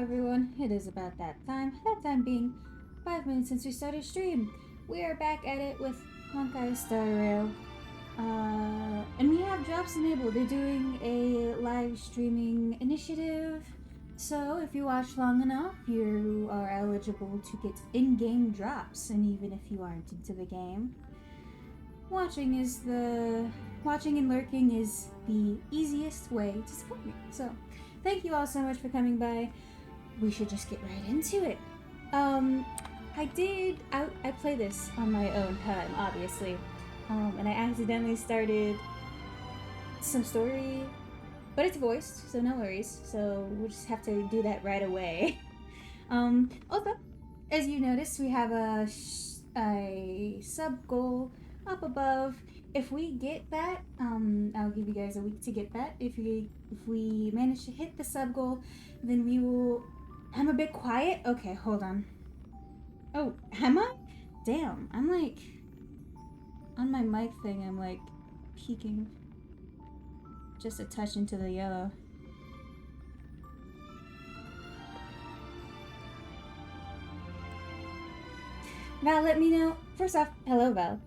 everyone. It is about that time being 5 minutes since we started stream. We are back at it with Honkai Star Rail. And we have drops enabled. They're doing a live streaming initiative. So if you watch long enough, you are eligible to get in-game drops. And even if you aren't into the game, watching and lurking is the easiest way to support me. So thank you all so much for coming by. We should just get right into it. I play this on my own time, obviously. And I accidentally started some story, but it's voiced, so no worries. So we'll just have to do that right away. Also, as you noticed, we have a sub goal up above. If we get that, I'll give you guys a week to get that. If we manage to hit the sub goal, then we will. I'm a bit quiet. Okay, hold on. Oh, am I? Damn, I'm like on my mic thing. I'm like peeking just a touch into the yellow. Val, let me know. First off, hello, Val.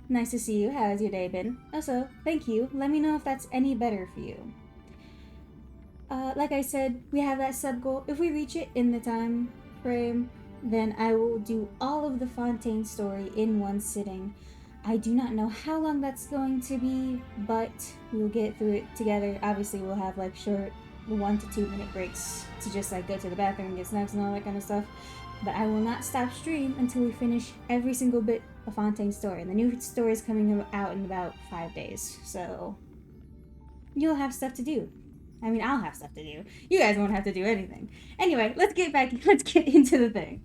Nice to see you. How has your day been? Also, thank you. Let me know if that's any better for you. Like I said, we have that sub goal. If we reach it in the time frame, then I will do all of the Fontaine story in one sitting. I do not know how long that's going to be, but we'll get through it together. Obviously, we'll have like short 1 to 2 minute breaks to just like go to the bathroom and get snacks and all that kind of stuff. But I will not stop stream until we finish every single bit of Fontaine's story. And the new story is coming out in about 5 days, so you'll have stuff to do. I mean, I'll have stuff to do. You guys won't have to do anything. Anyway, let's get into the thing.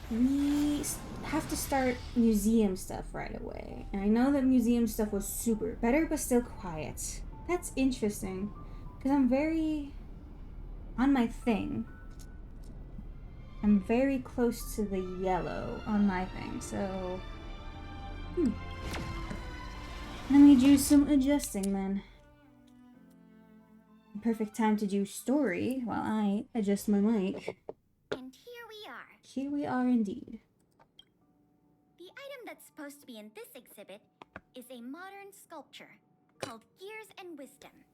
We have to start museum stuff right away. And I know that museum stuff was super better, but still quiet. That's interesting, because I'm very on my thing. I'm very close to the yellow on my thing, so let me do some adjusting then. Perfect time to do story while I adjust my mic. And here we are. Here we are indeed. The item that's supposed to be in this exhibit is a modern sculpture called Gears and Wisdom.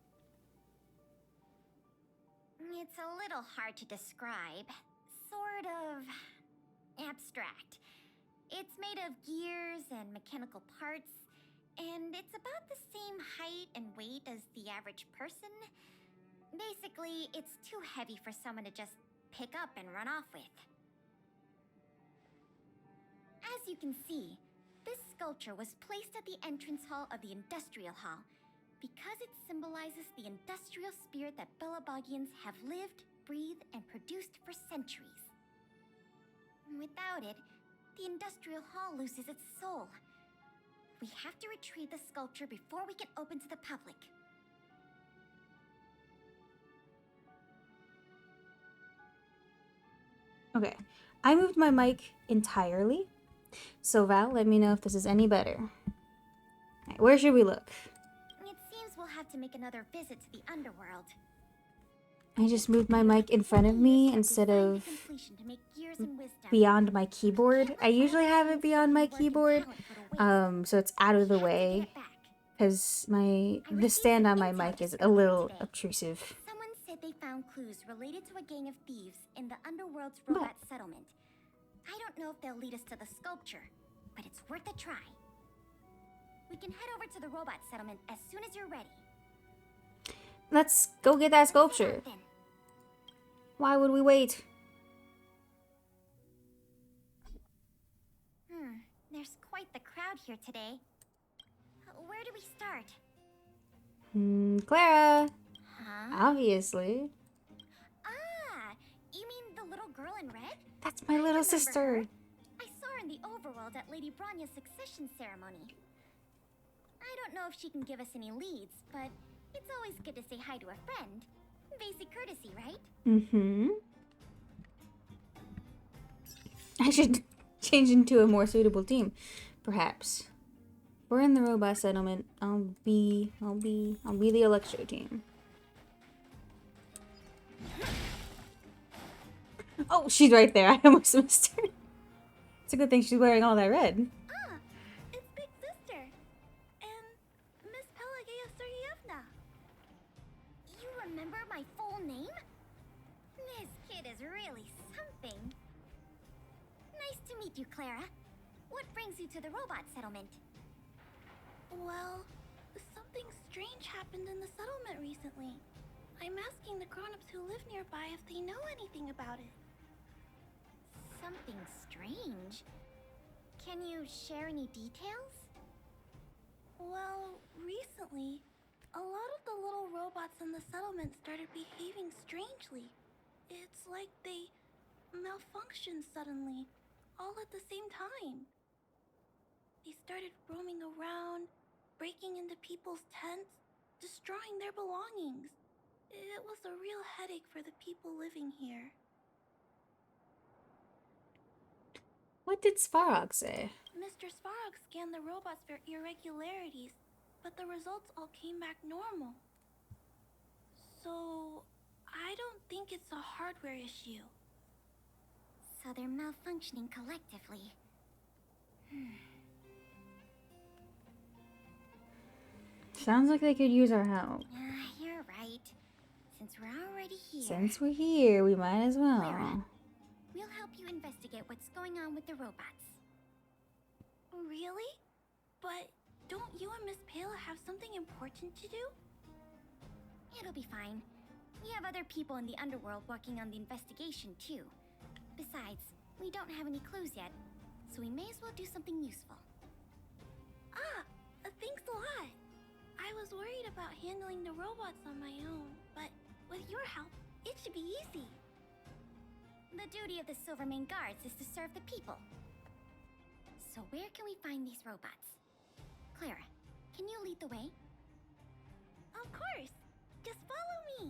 It's a little hard to describe. Sort of abstract. It's made of gears and mechanical parts, and it's about the same height and weight as the average person. Basically, it's too heavy for someone to just pick up and run off with. As you can see, this sculpture was placed at the entrance hall of the Industrial Hall because it symbolizes the industrial spirit that Belabogians have lived, breathed, and produced for centuries. Without it, the Industrial Hall loses its soul. We have to retrieve the sculpture before we can open to the public. Okay, I moved my mic entirely. So Val, let me know if this is any better. Right, where should we look? It seems we'll have to make another visit to the underworld. I just moved my mic in front of me instead of beyond my keyboard. I usually have it beyond my keyboard, so it's out of the way, because the stand on my mic is a little obtrusive. Someone said they found clues related to a gang of thieves in the underworld's robot settlement. I don't know if they'll lead us to the sculpture, but it's worth a try. We can head over to the robot settlement as soon as you're ready. Let's go get that sculpture. Why would we wait? There's quite the crowd here today. Where do we start? Clara. Huh? Obviously. Ah, you mean the little girl in red? That's my little sister. Her. I saw her in the overworld at Lady Bronya's succession ceremony. I don't know if she can give us any leads, but it's always good to say hi to a friend. Basic courtesy, right? I should change into a more suitable team, perhaps. We're in the robot settlement. I'll be the Electro team. Oh, she's right there. I almost missed her. It's a good thing she's wearing all that red. Ah, it's Big Sister. And Miss Pelageya Sergeyevna. You remember my full name? This kid is really something. Nice to meet you, Clara. What brings you to the robot settlement? Well, something strange happened in the settlement recently. I'm asking the grown-ups who live nearby if they know anything about it. Something strange? Can you share any details? Well, recently, a lot of the little robots in the settlement started behaving strangely. It's like they malfunctioned suddenly, all at the same time. They started roaming around, breaking into people's tents, destroying their belongings. It was a real headache for the people living here. What did Svarog say? Mr. Svarog scanned the robots for irregularities, but the results all came back normal. So, I don't think it's a hardware issue. So they're malfunctioning collectively. Sounds like they could use our help. You're right. Since we're already here... Since we're here, we might as well. Clara, we'll help you investigate what's going on with the robots. Really? But don't you and Miss Pale have something important to do? It'll be fine. We have other people in the underworld working on the investigation too. Besides, we don't have any clues yet, so we may as well do something useful. Thanks a lot. I was worried about handling the robots on my own, but with your help, it should be easy. The duty of the Silvermane Guards is to serve the people. So where can we find these robots? Clara, can you lead the way? Of course. Just follow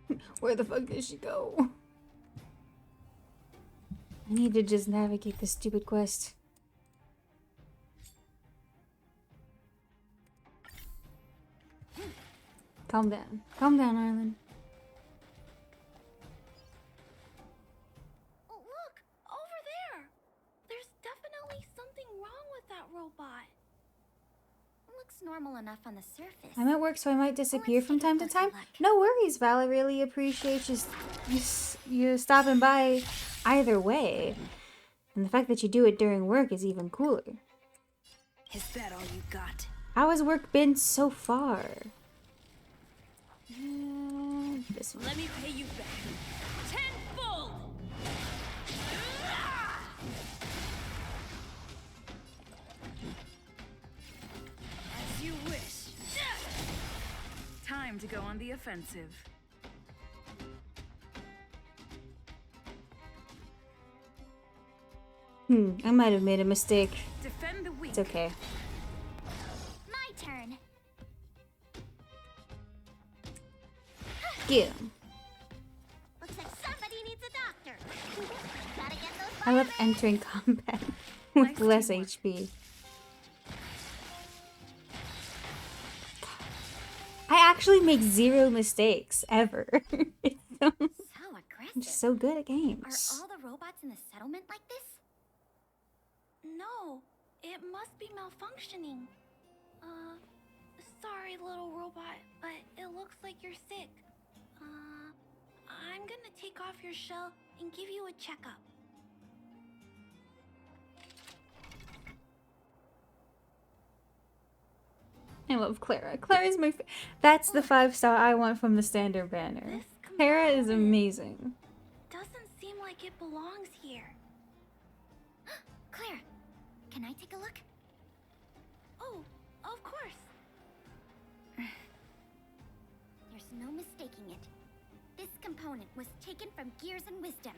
me. Where the fuck did she go? I need to just navigate this stupid quest. Calm down. Calm down, Arlen. Look! Over there! There's definitely something wrong with that robot. Looks normal enough on the surface. I'm at work, so I might disappear Let's from take a time to closer time. look. No worries, Val. I really appreciate you stopping by either way. And the fact that you do it during work is even cooler. Is that all you got? How has work been so far? This one. Let me pay you back. Tenfold! As you wish. Time to go on the offensive. I might have made a mistake. Defend the weak. It's okay. My turn. Get him. Looks like somebody needs a doctor. Gotta get those I love vitamins. entering combat with Nice less teamwork. HP. I actually make zero mistakes ever. It's so, So I'm just aggressive. so good at Are games. all the robots in the settlement like this? No, it must be malfunctioning. Sorry, little robot, but it looks like you're sick. I'm gonna take off your shell and give you a checkup. I love Clara. Clara's my that's the 5-star I want from the standard banner. This Clara is component amazing. doesn't seem like it belongs here. Claire, can I take a look? Oh, of course. There's no mistaking it. This component was taken from Gears and Wisdom.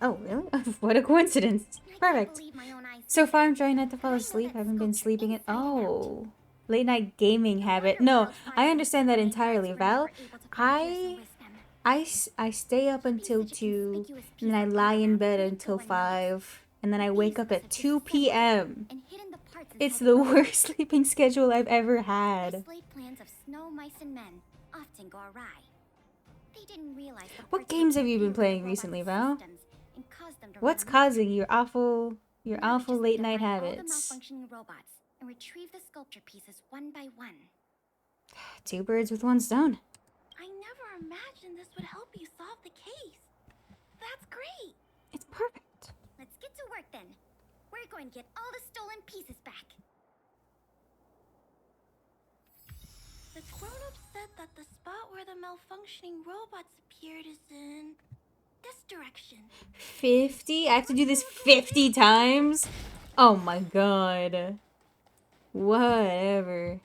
Oh, really? What a coincidence. I can't Perfect. believe my own eyes. So far, I'm trying not to fall I know asleep. that I haven't been sculpture sleeping at inside and out. oh, late night gaming habit. wonder No, what else I lies understand that beneath the entirely, surface Val. when we were able to find Gears and I Wisdom. I stay up until 2, and then I lie in bed until 5, and then I wake up at 2 p.m. It's the worst sleeping schedule I've ever had. Slate plans of snow, mice, and men often go awry. They didn't realize the What games have you been playing recently, Val? What's causing your awful late night habits? All the malfunctioning robots and retrieve the sculpture pieces one by one. 2 birds with 1 stone. I never imagined this would help you solve the case. That's great. It's perfect. Let's get to work then. We're going to get all the stolen pieces back. The grown-up said that the spot where the malfunctioning robots appeared is in this direction. 50? I have to do this 50 times? Oh my god. Whatever.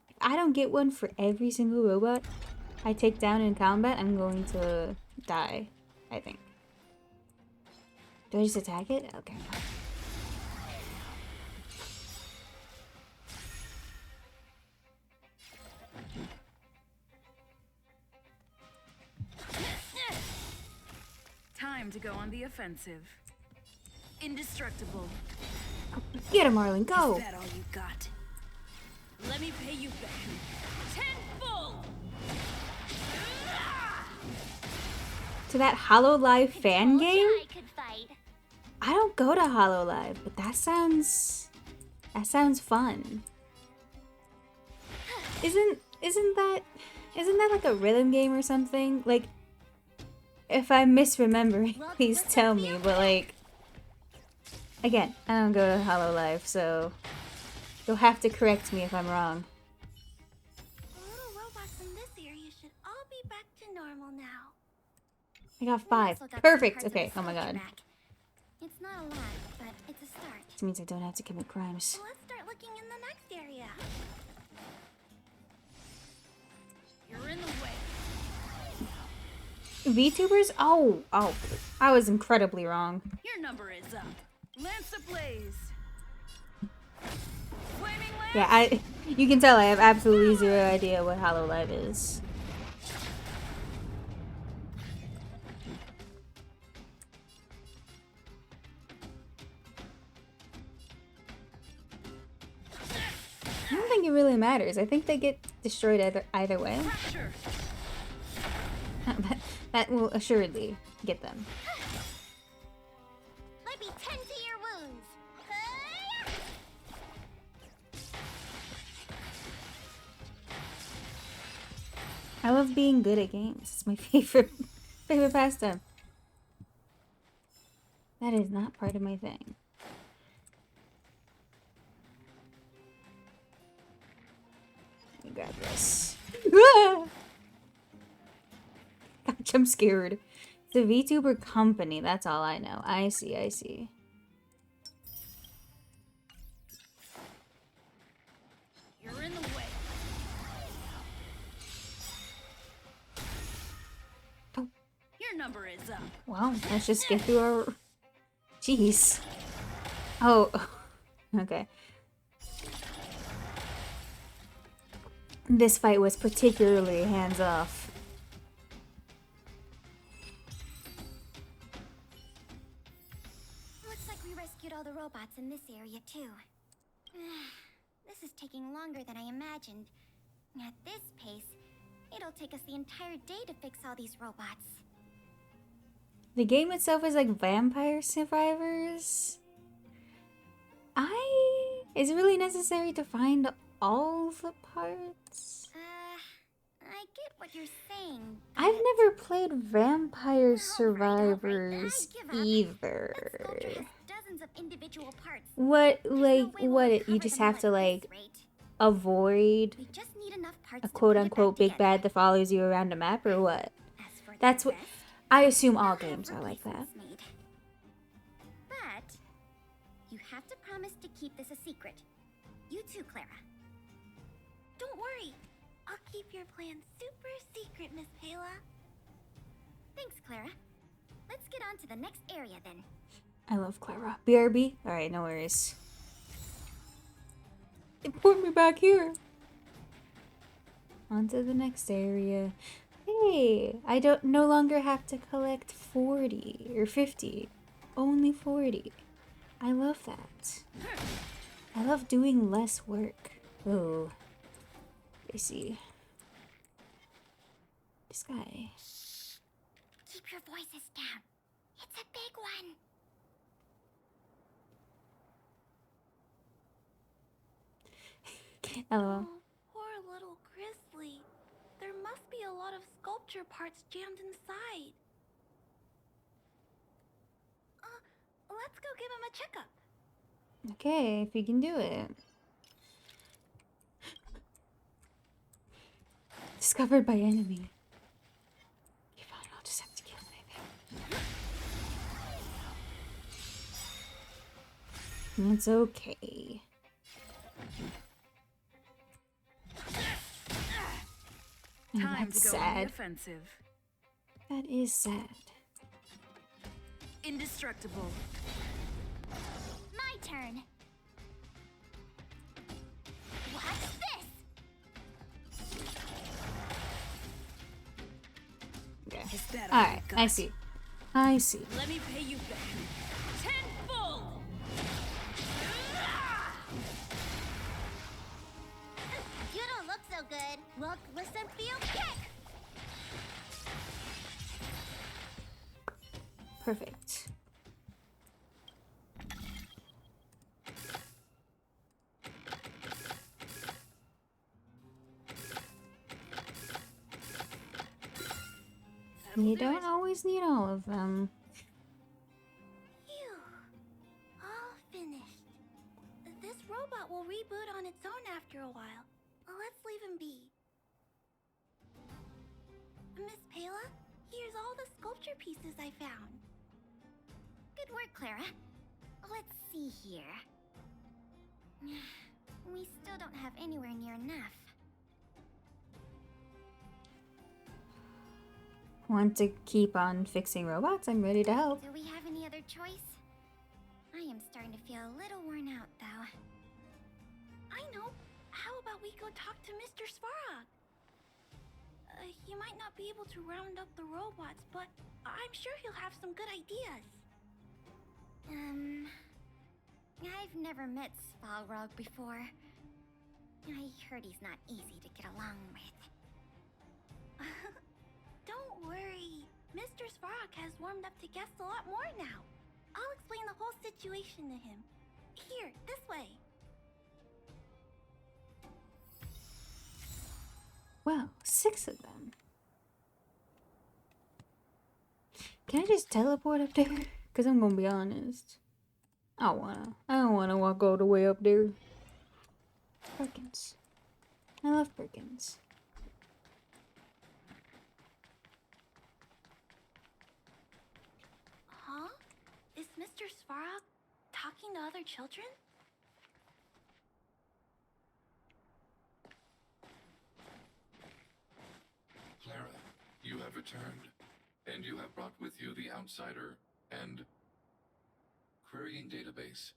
If I don't get one for every single robot I take down in combat, I'm going to die, I think. Do I just attack it? Okay. Time to go on the offensive. Indestructible. Get him, Marlon, go! Is that all you got? Let me pay you back. Tenfold! To that HoloLive fan game? I could fight. I don't go to HoloLive, but that sounds fun. Isn't that like a rhythm game or something? Like, if I'm misremembering, please tell me, but like, again, I don't go to HoloLive, so you'll have to correct me if I'm wrong. The little robots in this area should all be back to normal now. I got 5. Also got some Perfect! parts of Okay, the oh my sculpture god. back. It's not a lot, but it's a start. This means I don't have to commit crimes. So let's start looking in the next area. You're in the way. VTubers? Oh, I was incredibly wrong. Your number is up. Lance ablaze. Flaming lance. Yeah, you can tell I have absolutely zero idea what HoloLive is. I don't think it really matters. I think they get destroyed either way. Pressure. That will assuredly get them. Let me tend to your wounds. I love being good at games. It's my favorite pastime. That is not part of my thing. Let me grab this. Gosh, I'm scared. It's a VTuber company, that's all I know. I see. You're in the way. Oh. Your number is up. Well, let's just get through our... Jeez. Oh, okay. This fight was particularly hands-off. Looks like we rescued all the robots in this area too. This is taking longer than I imagined. At this pace, it'll take us the entire day to fix all these robots. The game itself is like Vampire Survivors. Is it really necessary to find all the parts? I get what you're saying. I've never played Vampire Alright, Survivors I give up. That either. sculpture has dozens of individual parts. What, There's no like, way we'll what, you recover just them all have to, at like, this rate. avoid We just need enough parts a to put it quote-unquote back big together. bad that follows you around a map, or what? As for the That's what... rest, I assume all I'll have games are like that. replacements made. But you have to promise to keep this a secret. You too, Clara. Don't worry. I'll keep your plan super secret, Miss Pela. Thanks, Clara. Let's get on to the next area then. I love Clara. BRB? Alright, no worries. They put me back here. On to the next area. Hey, I don't no longer have to collect 40 or 50. Only 40. I love that. I love doing less work. Oh. I see. This guy. Keep your voices down. It's a big one. Hello. Oh, poor little Grizzly. There must be a lot of sculpture parts jammed inside. Let's go give him a checkup. Okay, if you can do it. Discovered by enemy. Okay, fine, I'll just have to kill anything. It's okay. Time That's to go on the sad. offensive. That is sad. Indestructible. My turn. Watch this. Okay. Is that all you Alright, I got? see. I see. Let me pay you back. Tenfold! You don't look so good. Look, listen, feel, kick. Perfect. You don't always need all of them. Phew. All finished. This robot will reboot on its own after a while. Let's leave him be. Miss Pela, here's all the sculpture pieces I found. Good work, Clara. Let's see here. We still don't have anywhere near enough. Want to keep on fixing robots? I'm ready to help. Do we have any other choice? I am starting to feel a little worn out, though. I know. How about we go talk to Mr. Svarog? He might not be able to round up the robots, but I'm sure he'll have some good ideas. I've never met Svarog before. I heard he's not easy to get along with. Don't worry. Mr. Svarog has warmed up to guests a lot more now. I'll explain the whole situation to him. Here, this way. Wow, 6 of them. Can I just teleport up there? Because I'm gonna be honest. I don't wanna walk all the way up there. Perkins. I love Perkins. Huh? Is Mr. Svarog talking to other children? Clara, you have returned, and you have brought with you the Outsider and Querying Database.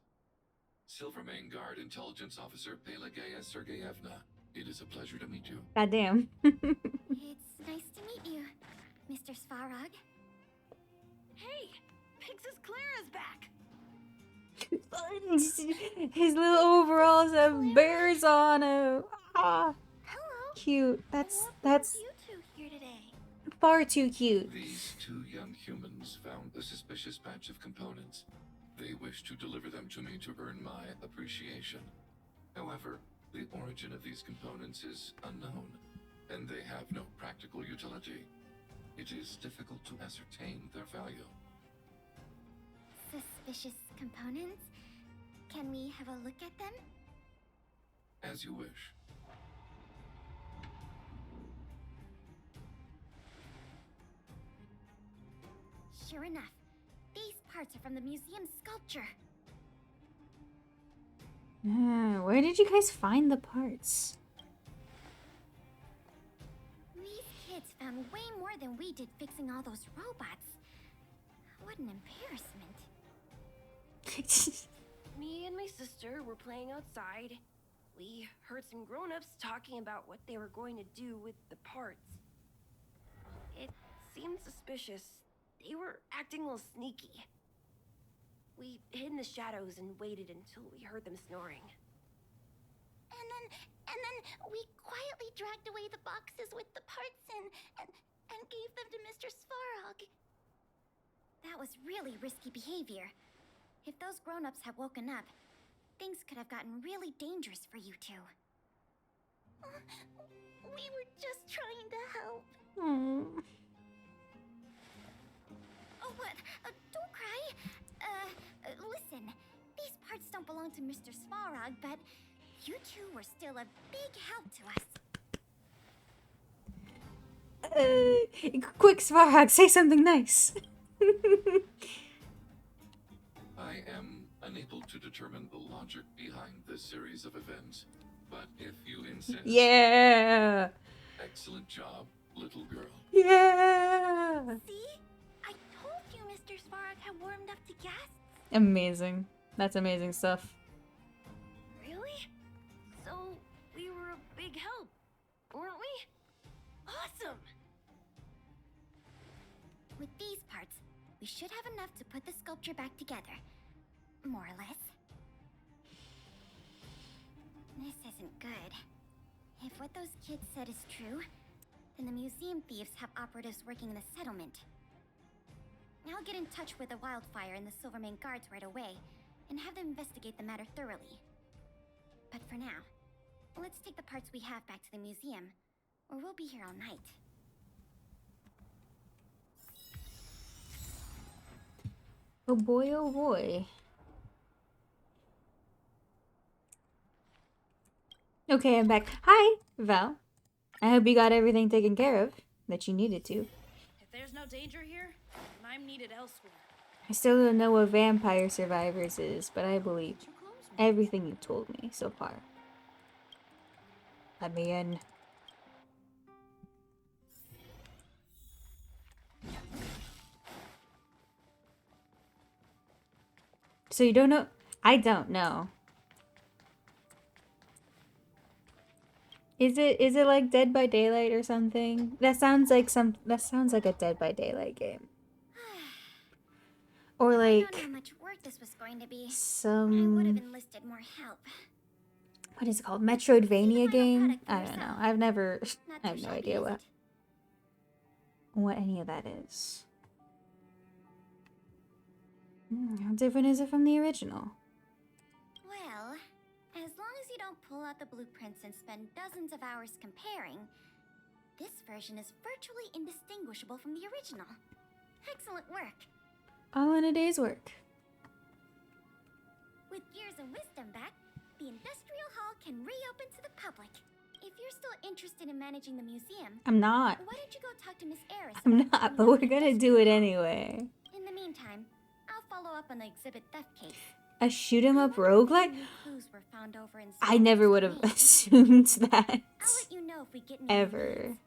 Silvermane Guard Intelligence Officer Pelageya Sergeyevna. It is a pleasure to meet you. Goddamn. It's nice to meet you, Mr. Svarog. Hey, Pix's Clara's back. His little overalls have bears on him. Ah, Hello. cute. What That's brings you two here today? far too cute. These two young humans found a suspicious patch of components. They wish to deliver them to me to earn my appreciation. However, the origin of these components is unknown, and they have no practical utility. It is difficult to ascertain their value. Suspicious components? Can we have a look at them? As you wish. Sure enough, these parts are from the museum's sculpture. Where did you guys find the parts? These kids found way more than we did fixing all those robots. What an embarrassment. Me and my sister were playing outside. We heard some grown-ups talking about what they were going to do with the parts. It seemed suspicious. They were acting a little sneaky. We hid in the shadows and waited until we heard them snoring. And then we quietly dragged away the boxes with the parts and gave them to Mr. Svarog. That was really risky behavior. If those grown-ups had woken up, things could have gotten really dangerous for you two. We were just trying to help. Oh, what? Don't cry. Listen. These parts don't belong to Mr. Svarog, but you two were still a big help to us. Quick, Svarog, say something nice. I am unable to determine the logic behind this series of events, but if you insist... Yeah! Excellent job, little girl. Yeah! See? I told you Mr. Svarog had warmed up to guests. Amazing. That's amazing stuff. Really? So, we were a big help, weren't we? Awesome! With these parts, we should have enough to put the sculpture back together. More or less. This isn't good. If what those kids said is true, then the museum thieves have operatives working in the settlement. I'll get in touch with the Wildfire and the Silvermane guards right away, and have them investigate the matter thoroughly. But for now, let's take the parts we have back to the museum, or we'll be here all night. Oh boy, oh boy. Okay, I'm back. Hi, Val. I hope you got everything taken care of that you needed to. If there's no danger here, then I'm needed elsewhere. I still don't know what Vampire Survivors is, but I believe everything you've told me so far. Let me in. So you don't know? I don't know. Is it like Dead by Daylight or something? That sounds like a Dead by Daylight game. Or I like don't know how much work this was going to be. I would have some, enlisted more help. what is it called? Metroidvania final game? product for I don't know. yourself. I've never, Not I have too no shabby, idea is what it? any of that is. How different is it from the original? Well, as long as you don't pull out the blueprints and spend dozens of hours comparing, this version is virtually indistinguishable from the original. Excellent work. All in a day's work. With Gears and Wisdom back, the Industrial Hall can reopen to the public. If you're still interested in managing the museum, I'm not. why don't you go talk to Miss Eris? I'm about not, opening but up we're the gonna do it Industrial Hall? anyway. In the meantime, I'll follow up on the exhibit theft case. A shoot 'em up I wonder if roguelike? any new clues were found over in I never would have assumed that. I'll let you know if we get any Ever. leads.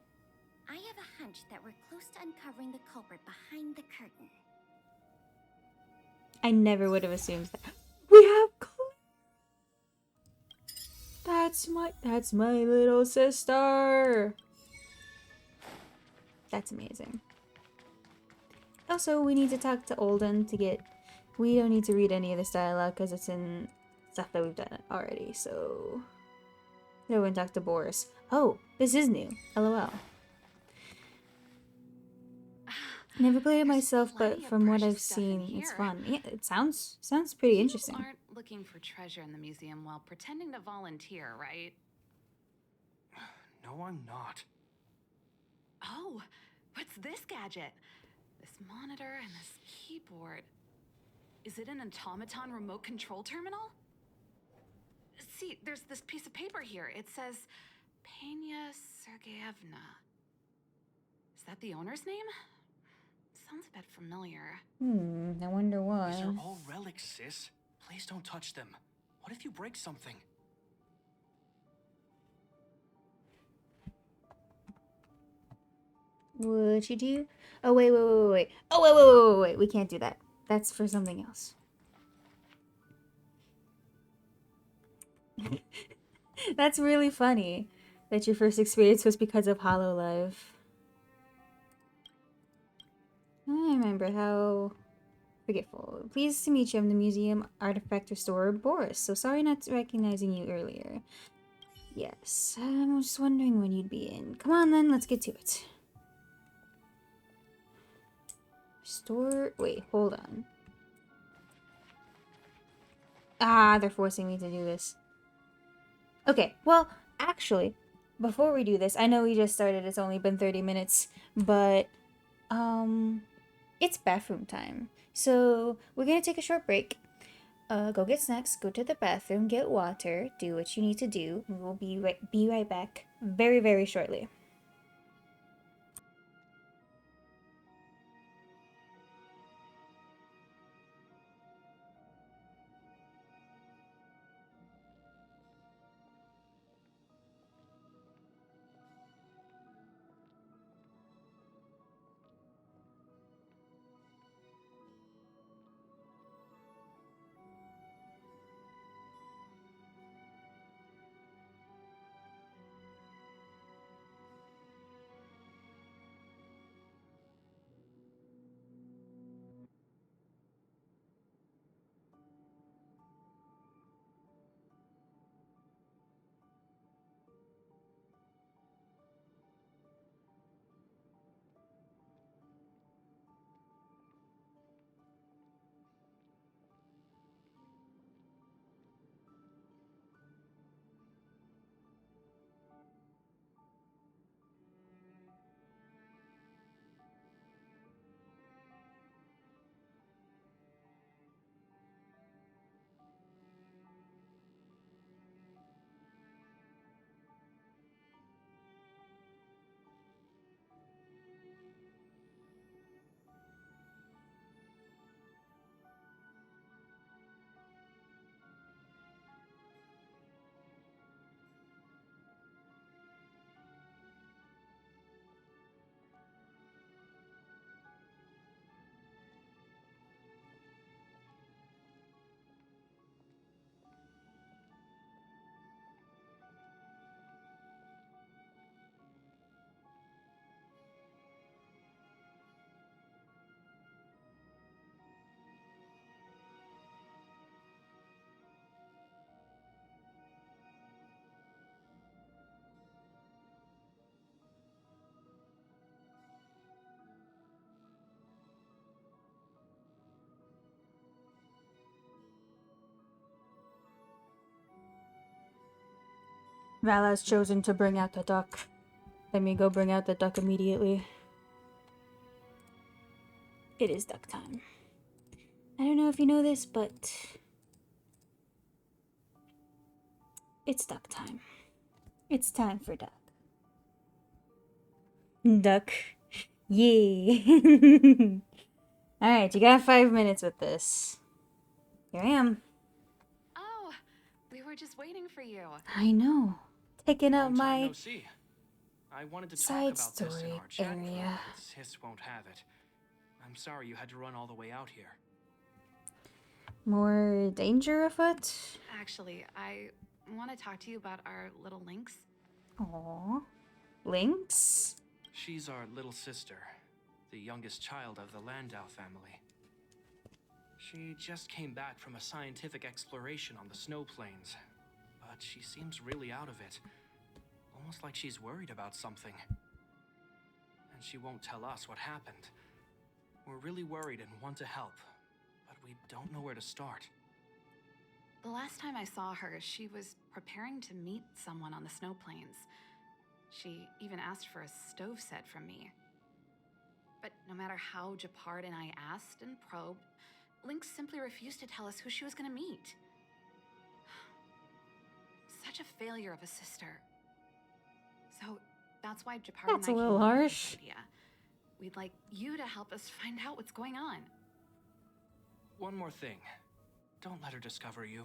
I have a hunch that we're close to uncovering the culprit behind the curtain. I never would have assumed that. We have That's my little sister. That's amazing. Also, we need to talk to Olden to get... We don't need to read any of this dialogue because it's in stuff that we've done already, so... No, we talk to Boris. Oh, this is new. LOL. Never played it myself, but from what I've seen, it's fun. Yeah, it sounds pretty interesting. You aren't looking for treasure in the museum while pretending to volunteer, right? No, I'm not. Oh, what's this gadget? This monitor and this keyboard. Is it an automaton remote control terminal? See, there's this piece of paper here. It says Pena Sergeyevna. Is that the owner's name? Sounds a bit familiar. I wonder why. These are all relics, sis. Please don't touch them. What if you break something? What'd you do? Oh, wait. Oh, wait. We can't do that. That's for something else. That's really funny that your first experience was because of Hololive. I remember how forgetful. Pleased to meet you. I'm the museum artifact restorer, Boris. So sorry not recognizing you earlier. Yes, I was just wondering when you'd be in. Come on then, let's get to it. Store. Wait, hold on. Ah, they're forcing me to do this. Okay, well, actually, before we do this, I know we just started, it's only been 30 minutes, but, it's bathroom time. So, we're gonna take a short break. Go get snacks, go to the bathroom, get water, do what you need to do. We'll be right back very, very shortly. Val has chosen to bring out the duck. Let me go bring out the duck immediately. It is duck time. I don't know if you know this, but it's duck time. It's time for duck. Duck. Yay. Alright, you got 5 minutes with this. Here I am. Oh, we were just waiting for you. I know. Taking up Long time my no see. I wanted to talk side about this in story our chat area. club, but Sis won't have it. I'm sorry you had to run all the way out here. More danger afoot? Actually, I want to talk to you about our little Lynx. Aww. Lynx? She's our little sister, the youngest child of the Landau family. She just came back from a scientific exploration on the snow plains, but she seems really out of it. Almost like she's worried about something. And she won't tell us what happened. We're really worried and want to help, but we don't know where to start. The last time I saw her, she was preparing to meet someone on the snow plains. She even asked for a stove set from me. But no matter how Japard and I asked and probed, Lynx simply refused to tell us who she was going to meet. Such a failure of a sister. So that's why Japard That's a and I little came up with harsh. this idea. We'd like you to help us find out what's going on. One more thing. Don't let her discover you.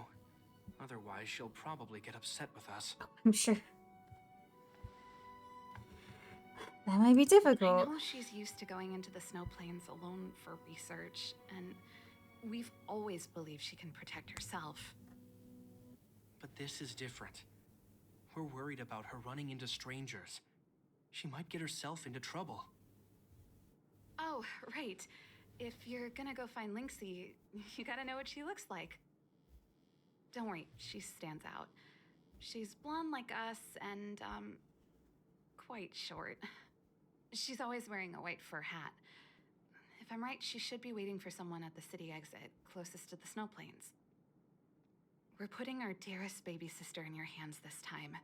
Otherwise, she'll probably get upset with us. I'm sure. That might be I difficult. know she's used to going into the snow plains alone for research, and we've always believed she can protect herself. But this is different. We're worried about her running into strangers. She might get herself into trouble. Oh, right. If you're gonna go find Lynxie, you gotta know what she looks like. Don't worry, she stands out. She's blonde like us and, quite short. She's always wearing a white fur hat. If I'm right, she should be waiting for someone at the city exit, closest to the snow plains. We're putting our dearest baby sister in your hands this time.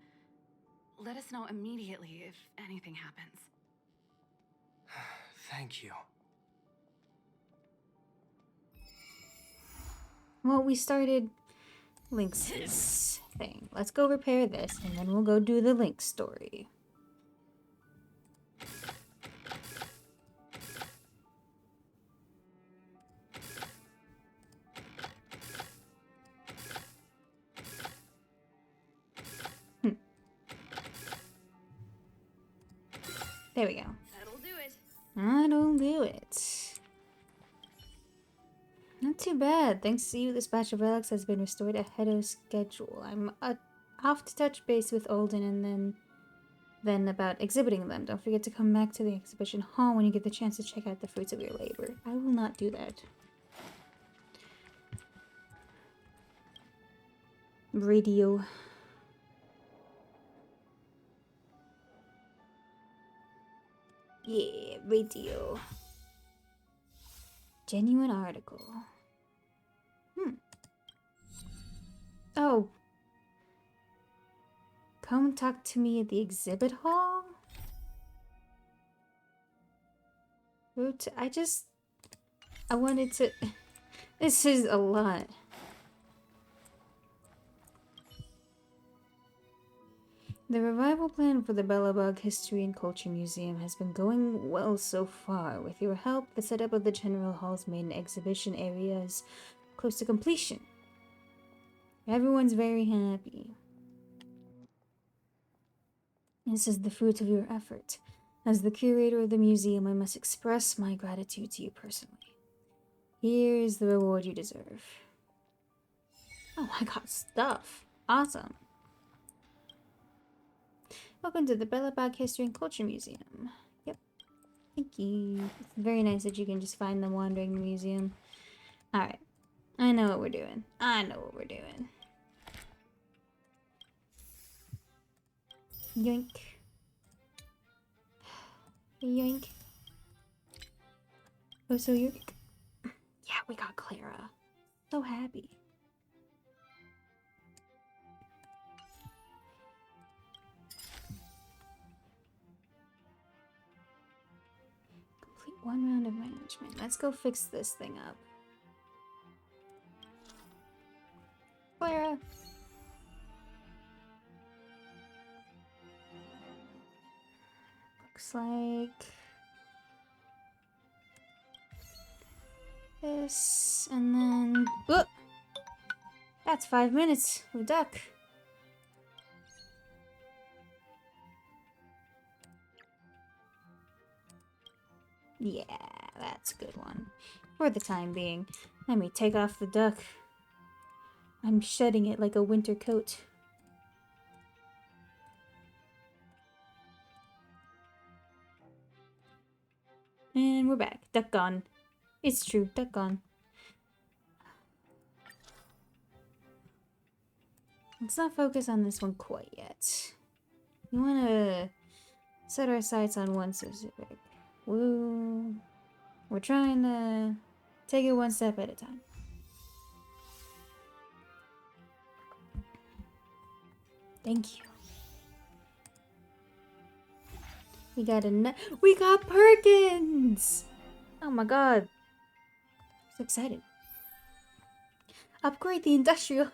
Let us know immediately if anything happens. Thank you. Well, we started Lynx's thing. Let's go repair this, and then we'll go do the Lynx story. There we go. That'll do it. That'll do it. Not too bad. Thanks to you, this batch of relics has been restored ahead of schedule. I'm off to touch base with Olden and then about exhibiting them. Don't forget to come back to the exhibition hall when you get the chance to check out the fruits of your labor. I will not do that. Radio. Yeah, radio. Genuine article. Oh. Come talk to me at the exhibit hall? I wanted to... This is a lot. The revival plan for the Belobog History and Culture Museum has been going well so far. With your help, the setup of the General Hall's main exhibition area is close to completion. Everyone's very happy. This is the fruit of your effort. As the curator of the museum, I must express my gratitude to you personally. Here's the reward you deserve. Oh, I got stuff. Awesome. Welcome to the Belobog History and Culture Museum. Yep. Thank you. It's very nice that you can just find them wandering the museum. Alright. I know what we're doing. Yoink. Yoink. Oh, so yoink. Yeah, we got Clara. So happy. Complete one round of management. Let's go fix this thing up. Clara. Looks like this, and then whoop! That's 5 minutes of duck. Yeah, that's a good one. For the time being, let me take off the duck. I'm shedding it like a winter coat. And we're back. Duck gone. It's true, duck gone. Let's not focus on this one quite yet. We want to set our sights on one specific. We're trying to take it one step at a time. Thank you. We got Perkins! Oh my god. So excited. Upgrade the industrial.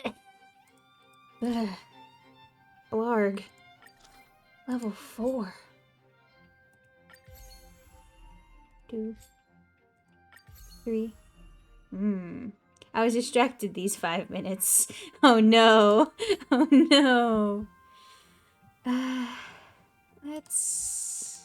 Ugh. Ugh. Blarg. Level 4. 2, 3. I was distracted these 5 minutes. Oh no. Oh no. Let's...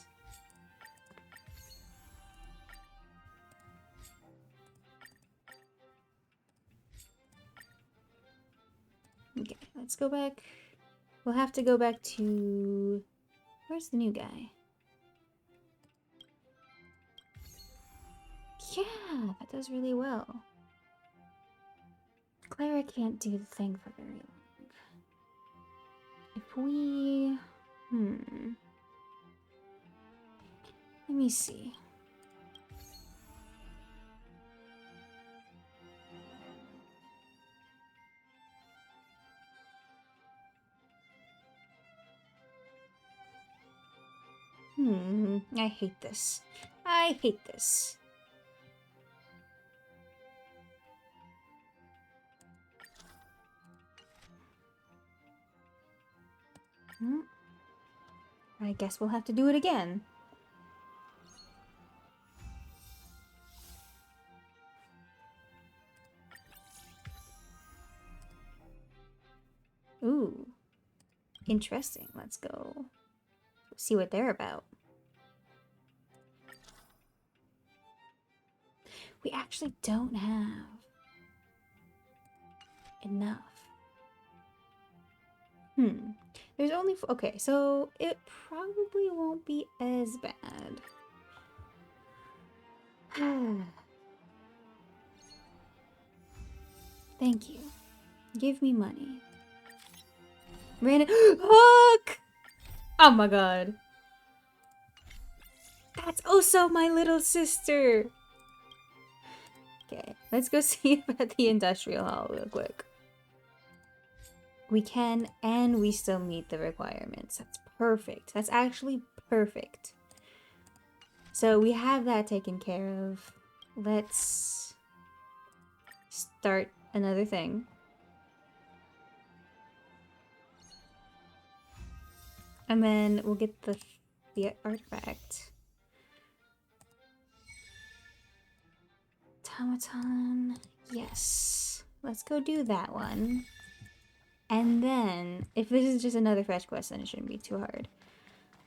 Okay, let's go back We'll have to go back to... Where's the new guy? Yeah, that does really well. Clara can't do the thing for very long. If we... Let me see. I hate this. I hate this. I guess we'll have to do it again. Ooh. Interesting. Let's go see what they're about. We actually don't have enough. There's only... Okay, so it probably won't be as bad. Thank you. Give me money. Random... Hook! Oh my god. That's also my little sister. Okay, let's go see about the industrial hall real quick. We can, and we still meet the requirements. That's perfect. That's actually perfect. So we have that taken care of. Let's start another thing. And then we'll get the artifact. Automaton. Yes. Let's go do that one. And then, if this is just another fetch quest, then it shouldn't be too hard.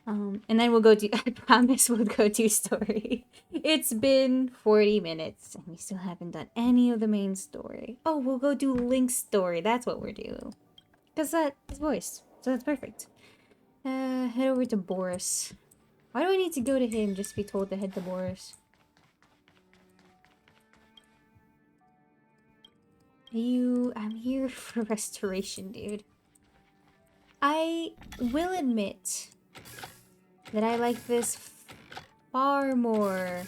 And then we'll go do... I promise we'll go do story. It's been 40 minutes, and we still haven't done any of the main story. Oh, we'll go do Link's story. That's what we're doing. Because that is voiced, so that's perfect. Head over to Boris. Why do I need to go to him just to be told to head to Boris? I'm here for restoration, dude. I will admit that I like this far more.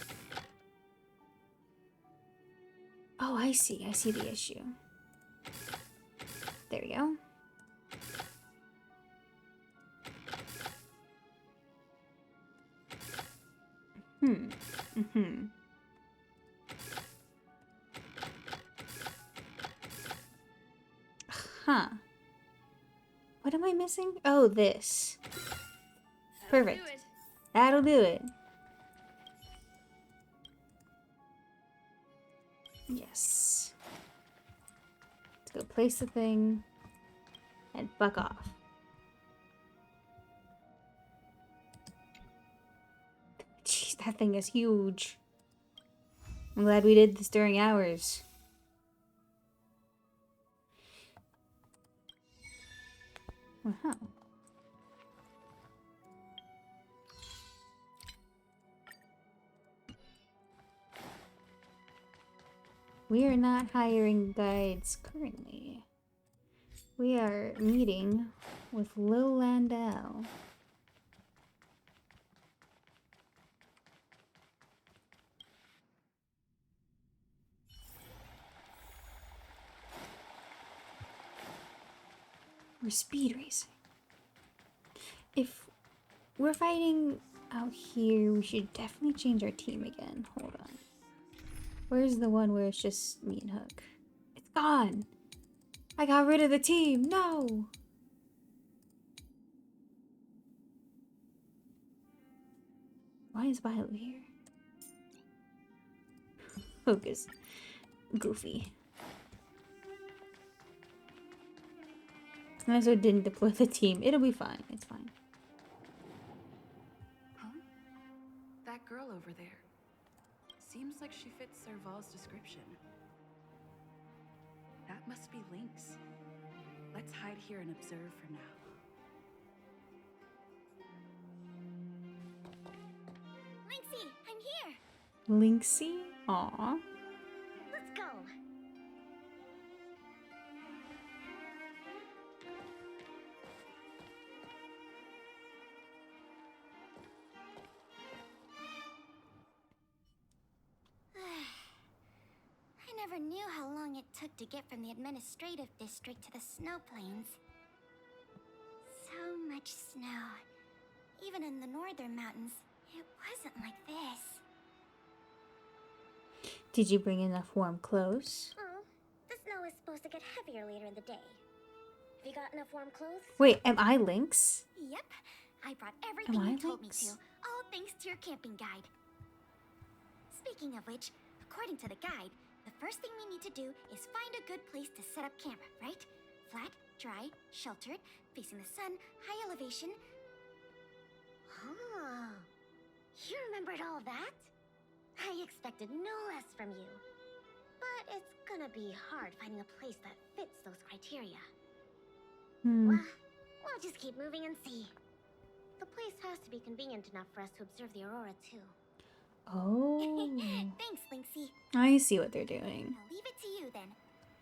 Oh, I see the issue. There we go. Huh. What am I missing? Oh, this. Perfect. That'll do it. Yes. Let's go place the thing and fuck off. Jeez, that thing is huge. I'm glad we did this during hours. Wow. We are not hiring guides currently. We are meeting with Lil Landau. We're speed racing. If we're fighting out here, we should definitely change our team again. Hold on. Where's the one where it's just me and Hook? It's gone! I got rid of the team! No! Why is Violet here? Hook is goofy. I also didn't deploy the team. It'll be fine. It's fine. Huh? That girl over there. Seems like she fits Serval's description. That must be Lynx. Let's hide here and observe for now. here. Linksy? Aw. Let's go. I never knew how long it took to get from the administrative district to the snow plains. So much snow. Even in the northern mountains, it wasn't like this. Did you bring enough warm clothes? Oh, the snow is supposed to get heavier later in the day. Have you got enough warm clothes? Wait, am I Lynx? Yep. I brought everything Am I you told me Lynx? to, all thanks to your camping guide. Speaking of which, according to the guide, the first thing we need to do is find a good place to set up camp, right? Flat, dry, sheltered, facing the sun, high elevation. Oh, you remembered all that? I expected no less from you. But it's gonna be hard finding a place that fits those criteria. Well, we'll just keep moving and see. The place has to be convenient enough for us to observe the aurora, too. Oh. Thanks, Lynxie. I see what they're doing. I'll leave it to you then.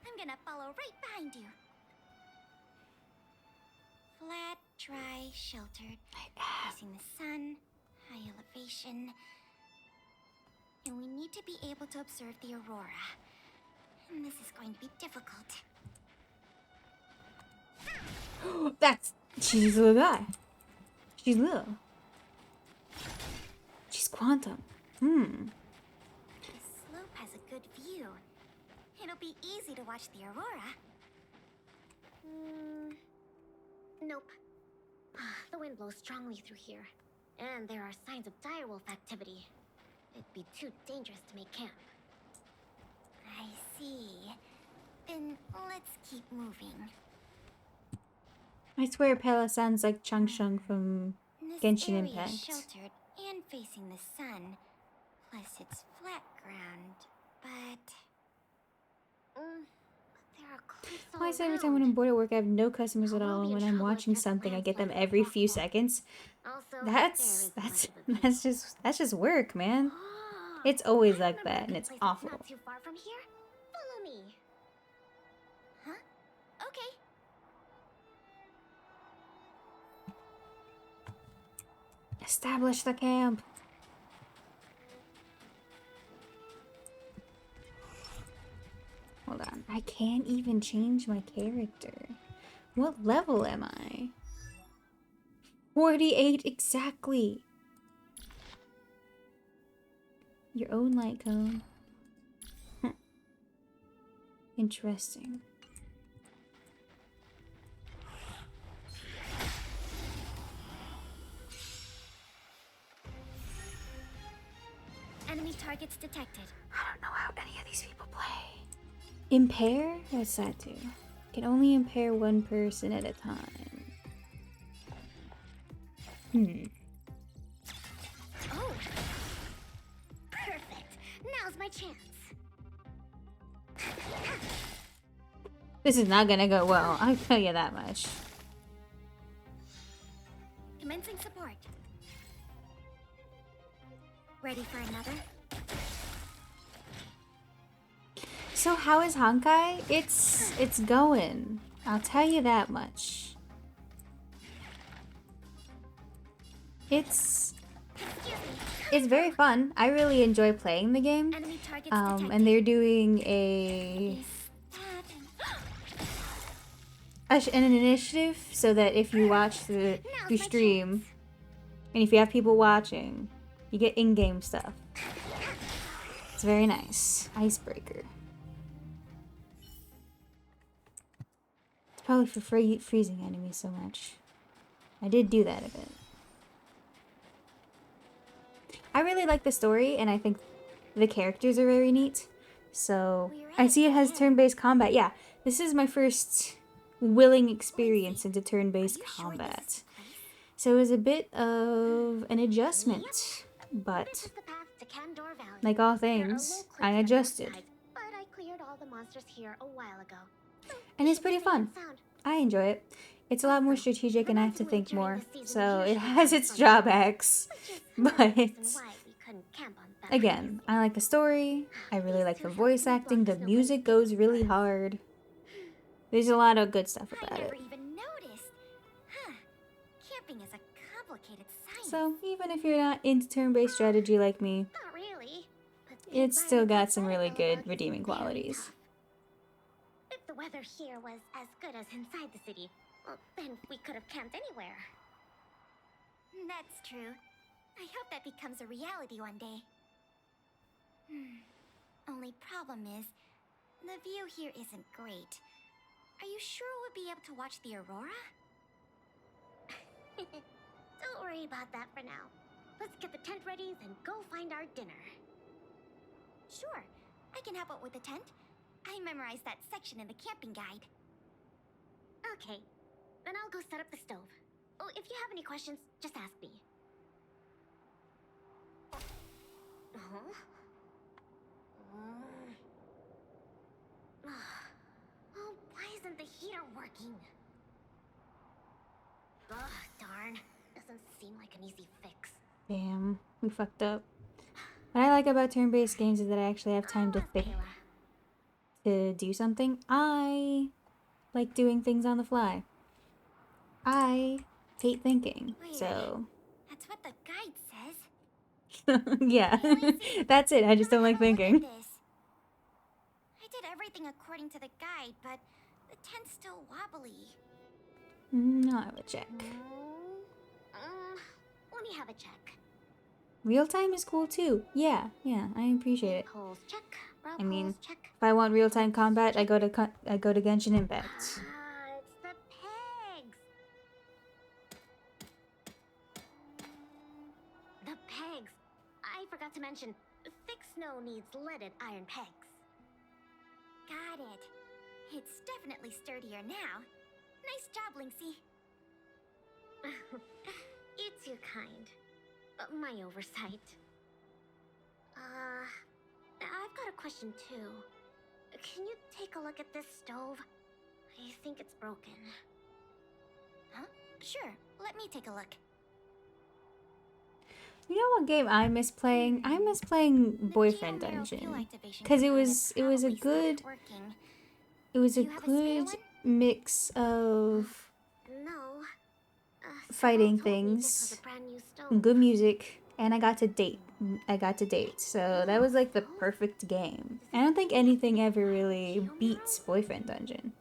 I'm gonna follow right behind you. Flat, dry, sheltered, facing the sun, high elevation. And we need to be able to observe the aurora. And this is going to be difficult. She's a little guy. She's little. She's quantum. The slope has a good view. It'll be easy to watch the aurora. Nope. The wind blows strongly through here. And there are signs of direwolf activity. It'd be too dangerous to make camp. I see. Then let's keep moving. I swear Pella sounds like Chung Chung from This Genshin area Impact. is sheltered and facing the sun. Plus it's flat ground. But there are cliffs all Why is it every time when I'm bored at work I have no customers at all, and when I'm watching something I get them every few seconds? Also, That's there isn't much of a view. that's just work, man. Ah, It's always I like remember that, a and good it's place that's awful. Not too far from here. Follow me. Huh? Okay. Establish the camp. Hold on. I can't even change my character. What level am I? 48 exactly. Your own light cone. Interesting. Enemy targets detected. I don't know how any of these people play. Impair? What's that do? Can only impair one person at a time. Oh. Perfect. Now's my chance. This is not gonna go well, I'll tell you that much. Commencing support. Ready for another? So how is Honkai? It's going. I'll tell you that much. It's very fun. I really enjoy playing the game. Enemy targets detected. And they're doing an initiative so that if you watch your stream, and if you have people watching, you get in-game stuff. It's very nice. Icebreaker. It's probably for freezing enemies so much. I did do that a bit. I really like the story, and I think the characters are very neat. So, I see it has turn-based combat. Yeah, this is my first willing experience into turn-based combat. So it was a bit of an adjustment, but This is the path to Kandor Valley. like all There are things, low cliffs I on both adjusted. sides, but I cleared all the monsters here a while ago. So And it's keep pretty moving fun. and sound. I enjoy it. It's a lot more strategic and I have to think During more, the season, so we it usually has have its fun. drawbacks. Which is But another reason why we couldn't camp on Again, I like the story. I really like the voice acting. The music goes really hard. There's a lot of good stuff I about never it. even noticed. Huh. Camping is a complicated science. So even if you're not into turn-based strategy like me, Not really. But the it's still environment got some outside of really good Belobog is redeeming very qualities. tough. If the weather here was as good as inside the city, well, then we could have camped anywhere. That's true. I hope that becomes a reality one day. Only problem is, the view here isn't great. Are you sure we'll be able to watch the aurora? Don't worry about that for now. Let's get the tent ready, then go find our dinner. Sure, I can help out with the tent. I memorized that section in the camping guide. Okay, then I'll go set up the stove. Oh, if you have any questions, just ask me. Huh? Oh, why isn't the heater working? Ugh, darn. Doesn't seem like an easy fix. Damn, we fucked up. What I like about turn-based games is that I actually have time to think, to do something. I like doing things on the fly. I hate thinking, so That's what the guide says. yeah, that's it. I just don't like Look at thinking. this. I did everything according to the guide, but the tent's still wobbly. I'll have a check. Let me have a check. Real time is cool too. Yeah, I appreciate it. Poles check. I mean, Poles check. if I want real time combat, I go to Genshin Impact. It's the pegs. The pegs. I forgot to mention, thick snow needs leaded iron pegs. Got it. It's definitely sturdier now. Nice job, Linksy. It's your kind. My oversight. I've got a question too. Can you take a look at this stove? I think it's broken. Huh? Sure, let me take a look. You know what game I miss playing? I miss playing Boyfriend Dungeon, because it was a good mix of No. fighting things, good music, and I got to date. So that was like the perfect game. I don't think anything ever really beats Boyfriend Dungeon.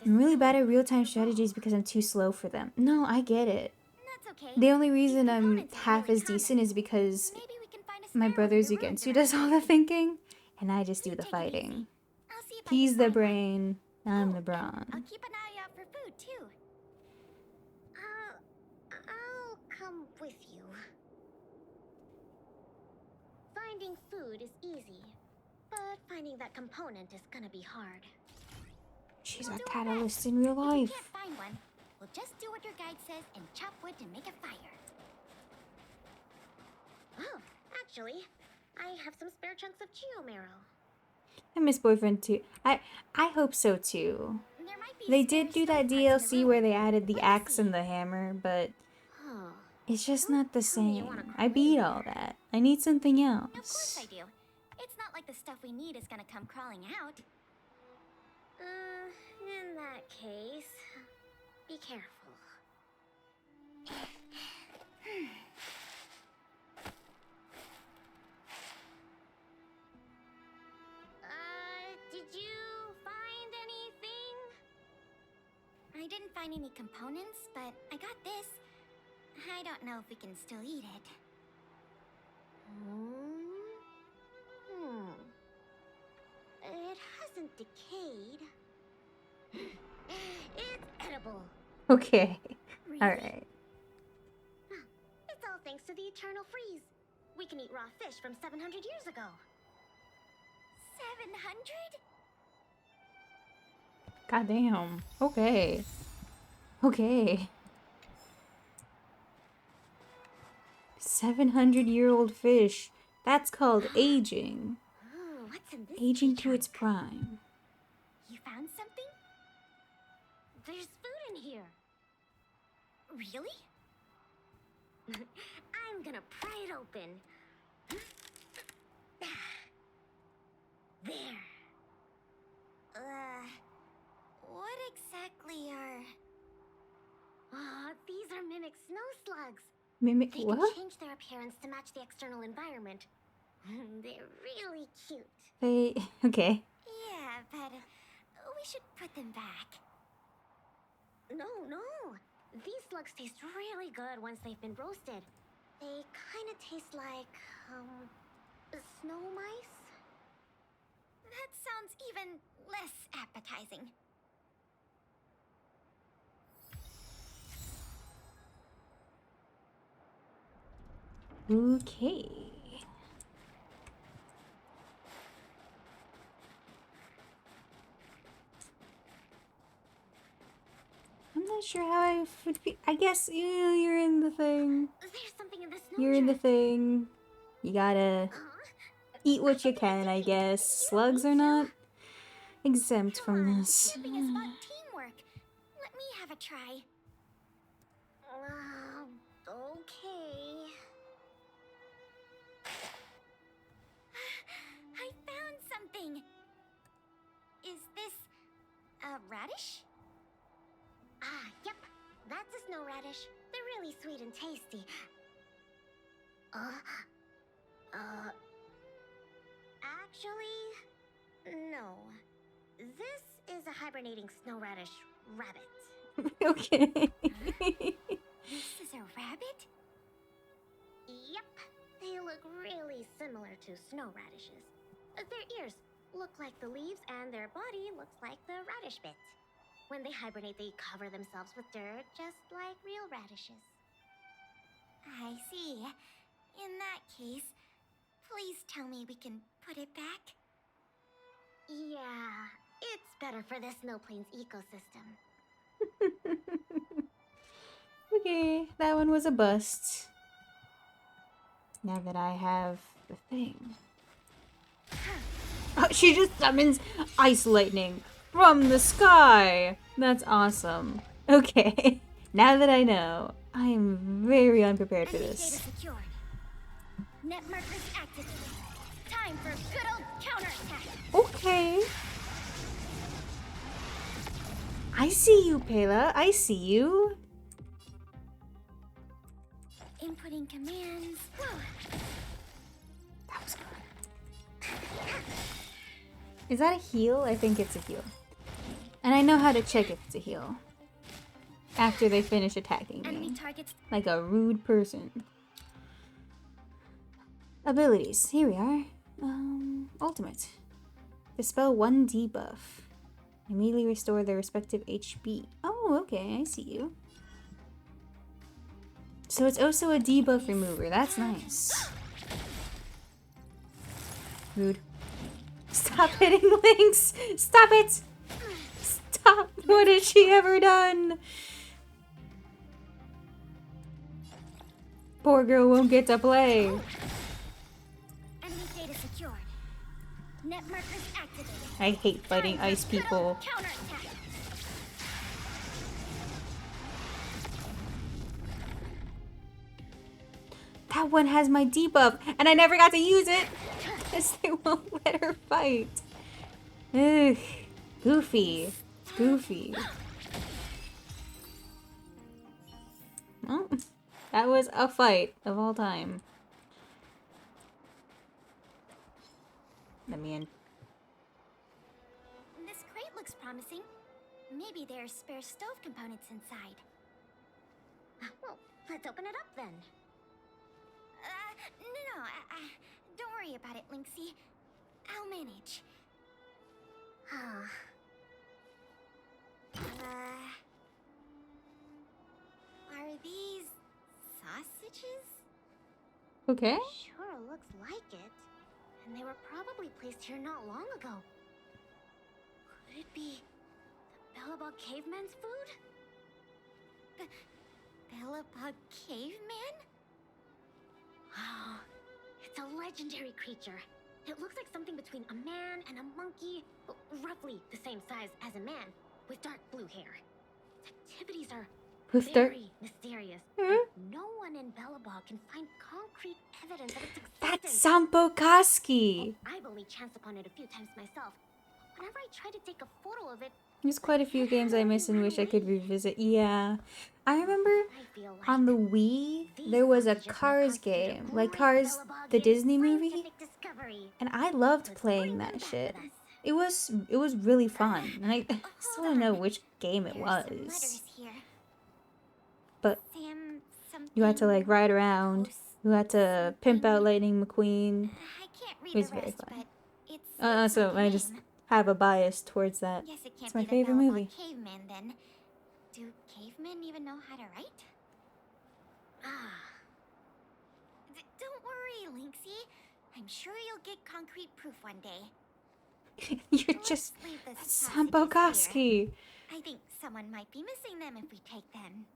I'm really bad at real-time strategies because I'm too slow for them. No, I get it. The only reason I'm half as decent is because my brother Zugensu does all the thinking, and I just do the fighting. He's the brain, I'm the brawn. I'll keep an eye out for food too. I'll come with you. Finding food is easy, but finding that component is gonna be hard. She's a catalyst in real life. If you can't find one, we'll just do what your guide says and chop wood to make a fire. Oh, actually, I have some spare chunks of Geo marrow. I miss Boyfriend too. I hope so too. There might be They spare did do stone that parts in the DLC room. where they added the Let me axe see. and the hammer, but Oh, it's just not the tell me you same. wanna I beat all that. I need something of course I else. do. It's not like the stuff we need is gonna come crawling out. In that case, be careful. Did you find anything? I didn't find any components, but I got this. I don't know if we can still eat it. It hasn't decayed. It's edible. Okay. Really? Alright. It's all thanks to the eternal freeze. We can eat raw fish from 700 years ago. 700? Goddamn. Okay. Okay. 700-year-old fish. That's called aging. Ooh, what's in this Aging tree to its trunk? prime. You found something? There's food in here. Really? I'm gonna pry it open. There. What exactly are... these are mimic snow slugs. Mimic They what? can change their appearance to match the external environment. They're really cute. They okay. Yeah, but we should put them back. No. These slugs taste really good once they've been roasted. They kind of taste like, snow mice? That sounds even less appetizing. Okay. I'm not sure how I would feel. I guess you're in the thing. There's something in the snow You're in the chest. thing. You gotta eat what you can, I guess. Slugs are not exempt from this. Snipping is about teamwork. Let me have a try. Okay. I found something. Is this a radish? Yep. That's a snow radish. They're really sweet and tasty. Actually, no. This is a hibernating snow radish rabbit. Okay. This is a rabbit? Yep. They look really similar to snow radishes. Their ears look like the leaves and their body looks like the radish bits. When they hibernate, they cover themselves with dirt, just like real radishes. I see. In that case, please tell me we can put it back. Yeah, it's better for the Snow Plains ecosystem. Okay, that one was a bust. Now that I have the thing. Oh, she just summons ice lightning from the sky! That's awesome. Okay, now that I know, I am very unprepared for Enemy this. data secured. Net markers activated. Time for good old counterattack. Okay. I see you, Pela. I see you. Inputting commands. That was good. Is that a heal? I think it's a heal. And I know how to check if it's a heal. After they finish attacking Enemy me. targets. Like a rude person. Abilities. Here we are. Ultimate. Dispel 1 debuff. Immediately restore their respective HP. Oh, okay. I see you. So it's also a debuff remover. That's nice. Rude. Stop hitting links! Stop it! Stop! What has she ever done? Poor girl won't get to play. Enemy data secured. Net markers activated. I hate fighting Time for ice good people. old counterattack. That one has my debuff, and I never got to use it because they won't let her fight. Ugh. Goofy. Goofy. Well, that was a fight of all time. Let me in. This crate looks promising. Maybe there's spare stove components inside. Well, let's open it up then. No, don't worry about it, Lynxie. I'll manage. Are these sausages? Okay. Sure looks like it. And they were probably placed here not long ago. Could it be the Bellabog caveman's food? Bellabog caveman? Oh, it's a legendary creature. It looks like something between a man and a monkey, roughly the same size as a man, with dark blue hair. Its activities are With dark- very mysterious. Hmm? And no one in Bellabog Belobog can find concrete evidence of its existence. That's Sampo Kaski. I've only chanced upon it a few times myself. Whenever I try to take a photo of it, There's quite a few games I miss and wish I could revisit. Yeah. I remember I feel like on the Wii, there was a Cars game. Like Cars, the Disney movie. scientific discovery. And I loved playing that shit. It was really fun. And I still don't know which game it There are some was. letters here. But Sam you had to like something ride around. Post You had to pimp out Lightning McQueen. I can't read It was the very rest, fun. but it's So like I a just name. have a bias towards that. Guess it can't It's my be the favorite Belobog movie. caveman then. Do cavemen even know how to write? Ah. Don't worry, Lynxie. I'm sure you'll get concrete proof one day. You're Let's just leave the Sampo sausages here. Kaski. I think someone might be missing them if we take them.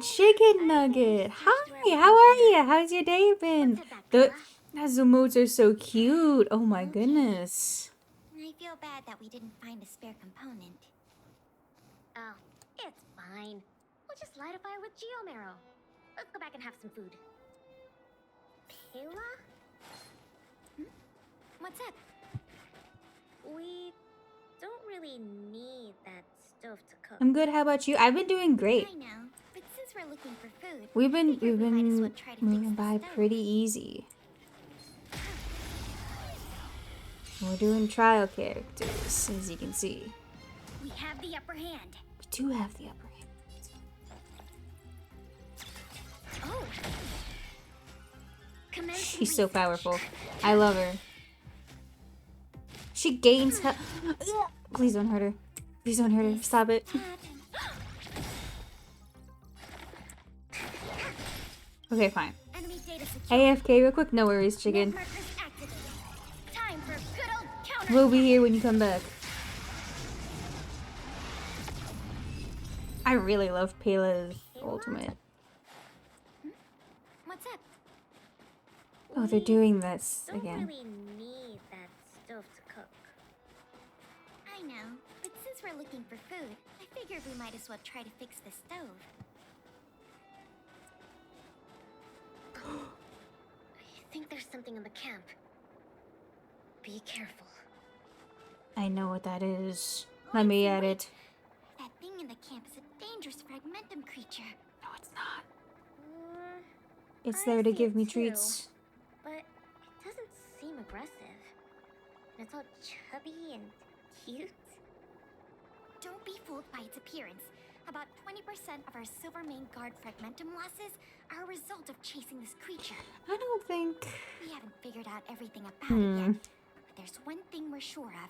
Chicken Nugget. Hi, how are you? How's your day been? Those emotes are so cute. Oh my goodness. I feel bad that we didn't find a spare component. Oh, it's fine. We'll just light a fire with Geomarrow. Let's go back and have some food. Pela? What's up? We don't really need that stove to cook. I'm good. How about you? I've been doing great. I know, but since we're looking for food, We've been figured we might as well try to fix moving the by stove. pretty easy. We're doing trial characters, as you can see. We have the upper hand. We do have the upper hand. Oh. Commence She's so research. powerful. I love her. She gains health. Please don't hurt her. Please don't hurt her. Stop it. Okay, fine. Enemy data secure. AFK real quick. No worries, chicken. Net markers activated. Time for good old counter. We'll be here when you come back. I really love Pela's ultimate. What's up? Oh, they're doing this Don't again. really need that stove to cook. I know, but since we're looking for food, I figured we might as well try to fix the stove. I think there's something in the camp. Be careful. I know what that is. Let me at it. That thing in the camp is a dangerous fragmentum creature. No, it's not. It's I there to see give it me too. treats. But it doesn't seem aggressive. And it's all chubby and cute. Don't be fooled by its appearance. About 20% of our Silvermane Guard fragmentum losses are a result of chasing this creature. I don't think. We haven't figured out everything about it yet, but there's one thing we're sure of.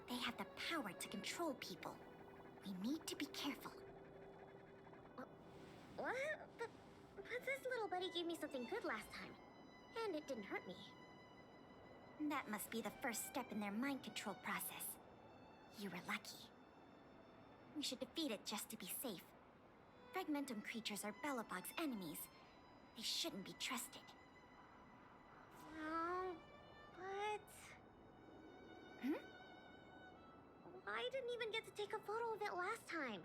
They have the power to control people. We need to be careful. What? But this little buddy gave me something good last time, and it didn't hurt me. That must be the first step in their mind control process. You were lucky. We should defeat it just to be safe. Fragmentum creatures are Belobog's enemies. They shouldn't be trusted. Oh, but... I didn't even get to take a photo of it last time.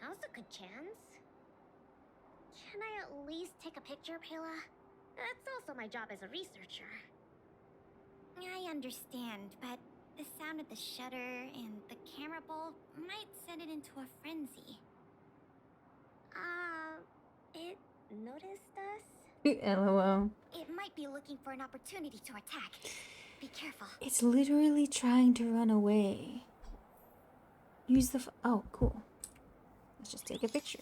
Now's a good chance. Can I at least take a picture, Pela? That's also my job as a researcher. I understand, but the sound of the shutter and the camera bulb might send it into a frenzy. It noticed us? LOL. It might be looking for an opportunity to attack. Be careful. It's literally trying to run away. Use the oh, cool. Let's just take a picture.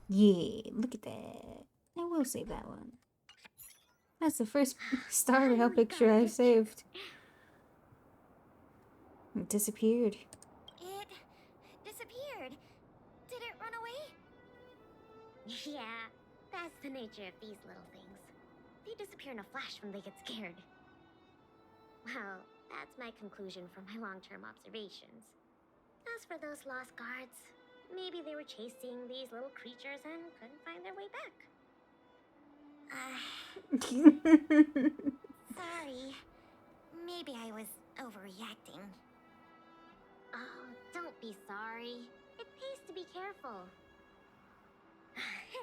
Yeah, look at that. I will save that one. That's the first Star Rail picture I've saved. It disappeared. It disappeared. Did it run away? Yeah, that's the nature of these little things. They disappear in a flash when they get scared. Well, that's my conclusion from my long-term observations. As for those lost guards, maybe they were chasing these little creatures and couldn't find their way back. Sorry. Maybe I was overreacting. Oh, don't be sorry. It pays to be careful.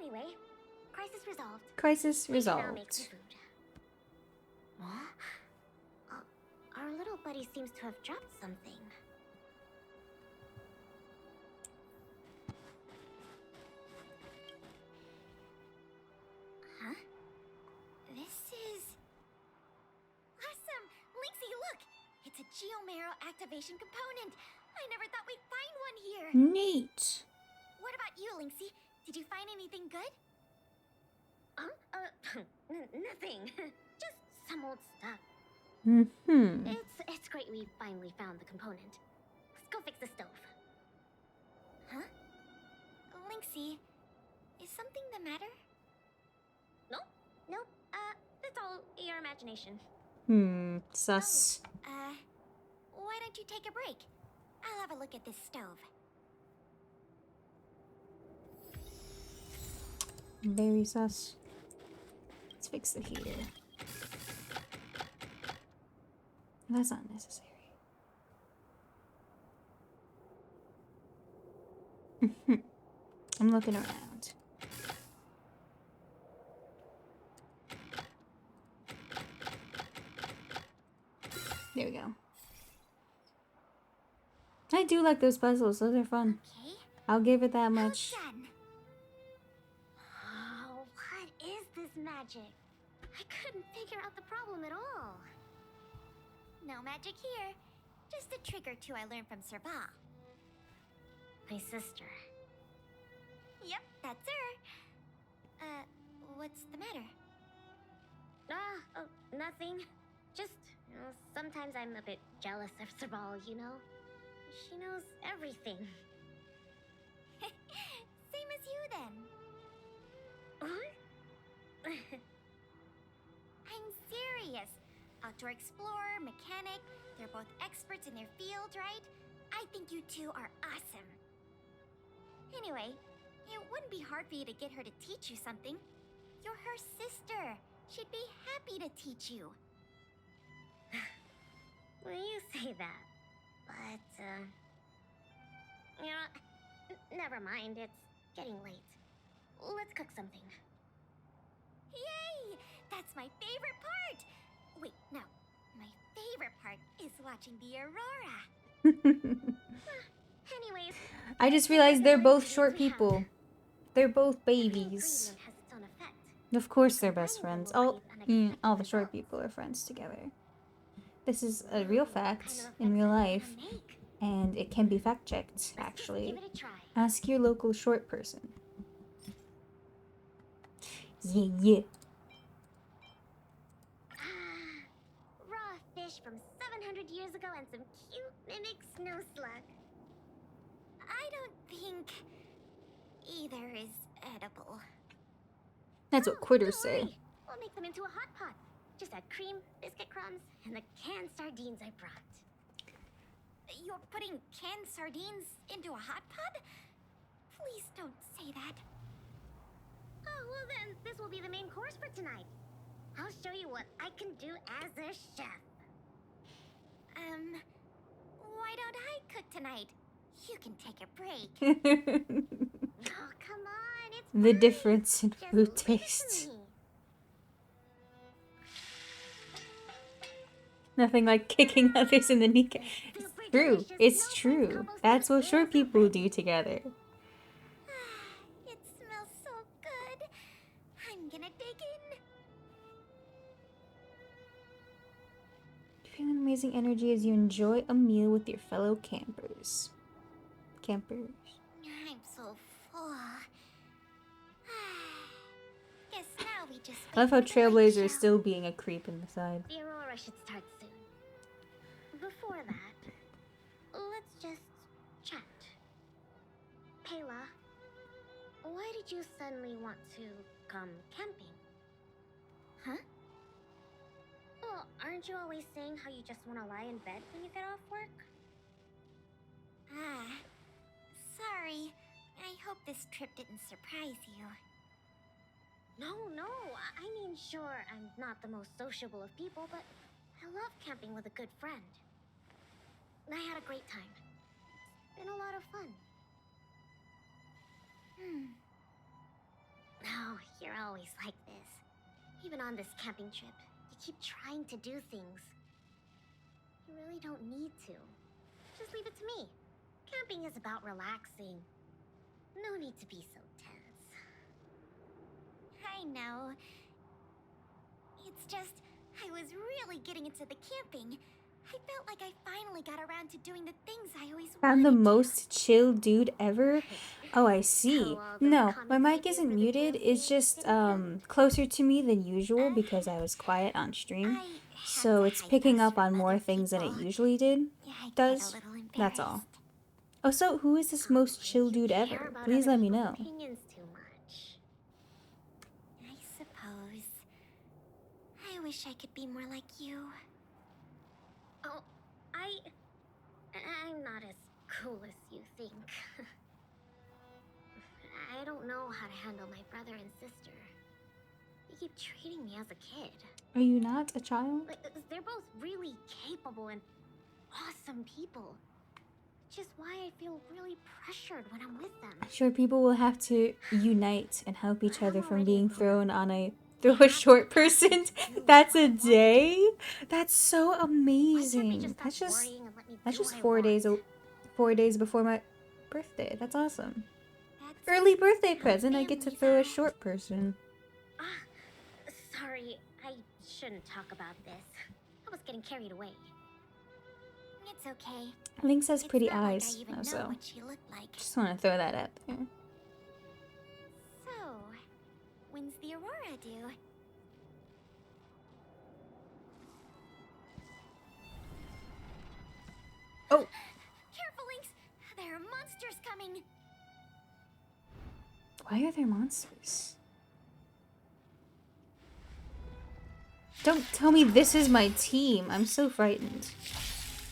Anyway, crisis resolved. Crisis We can now make some resolved. food. Huh? Our little buddy seems to have dropped something. Huh? This is... Awesome! Lynxie, look! It's a Geomarrow activation component! I never thought we'd find one here! Neat. What about you, Lynxie? Did you find anything good? Nothing. Just some old stuff. Mm-hmm. It's great we finally found the component. Let's go fix the stove. Huh? Lynxie, is something the matter? No? Nope. It's all your imagination. Sus. Why don't you take a break? I'll have a look at this stove. Very sus. Let's fix the heater. That's not necessary. I'm looking around. There we go. I do like those puzzles. Those are fun. Okay. I'll give it that much. Done. Oh, what is this magic? I couldn't figure out the problem at all. No magic here. Just a trick or two I learned from Serval. My sister. Yep, that's her. What's the matter? Nothing. Just, sometimes I'm a bit jealous of Serval, you know? She knows everything. Same as you, then. I'm serious. Outdoor explorer, mechanic, they're both experts in their field, right? I think you two are awesome. Anyway, it wouldn't be hard for you to get her to teach you something. You're her sister. She'd be happy to teach you. Well, you say that. But, you know, never mind. It's getting late. Let's cook something. Yay! That's my favorite part! Wait, no. My favorite part is watching the aurora. Anyways, I just realized they're both ingredients short we have. people. They're both Every babies. ingredient has its own effect. Of course they're best Combining friends. them will All, create all the unexpected short results. people are friends together. This is a real What kind fact of in real effects are we life, gonna make? and it can be fact checked, Let's just actually. give it a try. Ask your local short person. Yeah, yeah. Raw fish from 700 years ago and some cute mimic snow slug. I don't think either is edible. That's what quitters say. Worry. We'll make them into a hot pot. Just add cream, biscuit crumbs, and the canned sardines I brought. You're putting canned sardines into a hot pot? Please don't say that. Oh, well then, this will be the main course for tonight. I'll show you what I can do as a chef. Why don't I cook tonight? You can take a break. Oh, come on, it's The fine. difference in Just food listen taste. to me. Nothing like kicking others in the kneecap. It's Super true. delicious, It's no-fat true. combos That's for what short people everybody. do together. It smells so good. I'm gonna dig in. Feel an amazing energy as you enjoy a meal with your fellow campers. Campers. I'm so full. Guess now we just I love wait how for the light Trailblazer show. is still being a creep in the side. The aurora should start soon. Before that, let's just chat. Pela, why did you suddenly want to come camping? Huh? Well, aren't you always saying how you just want to lie in bed when you get off work? Sorry. I hope this trip didn't surprise you. No, I mean, sure, I'm not the most sociable of people, but I love camping with a good friend. I had a great time. been a lot of fun. Oh, you're always like this. Even on this camping trip, you keep trying to do things. You really don't need to. Just leave it to me. Camping is about relaxing. No need to be so tense. I know. It's just, I was really getting into the camping. I felt like I finally got around to doing the things I always Found the wanted to. most chill dude ever. Oh, I see. Oh, all those No, my comments mic they gave isn't for the muted. jail It's scene just didn't count. closer to me than usual because I was quiet on stream. I had So to it's hide picking those up on from more other things than it people. usually I get a does. little That's all. embarrassed. Oh, so who is this most chill You dude care ever? about Please other let me people's know. opinions too much. I suppose. I wish I could be more like you. Oh, I'm not as cool as you think. I don't know how to handle my brother and sister. They keep treating me as a kid. Are you not a child? Like, they're both really capable and awesome people. Which is why I feel really pressured when I'm with them. Sure, people will have to unite and help each other from already a being grown-up. thrown on a They throw a have to short practice person. to do That's what I a want to day? do. That's so Why can't they amazing. just stop worrying and let me That's do just what I 4 days want? 4 days before my birthday. That's awesome. That's Early birthday how present. I get to families throw a are. short person. Sorry, I shouldn't talk about this. I was getting carried away. It's okay. Lynx has It's pretty not like eyes. I even Oh, know so what she looked like. just want to throw that up there. So, when's the Aurora due? Oh, Careful, Lynx! There are monsters coming! why are there monsters? Don't tell me this is my team. I'm so frightened.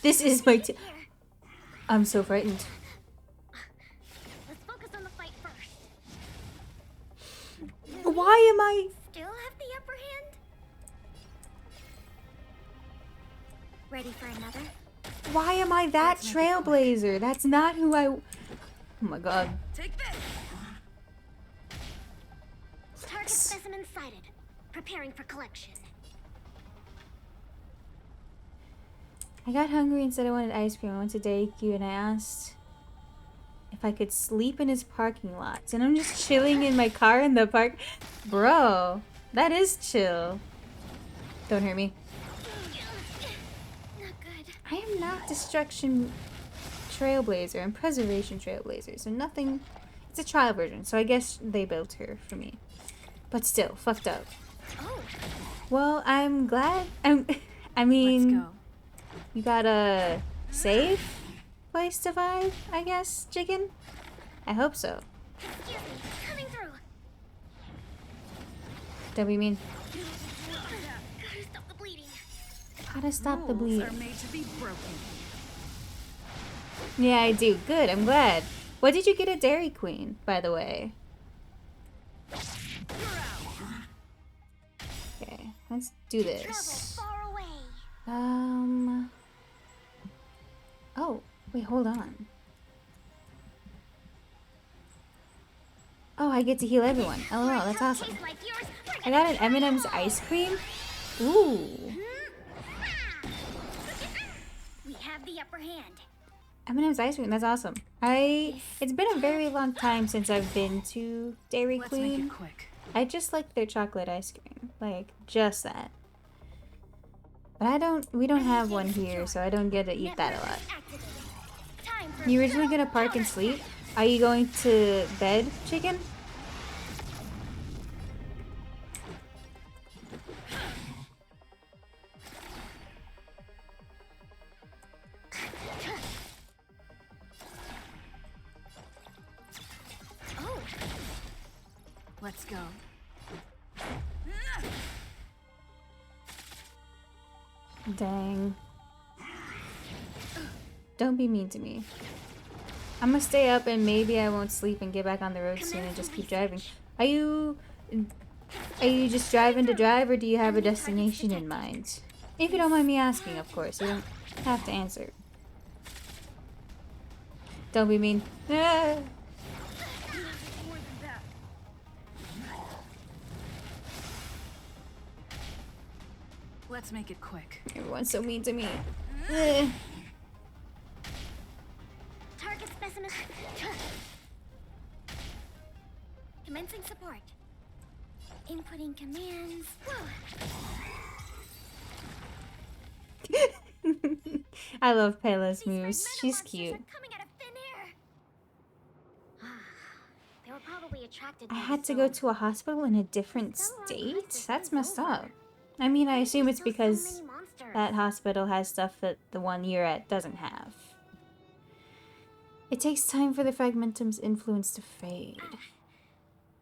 This is my team. Here, I'm so frightened. let's focus on the fight first. Why am I... Still have the upper hand? Ready for another? Why am I that trailblazer? That's not who I... Oh my god. Take this! Target specimen sighted. Preparing for collection. I got hungry and said I wanted ice cream. I went to Dairy Queen and I asked if I could sleep in his parking lot. And I'm just chilling in my car in the park. Bro, that is chill. Don't hurt me. Not good. I am not Destruction Trailblazer. I'm Preservation Trailblazer. So nothing... It's a trial version. So I guess they built her for me. But still, fucked up. Oh, Well, I'm glad... I Let's mean... go. You got a safe place to vibe, I guess, chicken? I hope so. excuse me. Coming through. Don't be mean. Gotta stop the bleeding. Gotta stop the Rules bleeding. are made to be broken. Yeah, I do. Good, I'm glad. What did you get at Dairy Queen, by the way? Okay, let's do Travel this. far away. Oh, wait, hold on. Oh, I get to heal everyone. LOL, that's awesome. Taste like yours. I got an M&M's ice cream. Ooh. We have the upper hand. M&M's ice cream, that's awesome. It's been a very long time since I've been to Dairy Let's make Queen. it quick. I just like their chocolate ice cream. Like, just that. But we don't have one here, so I don't get to eat that a lot. Activated. Time for You originally gonna park and sleep? Are you going to bed, chicken? Oh, Let's go. Dang. Don't be mean to me. I'm gonna stay up and maybe I won't sleep and get back on the road soon and just keep driving. Are you just driving to drive or do you have a destination in mind? If you don't mind me asking, of course. You don't have to answer. Don't be mean. Ah. More than that. Let's make it quick. Everyone's so mean to me. Ugh. Target specimen. Commencing support. Inputting commands. I love Pela's These moves. fragmental She's monsters cute. are coming out of thin air. They were probably attracted I by had the to go stone. to a hospital in a different Still on state? crisis That's is messed over. up. I mean, I Why are assume there it's still so because many monsters? that hospital has stuff that the one you're at doesn't have. It takes time for the fragmentum's influence to fade.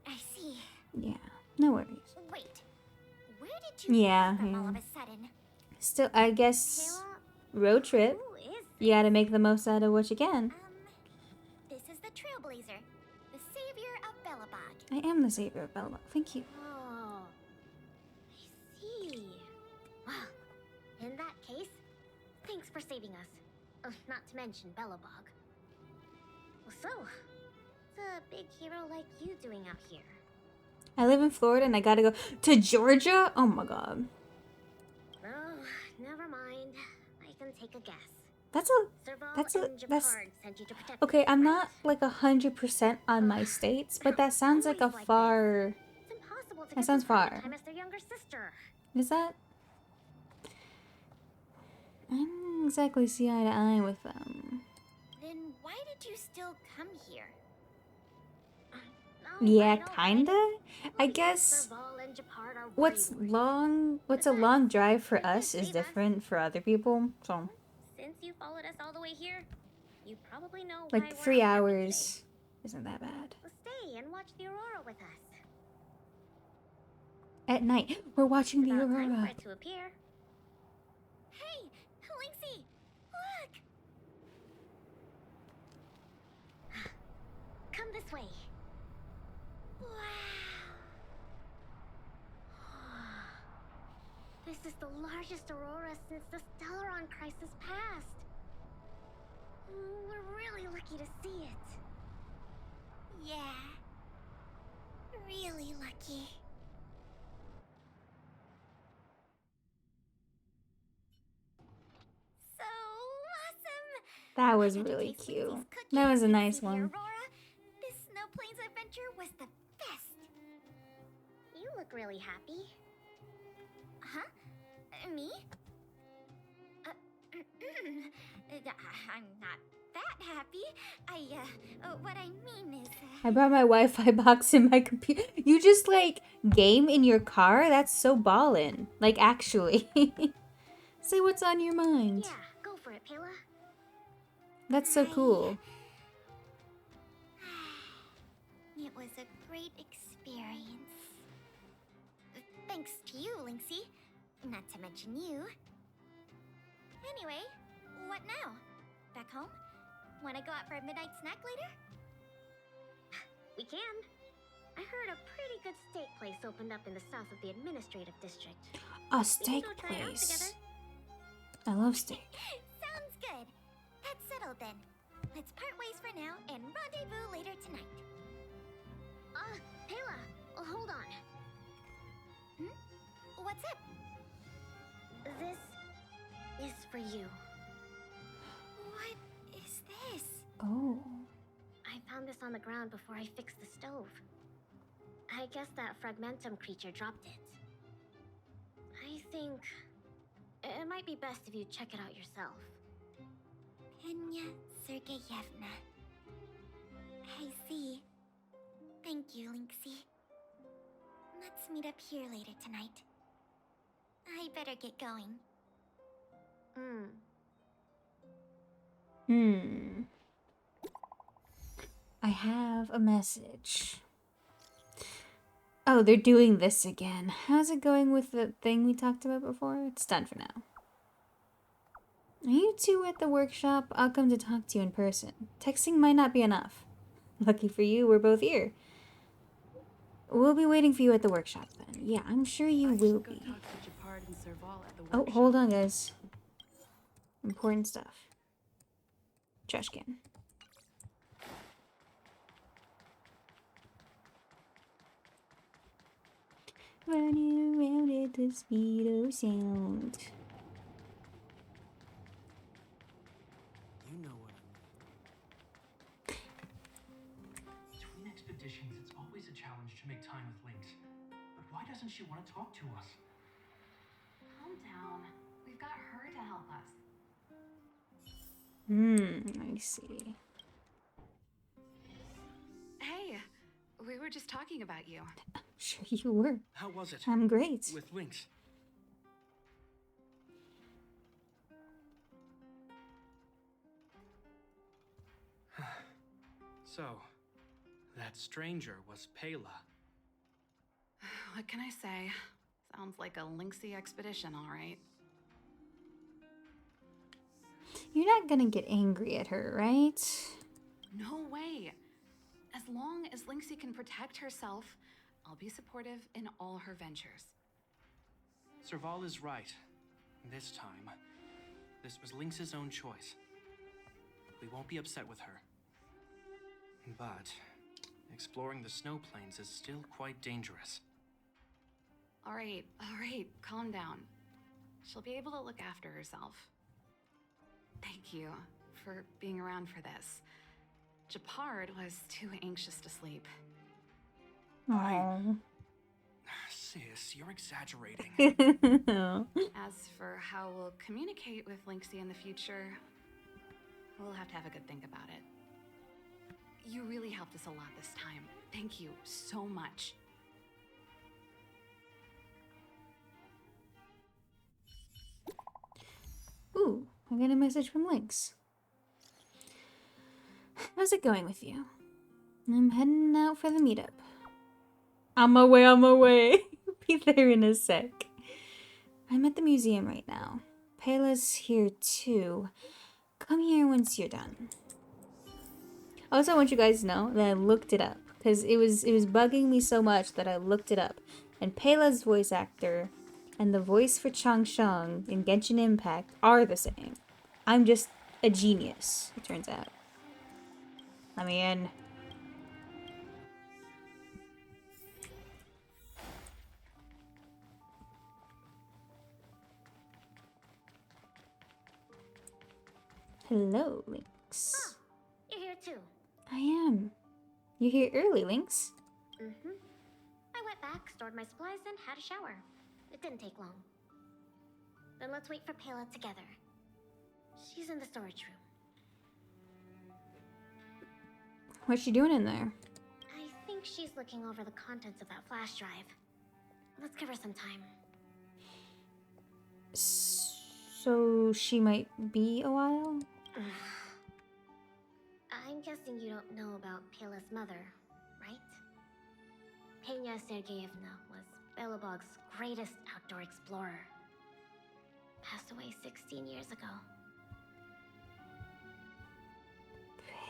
I see. Yeah, no worries. Wait. Where did you Yeah, come from all yeah. of a sudden? Still, I guess Kayla, road trip. who is You gotta make the most out of what you can. this is the Trailblazer, the savior of Belobog. I am the savior of Belmont. Thank you. Oh, I see. Well, in that case, thanks for saving us. Not to mention Belobog. So, what's a big hero like you doing out here? I live in Florida and I gotta go to Georgia? Oh my god. Oh, never mind. I can take a guess. That's Sent you to protect okay, us, I'm right? not like 100% on my states, but that sounds like a Always like far... It's impossible to That get sounds the private far. time as their younger sister. Is that? I don't exactly see eye to eye with them. Then why did you still come here? Yeah, kinda? I guess what's a long drive for us is different for other people, so... Since you followed us all the way here, you probably know Like, why we're 3 out here hours isn't that bad. today. Stay and watch the aurora with us. At night, we're watching the About time for aurora. it to appear. Hey, Linksy, look! Come this way. Wow. This is the largest aurora since the Stellaron crisis passed. We're really lucky to see it. Yeah. Really lucky. So awesome! That was I got to really taste cute. Lindsay's cookies That was a and nice see the one. aurora. This Snow Plains adventure was the best. You look really happy. Huh? Me? I'm not that happy. What I mean is... I brought my Wi-Fi box in my computer. You just, like, game in your car? That's so ballin'. Like, actually. Say what's on your mind. Yeah, go for it, Pela. That's so cool. It was a great experience. Thanks to you, Linksy. Not to mention you. Anyway, what now? Back home? Wanna go out for a midnight snack later? We can. I heard a pretty good steak place opened up in the south of the administrative district. A We can steak go try it out place. together. I love steak. Sounds good. That's settled then. Let's part ways for now and rendezvous later tonight. Pela, hold on. What's up? This is for you. What is this? Oh. I found this on the ground before I fixed the stove. I guess that fragmentum creature dropped it. I think it might be best if you check it out yourself. Penya Sergeyevna. I see. Thank you, Linksy. Let's meet up here later tonight. I better get going. I have a message. Oh, they're doing this again. How's it going with the thing we talked about before? It's done for now. Are you two at the workshop? I'll come to talk to you in person. Texting might not be enough. Lucky for you, we're both here. We'll be waiting for you at the workshop then. Yeah, I'm sure you will be. Oh, hold on, guys. Important stuff. Trash can. Running around at the speed of sound. You know what I mean. Between expeditions, it's always a challenge to make time with Lynx. But why doesn't she want to talk to us? Calm down. We've got her to help us. I see. Hey, we were just talking about you. Sure you were. How was it? I'm great. With Lynx? So, that stranger was Pela. What can I say? Sounds like a lynxy expedition, all right. You're not gonna get angry at her, right? No way. As long as Lynxie can protect herself, I'll be supportive in all her ventures. Serval is right. This time, this was Lynx's own choice. We won't be upset with her. But exploring the snow plains is still quite dangerous. All right, calm down. She'll be able to look after herself. Thank you for being around for this. Japard was too anxious to sleep. Aww. Sis, you're exaggerating. As for how we'll communicate with Lynxie in the future, we'll have to have a good think about it. You really helped us a lot this time. Thank you so much. Ooh, I got a message from Lynx. How's it going with you? I'm heading out for the meetup. On my way. Be there in a sec. I'm at the museum right now. Pela's here too. Come here once you're done. Also, I want you guys to know that I looked it up because it was bugging me so much that I looked it up. And Pela's voice actor and the voice for Chang Sheng in Genshin Impact are the same. I'm just a genius, it turns out. Let me in. Hello, Lynx. Oh, you're here too. I am. You're here early, Lynx. Mm-hmm. I went back, stored my supplies, and had a shower. It didn't take long. Then let's wait for Pela together. She's in the storage room. What's she doing in there? I think she's looking over the contents of that flash drive. Let's give her some time. So she might be a while? I'm guessing you don't know about Pela's mother, right? Pena Sergeyevna was Belobog's greatest outdoor explorer. Passed away 16 years ago.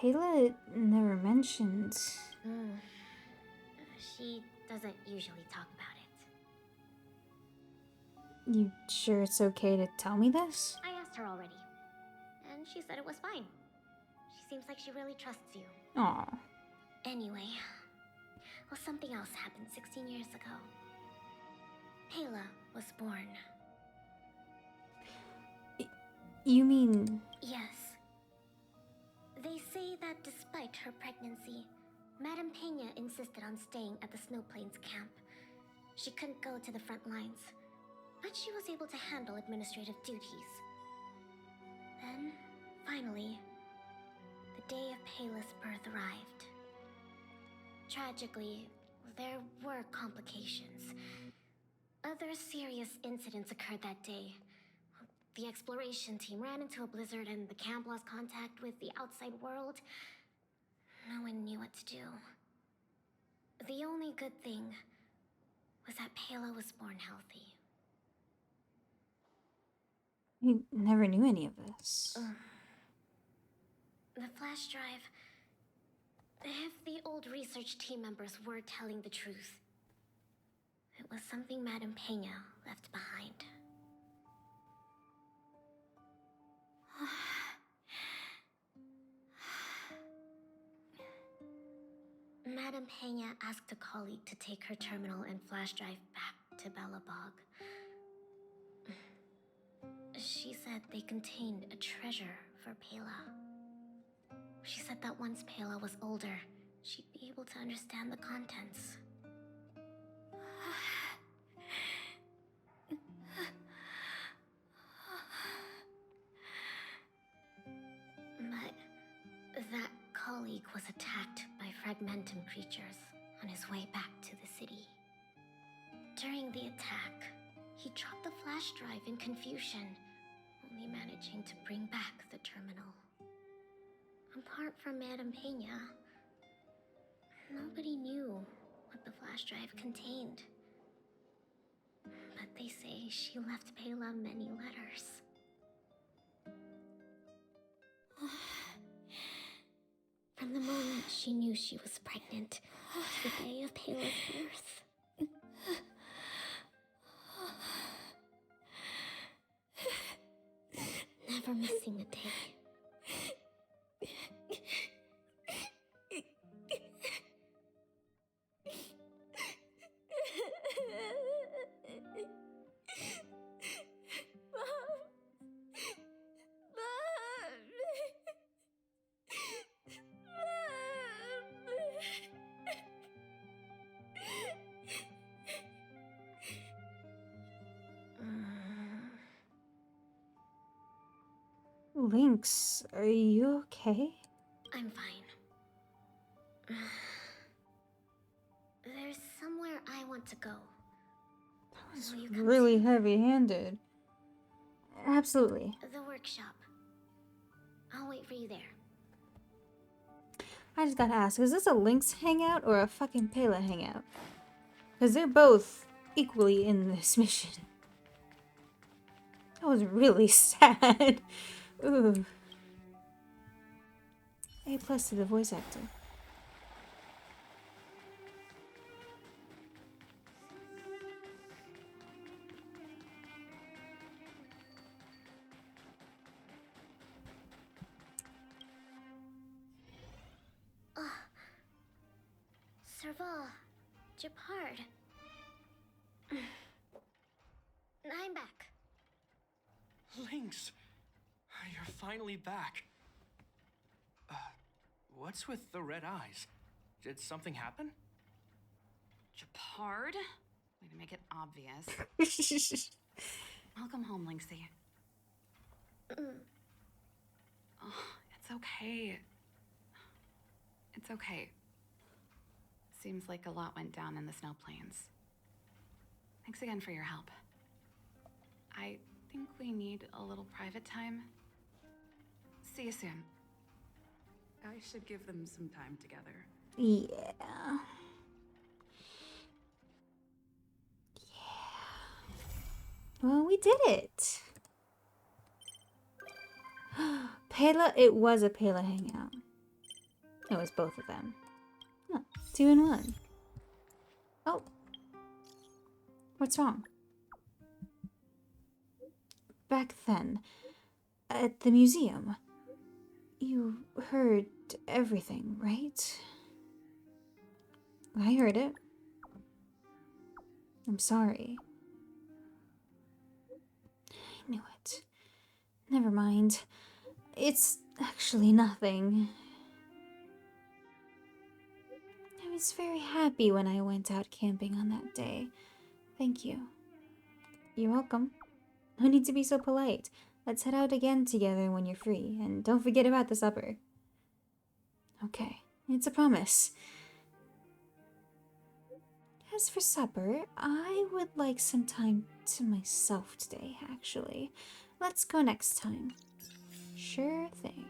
Pela never mentioned. She doesn't usually talk about it. You sure it's okay to tell me this? I asked her already, and she said it was fine. She seems like she really trusts you. Aw. Anyway, well, something else happened 16 years ago. Pela was born. You mean... Yes. They say that despite her pregnancy, Madame Pena insisted on staying at the Snow Plains camp. She couldn't go to the front lines, but she was able to handle administrative duties. Then, finally, the day of Pela's birth arrived. Tragically, there were complications. Other serious incidents occurred that day. The exploration team ran into a blizzard and the camp lost contact with the outside world. No one knew what to do. The only good thing was that Pela was born healthy. I never knew any of this. The flash drive... If the old research team members were telling the truth, it was something Madame Pena left behind. Madame Pena asked a colleague to take her terminal and flash drive back to Belobog. She said they contained a treasure for Pela. She said that once Pela was older, she'd be able to understand the contents. But that colleague was attacked by fragmentum creatures on his way back to the city. During the attack, he dropped the flash drive in confusion, only managing to bring back the terminal. Apart from Madame Pena, nobody knew what the flash drive contained. But they say she left Pela many letters. From the moment she knew she was pregnant to the day of Pela's birth. Never missing a day. Lynx, are you okay? I'm fine. There's somewhere I want to go. That was Will you come really too? heavy-handed. Absolutely. The workshop. I'll wait for you there. I just gotta ask, is this a Lynx hangout or a fucking Pela hangout? Because they're both equally in this mission. That was really sad. Ooh. A+ to the voice actor. Serval, Japard. I'm back. Lynx! You're finally back. What's with the red eyes? Did something happen? Japard? Way to make it obvious. Welcome home, Lynxie. Oh, it's okay. It's okay. Seems like a lot went down in the snow plains. Thanks again for your help. I think we need a little private time. See you soon. I should give them some time together. Yeah. Well, we did it. Pela, it was a Pela hangout. It was both of them. Oh, 2 in 1. Oh. What's wrong? Back then, at the museum, you heard everything, right? I heard it. I'm sorry. I knew it. Never mind. It's actually nothing. I was very happy when I went out camping on that day. Thank you. You're welcome. No need to be so polite. Let's head out again together when you're free, and don't forget about the supper. Okay, it's a promise. As for supper, I would like some time to myself today, actually. Let's go next time. Sure thing.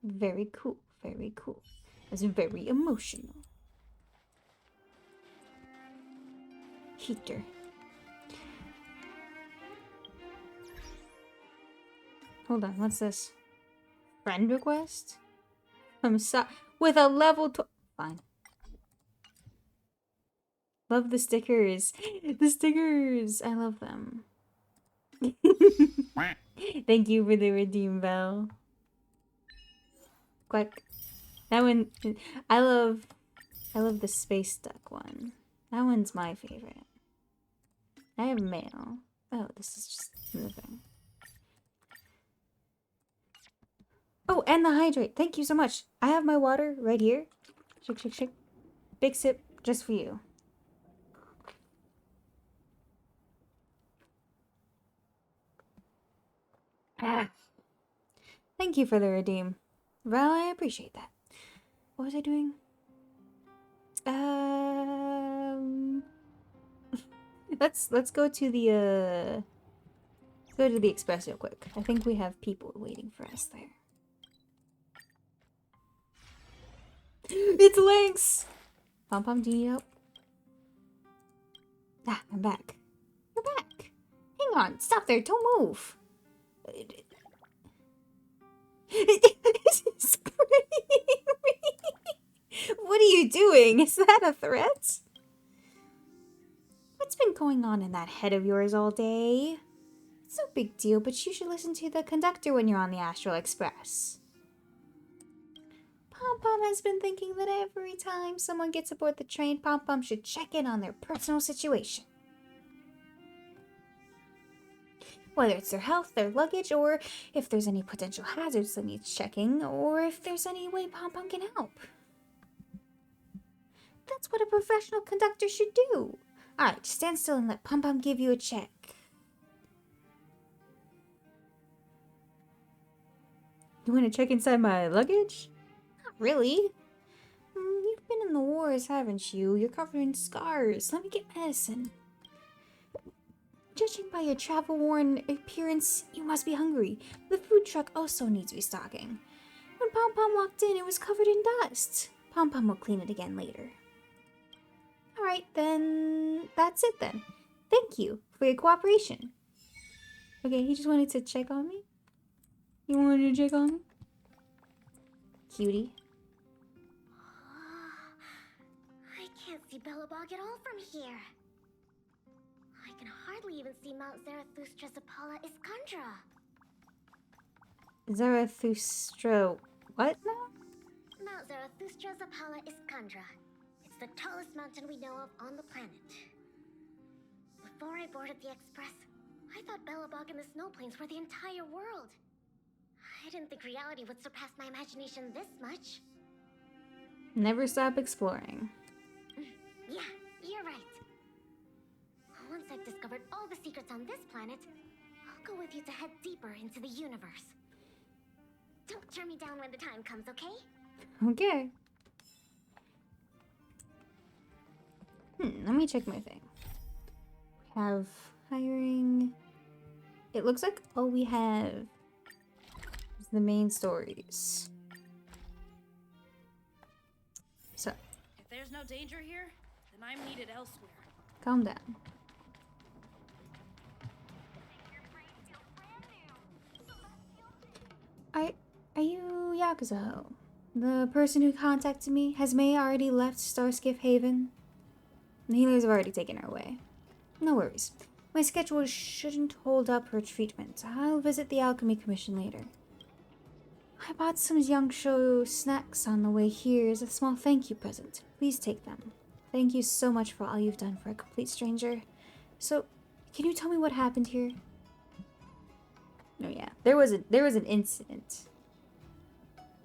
Very cool, very cool. It's very emotional. Heater. Hold on, what's this? Friend request? I'm sorry. With a level 2. Fine. Love the stickers. The stickers. I love them. Thank you for the redeem bell. Quack. That one, I love the space duck one. That one's my favorite. I have mail. Oh, this is just moving. Oh, and the hydrate. Thank you so much. I have my water right here. Shake, shake, shake. Big sip just for you. Ah. Thank you for the redeem. Well, I appreciate that. What was I doing? Let's go to the express real quick. I think we have people waiting for us there. It's Lynx! Pom Pom, do you need help? Ah, I'm back. You're back. Hang on, stop there, don't move. It's spraying me. What are you doing? Is that a threat? What's been going on in that head of yours all day? It's no big deal, but you should listen to the conductor when you're on the Astral Express. Pom Pom has been thinking that every time someone gets aboard the train, Pom Pom should check in on their personal situation. Whether it's their health, their luggage, or if there's any potential hazards that needs checking, or if there's any way Pom Pom can help. That's what a professional conductor should do. Alright, stand still and let Pom Pom give you a check. You want to check inside my luggage? Not really. You've been in the wars, haven't you? You're covered in scars. Let me get medicine. Judging by your travel-worn appearance, you must be hungry. The food truck also needs restocking. When Pom Pom walked in, it was covered in dust. Pom Pom will clean it again later. Alright, then that's it then. Thank you for your cooperation. Okay, he just wanted to check on me? You wanted to check on me? Cutie. I can't see Belobog at all from here. I can hardly even see Mount Zarathustra's Apollo Iskandra. Zarathustra... what now? Mount Zarathustra's Apollo Iskandra. It's the tallest mountain we know of on the planet. Before I boarded the express, I thought Belobog and the snow plains were the entire world. I didn't think reality would surpass my imagination this much. Never stop exploring. Yeah, you're right. Once I've discovered all the secrets on this planet, I'll go with you to head deeper into the universe. Don't turn me down when the time comes, okay? Okay. Let me check my thing. We have hiring. It looks like all we have is the main stories. So, If there's no danger here, then I'm needed elsewhere. calm down. Are you Yakuza? The person who contacted me? Has May already left Starskiff Haven? The healers have already taken her away. No worries. My schedule shouldn't hold up her treatment. I'll visit the Alchemy Commission later. I bought some Yangsho snacks on the way here as a small thank you present. Please take them. Thank you so much for all you've done for a complete stranger. So, can you tell me what happened here? Oh yeah, there was an incident.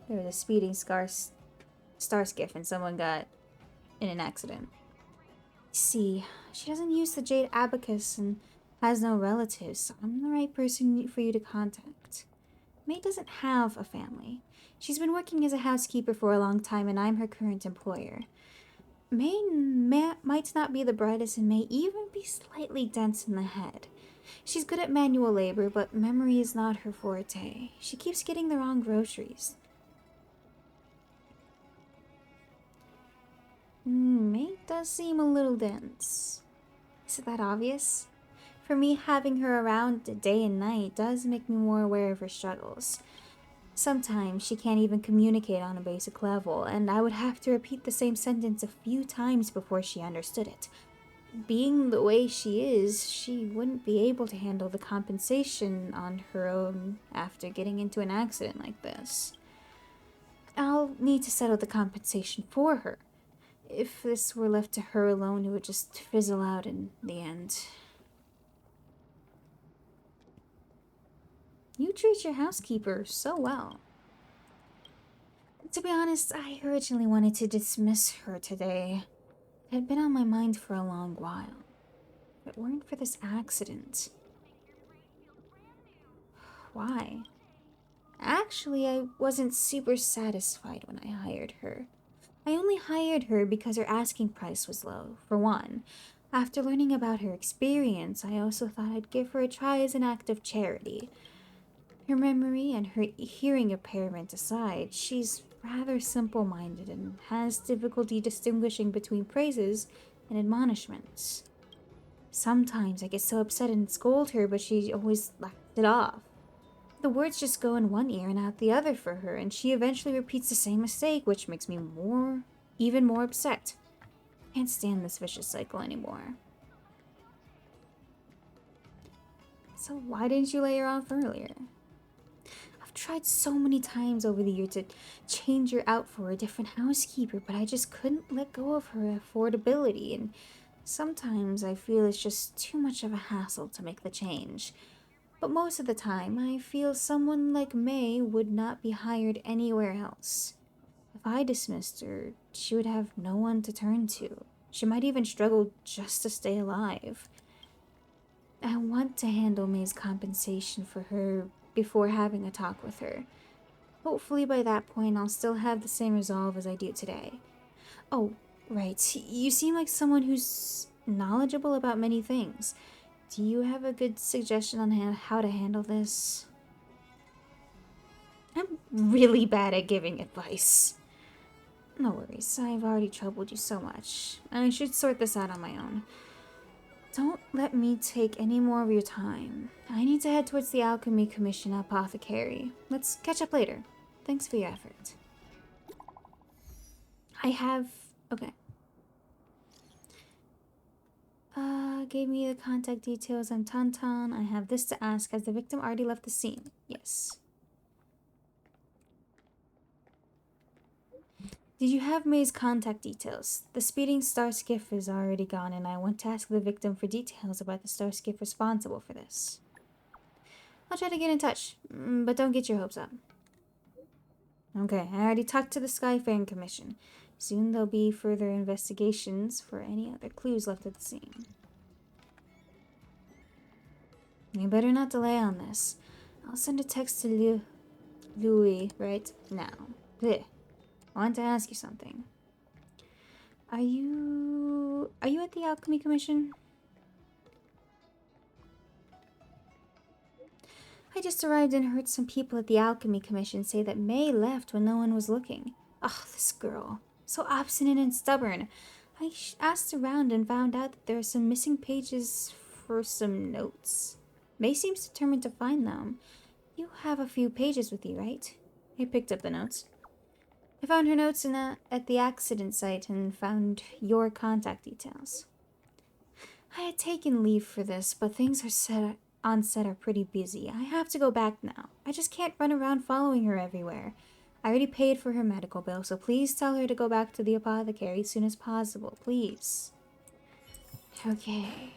There was a speeding Starskiff and someone got in an accident. See, she doesn't use the Jade Abacus and has no relatives, so I'm the right person for you to contact. May doesn't have a family. She's been working as a housekeeper for a long time, and I'm her current employer. May might not be the brightest and may even be slightly dense in the head. She's good at manual labor, but memory is not her forte. She keeps getting the wrong groceries. May does seem a little dense. Isn't that obvious? For me, having her around day and night does make me more aware of her struggles. Sometimes she can't even communicate on a basic level, and I would have to repeat the same sentence a few times before she understood it. Being the way she is, she wouldn't be able to handle the compensation on her own after getting into an accident like this. I'll need to settle the compensation for her. If this were left to her alone, it would just fizzle out in the end. You treat your housekeeper so well. To be honest, I originally wanted to dismiss her today. It had been on my mind for a long while. If it weren't for this accident. Why? Actually, I wasn't super satisfied when I hired her. I only hired her because her asking price was low, for one. After learning about her experience, I also thought I'd give her a try as an act of charity. Her memory and her hearing impairment aside, she's rather simple-minded and has difficulty distinguishing between praises and admonishments. Sometimes I get so upset and scold her, but she always laughs it off. The words just go in one ear and out the other for her, and she eventually repeats the same mistake, which makes me even more upset. Can't stand this vicious cycle anymore. So why didn't you lay her off earlier? I've tried so many times over the year to change her out for a different housekeeper, but I just couldn't let go of her affordability, and sometimes I feel it's just too much of a hassle to make the change. But most of the time, I feel someone like May would not be hired anywhere else. If I dismissed her, she would have no one to turn to. She might even struggle just to stay alive. I want to handle May's compensation for her before having a talk with her. Hopefully by that point I'll still have the same resolve as I do today. Oh, right. You seem like someone who's knowledgeable about many things. Do you have a good suggestion on how to handle this? I'm really bad at giving advice. No worries, I've already troubled you so much. I should sort this out on my own. Don't let me take any more of your time. I need to head towards the Alchemy Commission apothecary. Let's catch up later. Thanks for your effort. Okay. Gave me the contact details. I'm Tantan. I have this to ask. Has the victim already left the scene? Yes. Did you have May's contact details? The speeding star skiff is already gone, and I want to ask the victim for details about the star skiff responsible for this. I'll try to get in touch, but don't get your hopes up. Okay, I already talked to the Skyfaring Commission. Soon there'll be further investigations for any other clues left at the scene. You better not delay on this. I'll send a text to Louis right now. Blech. I want to ask you something. Are you at the Alchemy Commission? I just arrived and heard some people at the Alchemy Commission say that May left when no one was looking. Ugh, this girl. So obstinate and stubborn. I asked around and found out that there are some missing pages for some notes. May seems determined to find them. You have a few pages with you, right? I picked up the notes. I found her notes at the accident site and found your contact details. I had taken leave for this, but things on set are pretty busy. I have to go back now. I just can't run around following her everywhere. I already paid for her medical bill, so please tell her to go back to the apothecary as soon as possible, please. Okay.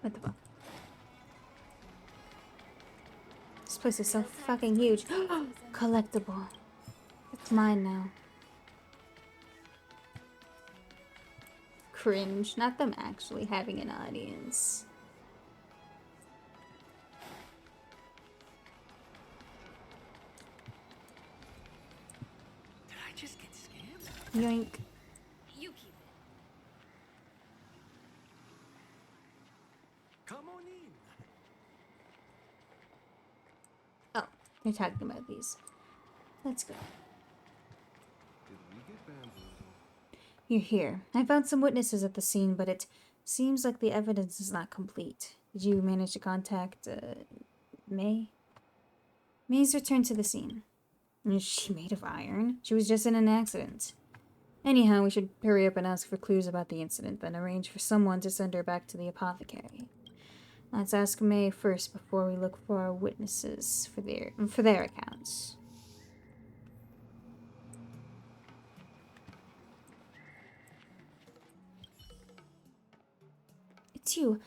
What the fuck? This place is so fucking huge. Collectible. It's mine now. Cringe. Not them actually having an audience. Did I just get scammed? Yoink. You keep it. Come on in. Oh, you're talking about these. Let's go. Did we get bamboozled? You're here. I found some witnesses at the scene, but it seems like the evidence is not complete. Did you manage to contact, May? May's returned to the scene. Is she made of iron? She was just in an accident. Anyhow, we should hurry up and ask for clues about the incident, then arrange for someone to send her back to the apothecary. Let's ask May first before we look for our witnesses for their accounts. It's you.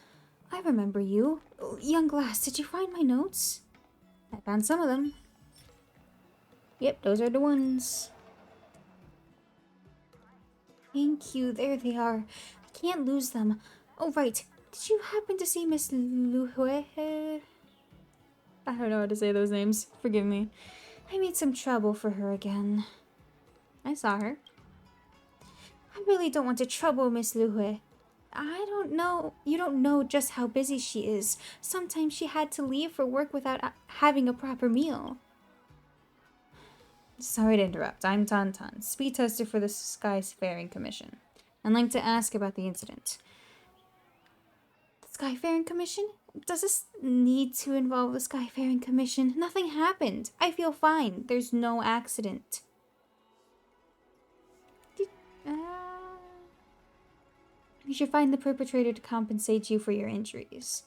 I remember you. Oh, young lass, did you find my notes? I found some of them. Yep, those are the ones. Thank you. There they are. I can't lose them. Oh, right. Did you happen to see Miss Luhe? I don't know how to say those names. Forgive me. I made some trouble for her again. I saw her. I really don't want to trouble Miss Luhe. I don't know. You don't know just how busy she is. Sometimes she had to leave for work without having a proper meal. Sorry to interrupt. I'm Tantan, speed tester for the Skyfaring Commission. I'd like to ask about the incident. The Skyfaring Commission? Does this need to involve the Skyfaring Commission? Nothing happened. I feel fine. There's no accident. You should find the perpetrator to compensate you for your injuries.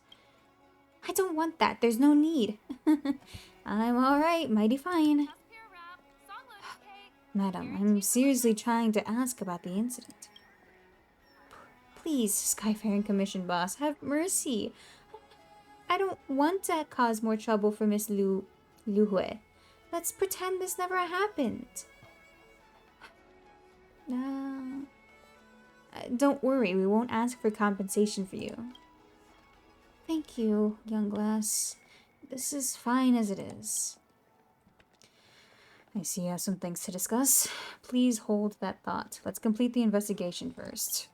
I don't want that. There's no need. I'm alright. Mighty fine. Madam, I'm seriously trying to ask about the incident. Please, Skyfaring Commission boss, have mercy. I don't want to cause more trouble for Miss Luhue. Let's pretend this never happened. Don't worry, we won't ask for compensation for you. Thank you, young lass. This is fine as it is. I see you have some things to discuss. Please hold that thought. Let's complete the investigation first.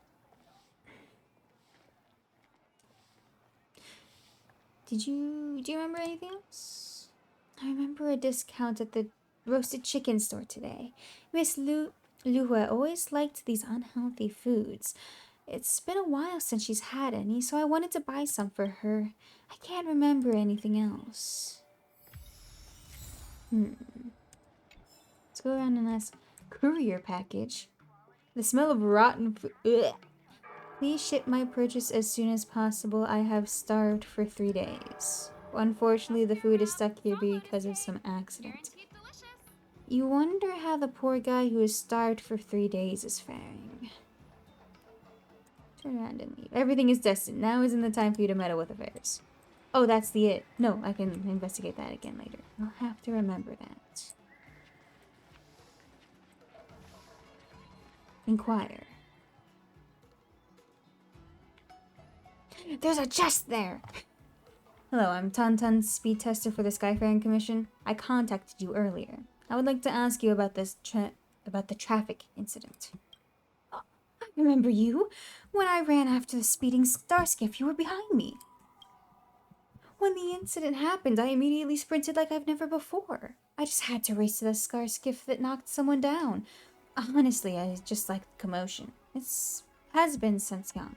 Do you remember anything else? I remember a discount at the roasted chicken store today. Miss Luhua always liked these unhealthy foods. It's been a while since she's had any, so I wanted to buy some for her. I can't remember anything else. Let's go around and ask. Courier package? The smell of rotten food. Ugh. Please ship my purchase as soon as possible. I have starved for 3 days. Unfortunately, the food is stuck here because of some accident. You wonder how the poor guy who is starved for 3 days is faring. Turn around and leave. Everything is destined. Now isn't the time for you to meddle with affairs. Oh, that's the it. No, I can investigate that again later. I'll have to remember that. Inquire. There's a chest there! Hello, I'm Tantan, speed tester for the Skyfaring Commission. I contacted you earlier. I would like to ask you about this about the traffic incident. Oh, I remember you. When I ran after the speeding star skiff, you were behind me. When the incident happened, I immediately sprinted like I've never before. I just had to race to the star skiff that knocked someone down. Honestly, I just like the commotion. Has been since young.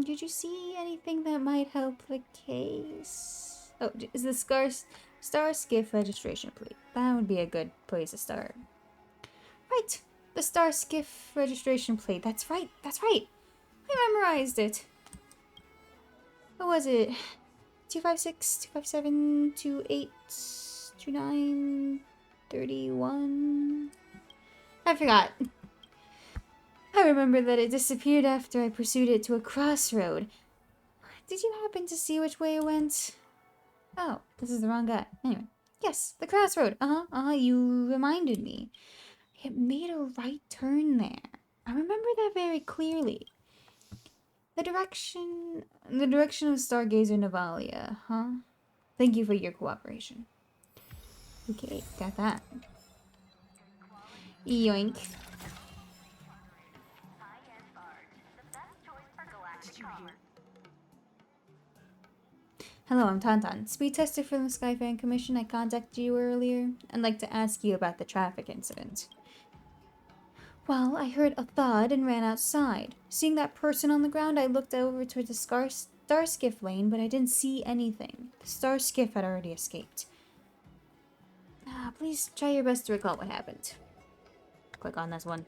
Did you see anything that might help the case? Oh, is the star skiff registration plate? That would be a good place to start. Right, the star skiff registration plate. That's right. I memorized it. What was it? 256, 257, 28, 29, 31. I forgot. I remember that it disappeared after I pursued it to a crossroad. Did you happen to see which way it went? Oh, this is the wrong guy. Anyway. Yes, the crossroad. You reminded me. It made a right turn there. I remember that very clearly. The direction of Stargazer Navalia, huh? Thank you for your cooperation. Okay, got that. Yoink. Hello, I'm Tantan, speed tester from the Skyfaring Commission. I contacted you earlier. I'd like to ask you about the traffic incident. Well, I heard a thud and ran outside. Seeing that person on the ground, I looked over toward the star skiff lane, but I didn't see anything. The star skiff had already escaped. Please try your best to recall what happened. Click on this one.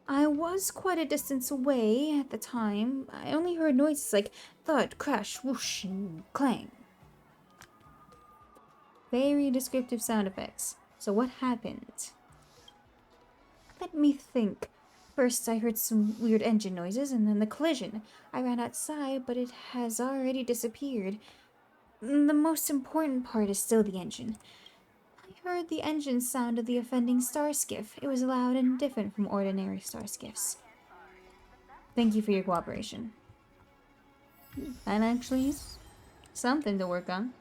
I was quite a distance away at the time. I only heard noises like thud, crash, whoosh, and clang. Very descriptive sound effects. So what happened? Let me think. First, I heard some weird engine noises, and then the collision. I ran outside, but it has already disappeared. The most important part is still the engine. I heard the engine sound of the offending star skiff. It was loud and different from ordinary star skiffs. Thank you for your cooperation. That actually is something to work on.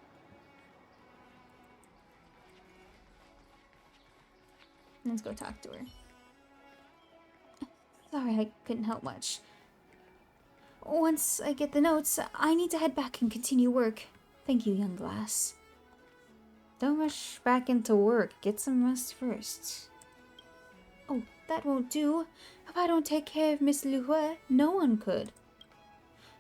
Let's go talk to her. Sorry, I couldn't help much. Once I get the notes, I need to head back and continue work. Thank you, young glass. Don't rush back into work. Get some rest first. Oh, that won't do. If I don't take care of Miss Luhue, no one could.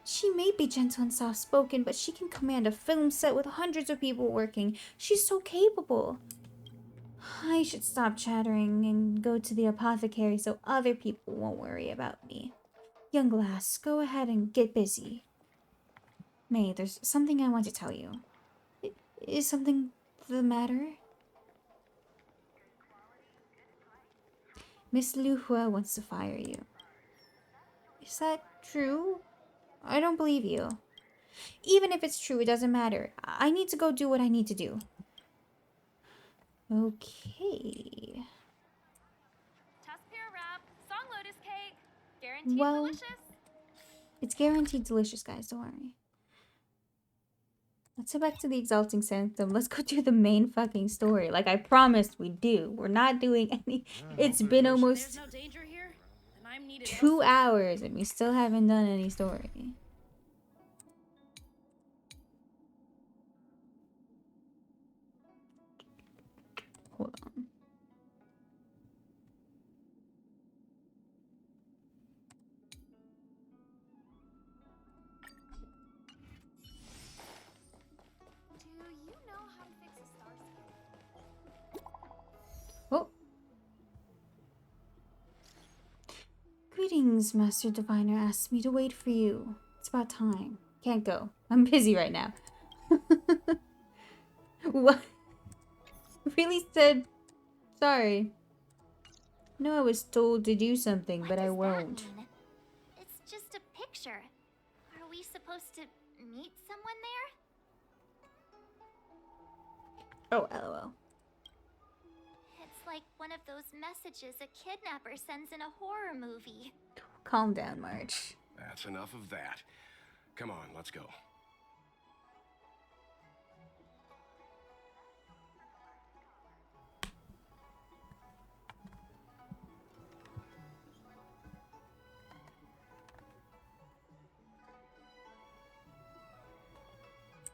She may be gentle and soft-spoken, but she can command a film set with hundreds of people working. She's so capable. I should stop chattering and go to the apothecary so other people won't worry about me. Young Glass, go ahead and get busy. May, there's something I want to tell you. Is something the matter? Miss Lu Hua wants to fire you. Is that true? I don't believe you. Even if it's true, it doesn't matter. I need to go do what I need to do. Okay. Tuskpira wrap, song lotus cake, guaranteed Well, delicious. it's guaranteed delicious, guys. Don't worry. Let's head back to the Exalting Sanctum. Let's go do the main fucking story. Like I promised we do. We're not doing any... It's been almost There's no danger here, and I'm needed 2 hours and we still haven't done any story. Hold on. Do you know how to fix a star skiff? Oh. Greetings, Master Diviner asked me to wait for you. It's about time. Can't go. I'm busy right now. What? Really said sorry. No, I was told to do something, but I won't. Mean? It's just a picture. Are we supposed to meet someone there? Oh, lol. It's like one of those messages a kidnapper sends in a horror movie. Calm down, March. That's enough of that. Come on, let's go.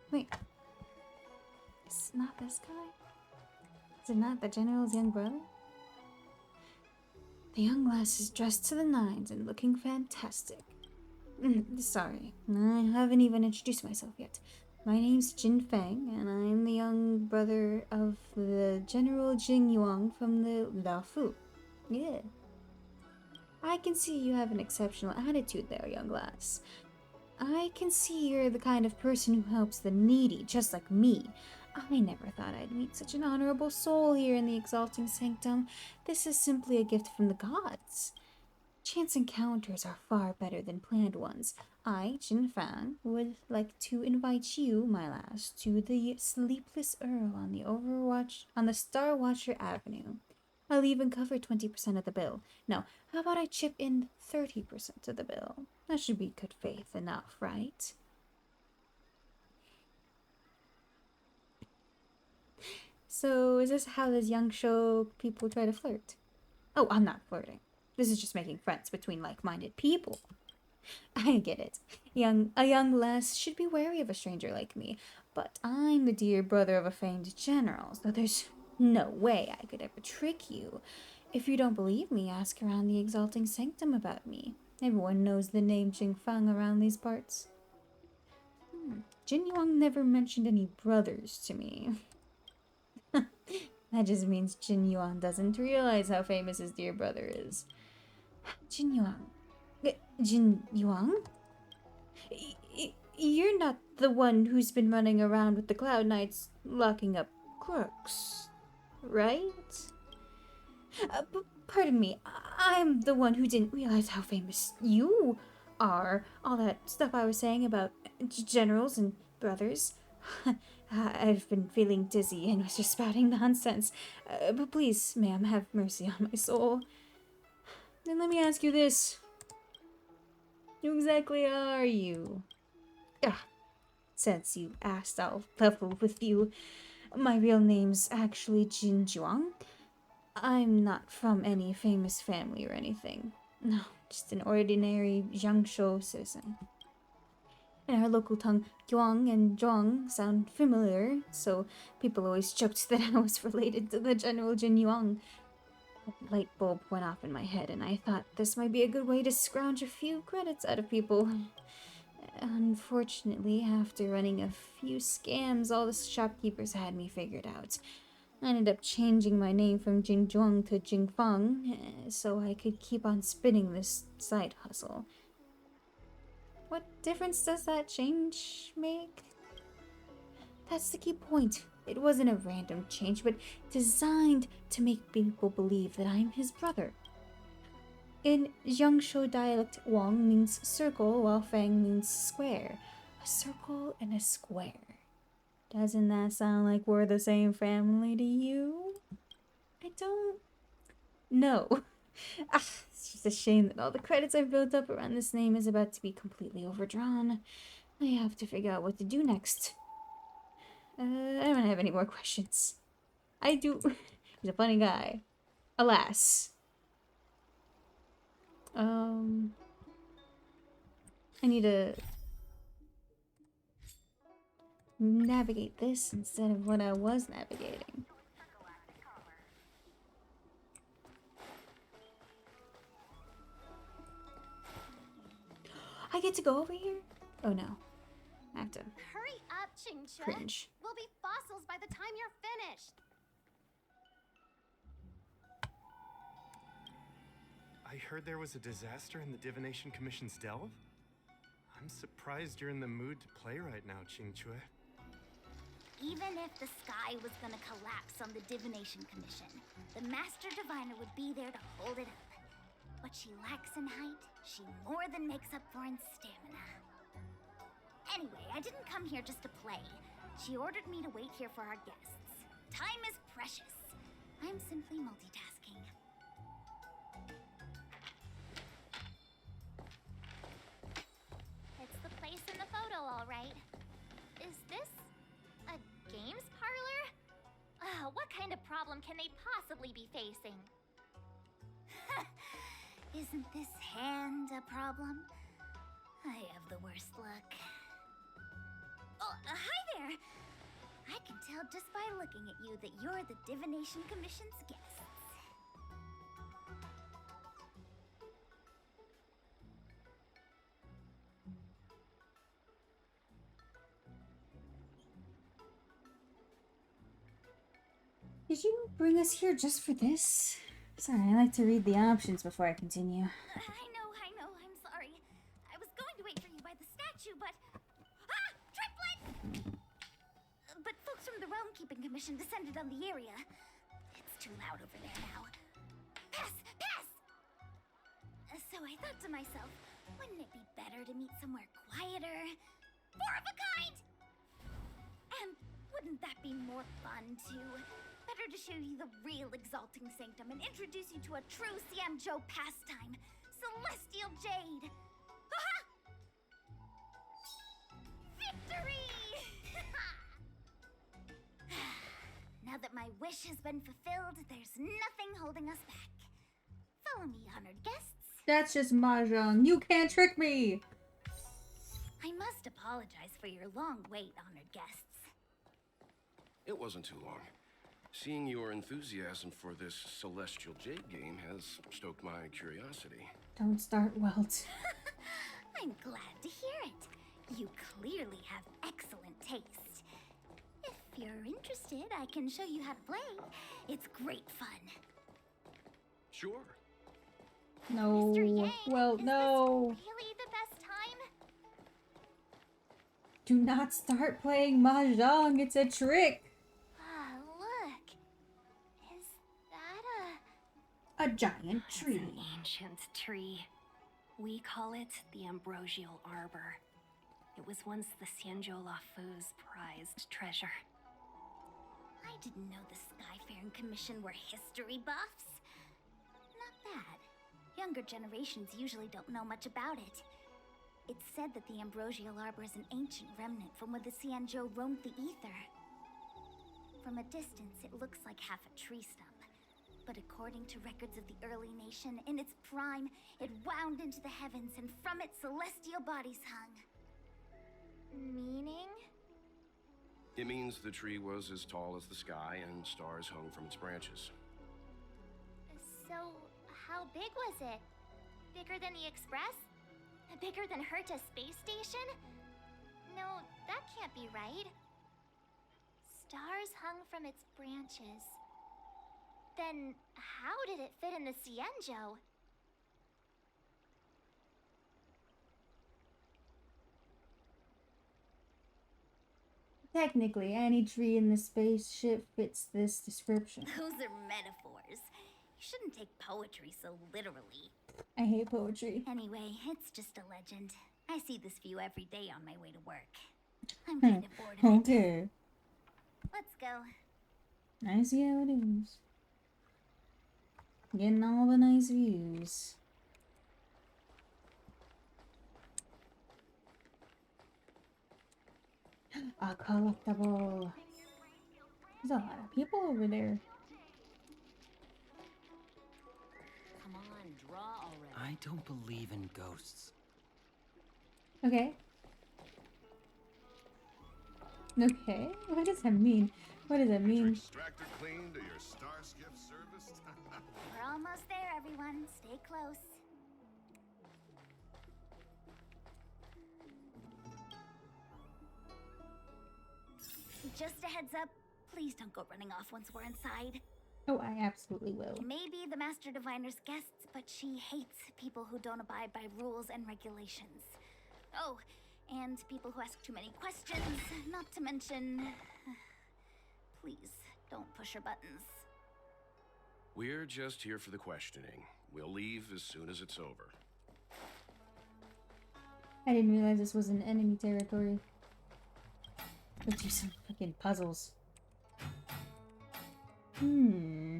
Wait. It's not this guy? Is it not the General's young brother? The young lass is dressed to the nines and looking fantastic. Sorry, I haven't even introduced myself yet. My name's Jin Fang, and I'm the young brother of the General Jing Yuan from the Lao Fu. Yeah. I can see you have an exceptional attitude there, young lass. I can see you're the kind of person who helps the needy, just like me. I never thought I'd meet such an honorable soul here in the Exalting Sanctum. This is simply a gift from the gods. Chance encounters are far better than planned ones. I, Jin Fang, would like to invite you, my lass, to the Sleepless Earl on the Star Watcher Avenue. I'll even cover 20% of the bill. No, how about I chip in 30% of the bill? That should be good faith enough, right? So, is this how this young show people try to flirt? Oh, I'm not flirting. This is just making friends between like-minded people. I get it. A young lass should be wary of a stranger like me, but I'm the dear brother of a famed general, so there's no way I could ever trick you. If you don't believe me, ask around the Exalting Sanctum about me. Everyone knows the name Jing Fang around these parts. Jin Yuang never mentioned any brothers to me. That just means Jin Yuan doesn't realize how famous his dear brother is. Jin Yuang. Jin Yuang? You're not the one who's been running around with the Cloud Knights locking up crooks, right? Pardon me, I'm the one who didn't realize how famous you are. All that stuff I was saying about generals and brothers. I've been feeling dizzy and was just spouting nonsense. But please, ma'am, have mercy on my soul. Then let me ask you this. Who exactly are you? Since you asked, I'll level with you. My real name's actually Jin Zhuang. I'm not from any famous family or anything. No, just an ordinary Jiangshou citizen. In our local tongue, Yuang and Zhuang sound familiar, so people always joked that I was related to the General Jin Yuang. A light bulb went off in my head, and I thought this might be a good way to scrounge a few credits out of people. Unfortunately, after running a few scams, all the shopkeepers had me figured out. I ended up changing my name from Jingzhuang to Jingfang, so I could keep on spinning this side hustle. What difference does that change make? That's the key point. It wasn't a random change, but designed to make people believe that I'm his brother. In Jiangshou dialect, Wang means circle, while Fang means square. A circle and a square. Doesn't that sound like we're the same family to you? I don't know. It's just a shame that all the credits I've built up around this name is about to be completely overdrawn. I have to figure out what to do next. I don't have any more questions. I do. He's a funny guy. Alas. I need to navigate this instead of what I was navigating. I get to go over here? Oh no. I have to Hurry up, Qingque. cringe. We'll be fossils by the time you're finished. I heard there was a disaster in the Divination Commission's delve? I'm surprised you're in the mood to play right now, Qingque. Even if the sky was gonna collapse on the Divination Commission, the Master Diviner would be there to hold it up. What she lacks in height, she more than makes up for in stamina. Anyway, I didn't come here just to play. She ordered me to wait here for our guests. Time is precious. I'm simply multitasking. It's the place in the photo, all right. Is this a games parlor? What kind of problem can they possibly be facing? Isn't this hand a problem? I have the worst luck. Oh, hi there! I can tell just by looking at you that you're the Divination Commission's guests. Did you bring us here just for this? Sorry, I like to read the options before I continue. I know, I'm sorry. I was going to wait for you by the statue, but... Ah! Triplet! But folks from the Realm Keeping Commission descended on the area. It's too loud over there now. Pass! Pass! So I thought to myself, wouldn't it be better to meet somewhere quieter? Four of a kind! And wouldn't that be more fun, too? Better to show you the real Exalting Sanctum and introduce you to a true Xianzhou pastime, Celestial Jade! Aha! Victory! Now that my wish has been fulfilled, there's nothing holding us back. Follow me, honored guests. That's just mahjong. You can't trick me! I must apologize for your long wait, honored guests. It wasn't too long. Seeing your enthusiasm for this Celestial Jade game has stoked my curiosity. Don't start, Welt. I'm glad to hear it. You clearly have excellent taste. If you're interested, I can show you how to play. It's great fun. Sure. No. Mr. Yang, Well, is no. this really the best time? Do not start playing mahjong. It's a trick. Ah, look. Is that A giant It's tree. an ancient tree. We call it the Ambrosial Arbor. It was once the Xianzhou Lafu's prized treasure. I didn't know the Skyfaring Commission were history buffs. Not bad. Younger generations usually don't know much about it. It's said that the Ambrosial Arbor is an ancient remnant from when the Xianzhou roamed the ether. From a distance, it looks like half a tree stump. But according to records of the early nation, in its prime, it wound into the heavens and from it celestial bodies hung. Meaning? It means the tree was as tall as the sky and stars hung from its branches. So, how big was it? Bigger than the Express? Bigger than Herta Space Station? No, that can't be right. Stars hung from its branches. Then, how did it fit in the Xianzhou? Technically, any tree in the spaceship fits this description. Those are metaphors. You shouldn't take poetry so literally. I hate poetry. Anyway, it's just a legend. I see this view every day on my way to work. I'm kind of bored of it. Okay. Let's go. I see how it is. Getting all the nice views. A collectible. There's a lot of people over there. Come on, draw already. I don't believe in ghosts. Okay. Okay. What does that mean? What does that mean? Extractor clean to your star skiff serviced? We're almost there, everyone. Stay close. Just a heads up, please don't go running off once we're inside. Oh, I absolutely will. We may be the Master Diviner's guests, but she hates people who don't abide by rules and regulations. Oh, and people who ask too many questions, not to mention... Please, don't push her buttons. We're just here for the questioning. We'll leave as soon as it's over. I didn't realize this was an enemy territory. Let's do some freaking puzzles. Hmm.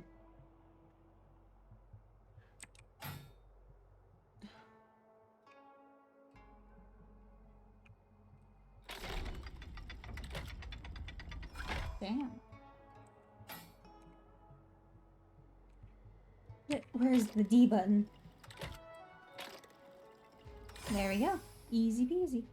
Damn. Where's the D button? There we go. Easy peasy.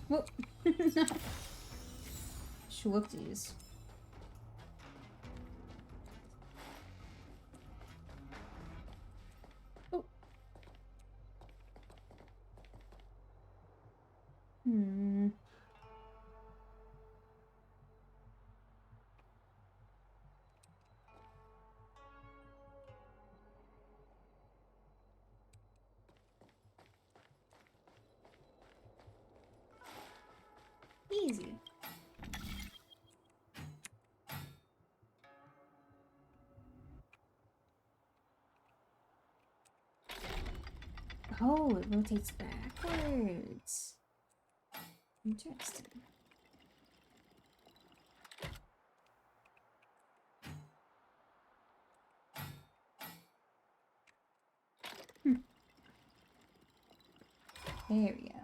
Whoop. Schwupsies. Oh. Hmm. Easy. Oh, it rotates backwards. Interesting. There we go.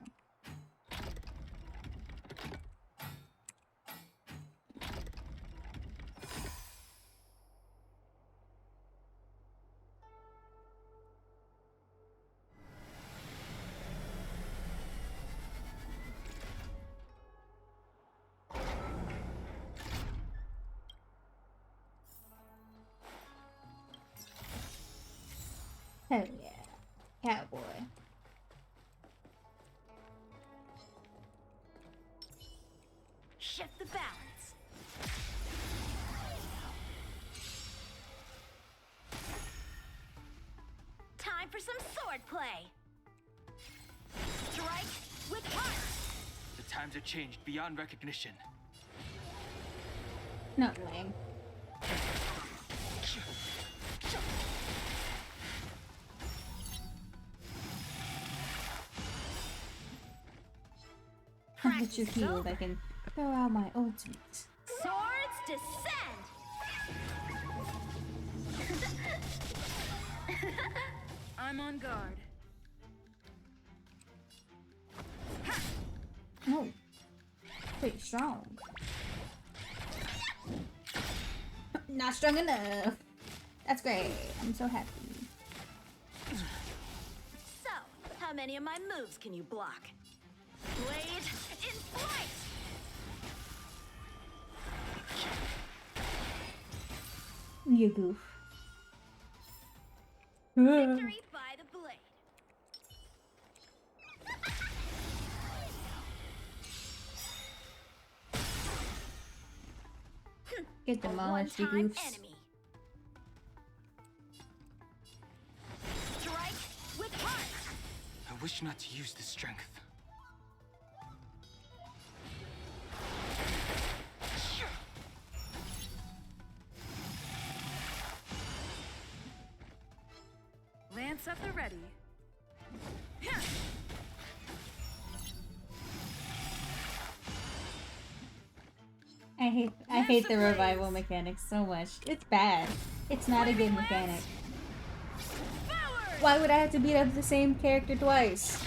Hell yeah. Cowboy. Shift the balance. Time for some sword play. Strike with heart. The times have changed beyond recognition. Not lame. That you're healed, I can throw out my ultimate. Swords descend. I'm on guard. Oh. Pretty strong. Not strong enough. That's great. I'm so happy. So, how many of my moves can you block? Blade in flight! You goof. Victory by the blade. Get demolished, you One-time goofs. enemy. Strike with heart. I wish not to use this strength. Lance at the ready. I hate the revival mechanic so much. It's bad. It's not a good mechanic. Why would I have to beat up the same character twice?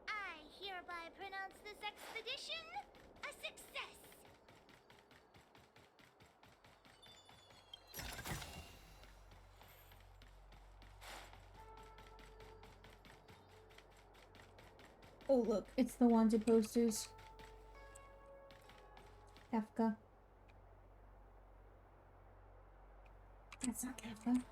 I hereby pronounce this expedition a success. Oh look, it's the wanted posters. Kafka. That's not Kafka.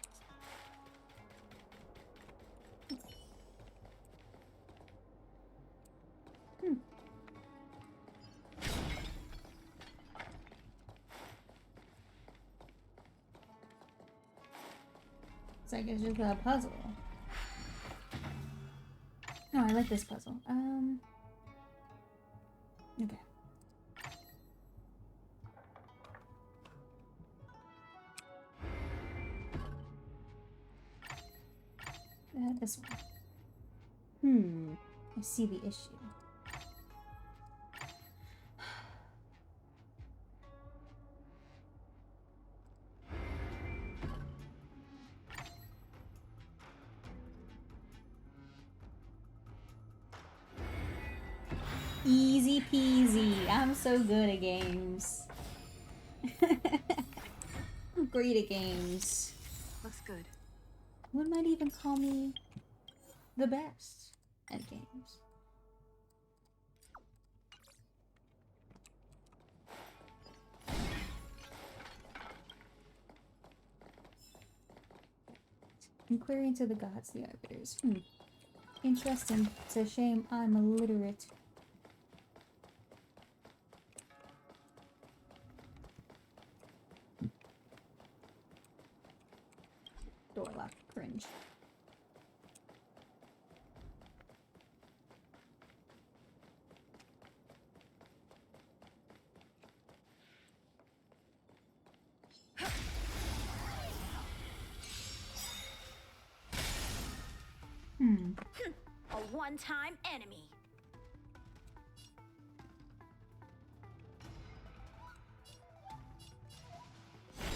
It's like it's just a puzzle. No, I like this puzzle. Okay. This one. I see the issue. Easy peasy. I'm so good at games. I'm great at games. Looks good. One might even call me the best at games. Inquiry into the gods, the arbiters. Interesting. It's a shame I'm illiterate. Door lock. Cringe. A one-time enemy.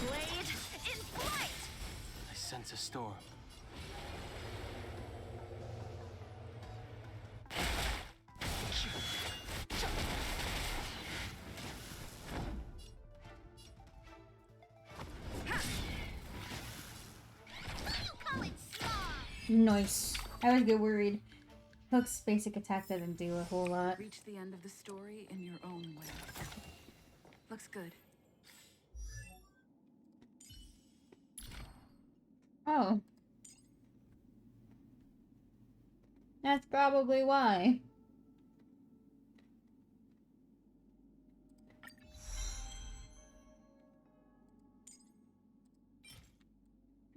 Blade in flight. I sense a storm. Nice. I always get worried. Hook's basic attack doesn't do a whole lot. Reach the end of the story in your own way. Looks good. Oh. That's probably why.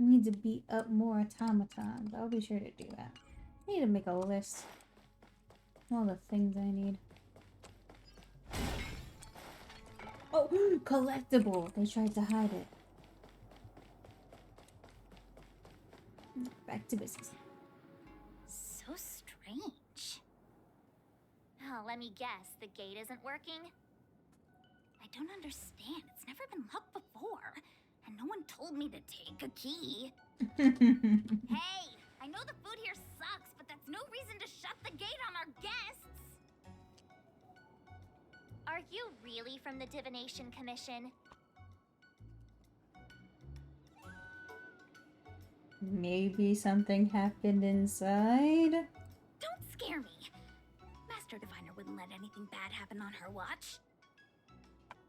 I need to beat up more automatons. I'll be sure to do that. I need to make a list of all the things I need. Oh, collectible! They tried to hide it. Back to business. So strange. Oh, let me guess. The gate isn't working? I don't understand. It's never been locked before. And no one told me to take a key. Hey! I know the food here sucks, but that's no reason to shut the gate on our guests! Are you really from the Divination Commission? Maybe something happened inside? Don't scare me! Master Diviner wouldn't let anything bad happen on her watch.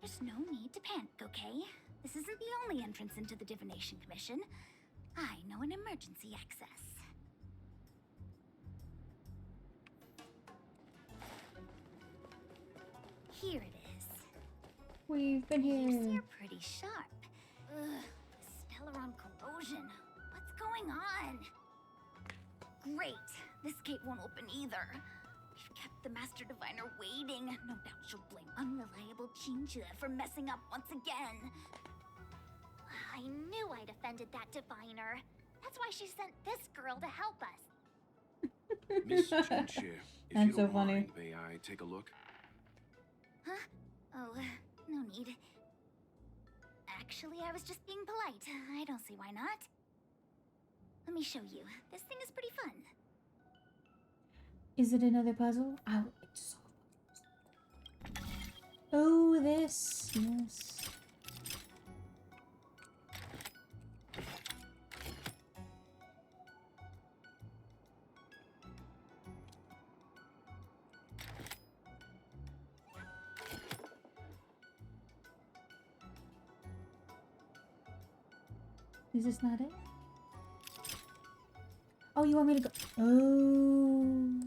There's no need to panic, okay? This isn't the only entrance into the Divination Commission. I know an emergency access. Here it is. We've been You see, here. you're pretty sharp. Ugh, Stellaron corrosion. What's going on? Great. This gate won't open either. We've kept the Master Diviner waiting. No doubt she'll blame unreliable Chincha for messing up once again. I knew I'd offended that Diviner. That's why she sent this girl to help us. Miss Chinche, if That's you so don't funny. mind, may I take a look? Huh? Oh, no need. Actually, I was just being polite. I don't see why not. Let me show you. This thing is pretty fun. Is it another puzzle? I would like to solve it. Oh, this. Yes. Is this not it? Oh, you want me to go? Oh.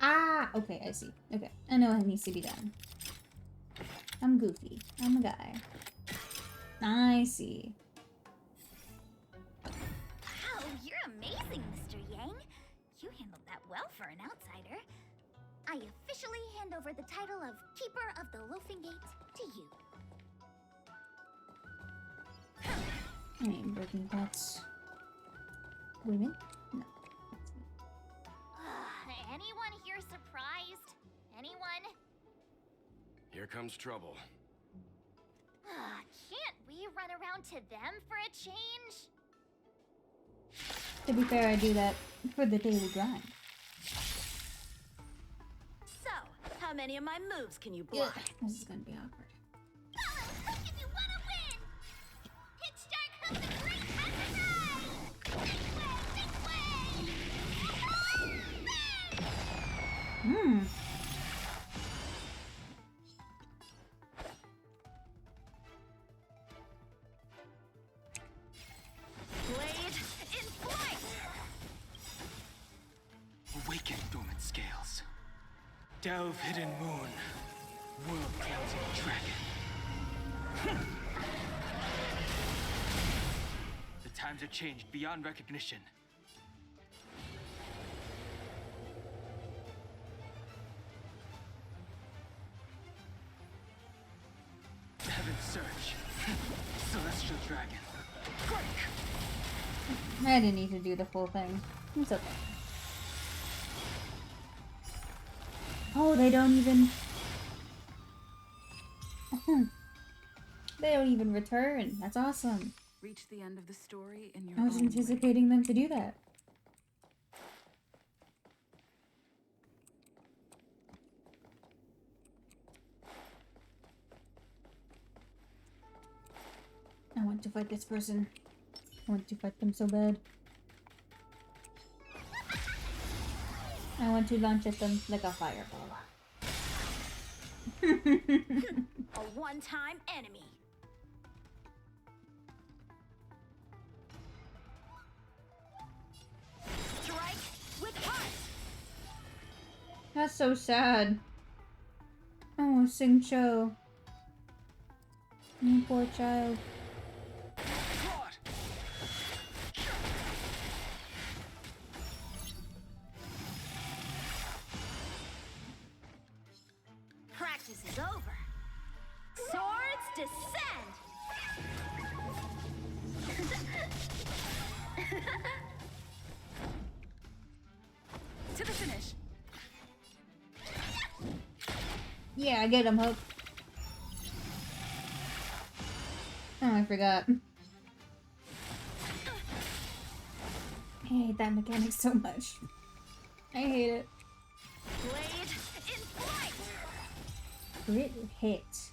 Ah, okay, I see. Okay, I know what needs to be done. I'm goofy. I'm a guy. I see. Wow, you're amazing, Mr. Yang. You handled that well for an outsider. I officially hand over the title of Keeper of the Loafing Gate to you. I ain't breaking pots. Women? No. Anyone here surprised? Anyone? Here comes trouble. Can't we run around to them for a change? To be fair, I do that for the daily grind. So, how many of my moves can you block? Yeah, this is gonna be awkward. If you wanna win! Pitch Dark of the Great Paradise! This way! Hmm. Blade in flight! Awaken dormant scales. Delve hidden moon. World cleansing dragon. The times are changed beyond recognition. Heaven's Surge. Celestial Dragon. Break! I didn't need to do the full thing. It's okay. Oh, they don't even... They don't even return. That's awesome. Reach the end of the story in your I was own way. anticipating them to do that. I want to fight this person. I want to fight them so bad. I want to launch at them like a fireball. A one-time enemy. That's so sad. Oh, Sing Cho. You poor child. Practice is over. Swords descend! To the finish. Yeah, I get him, Hope. Oh, I forgot. I hate that mechanic so much. I hate it. Blade in flight! Crit hit.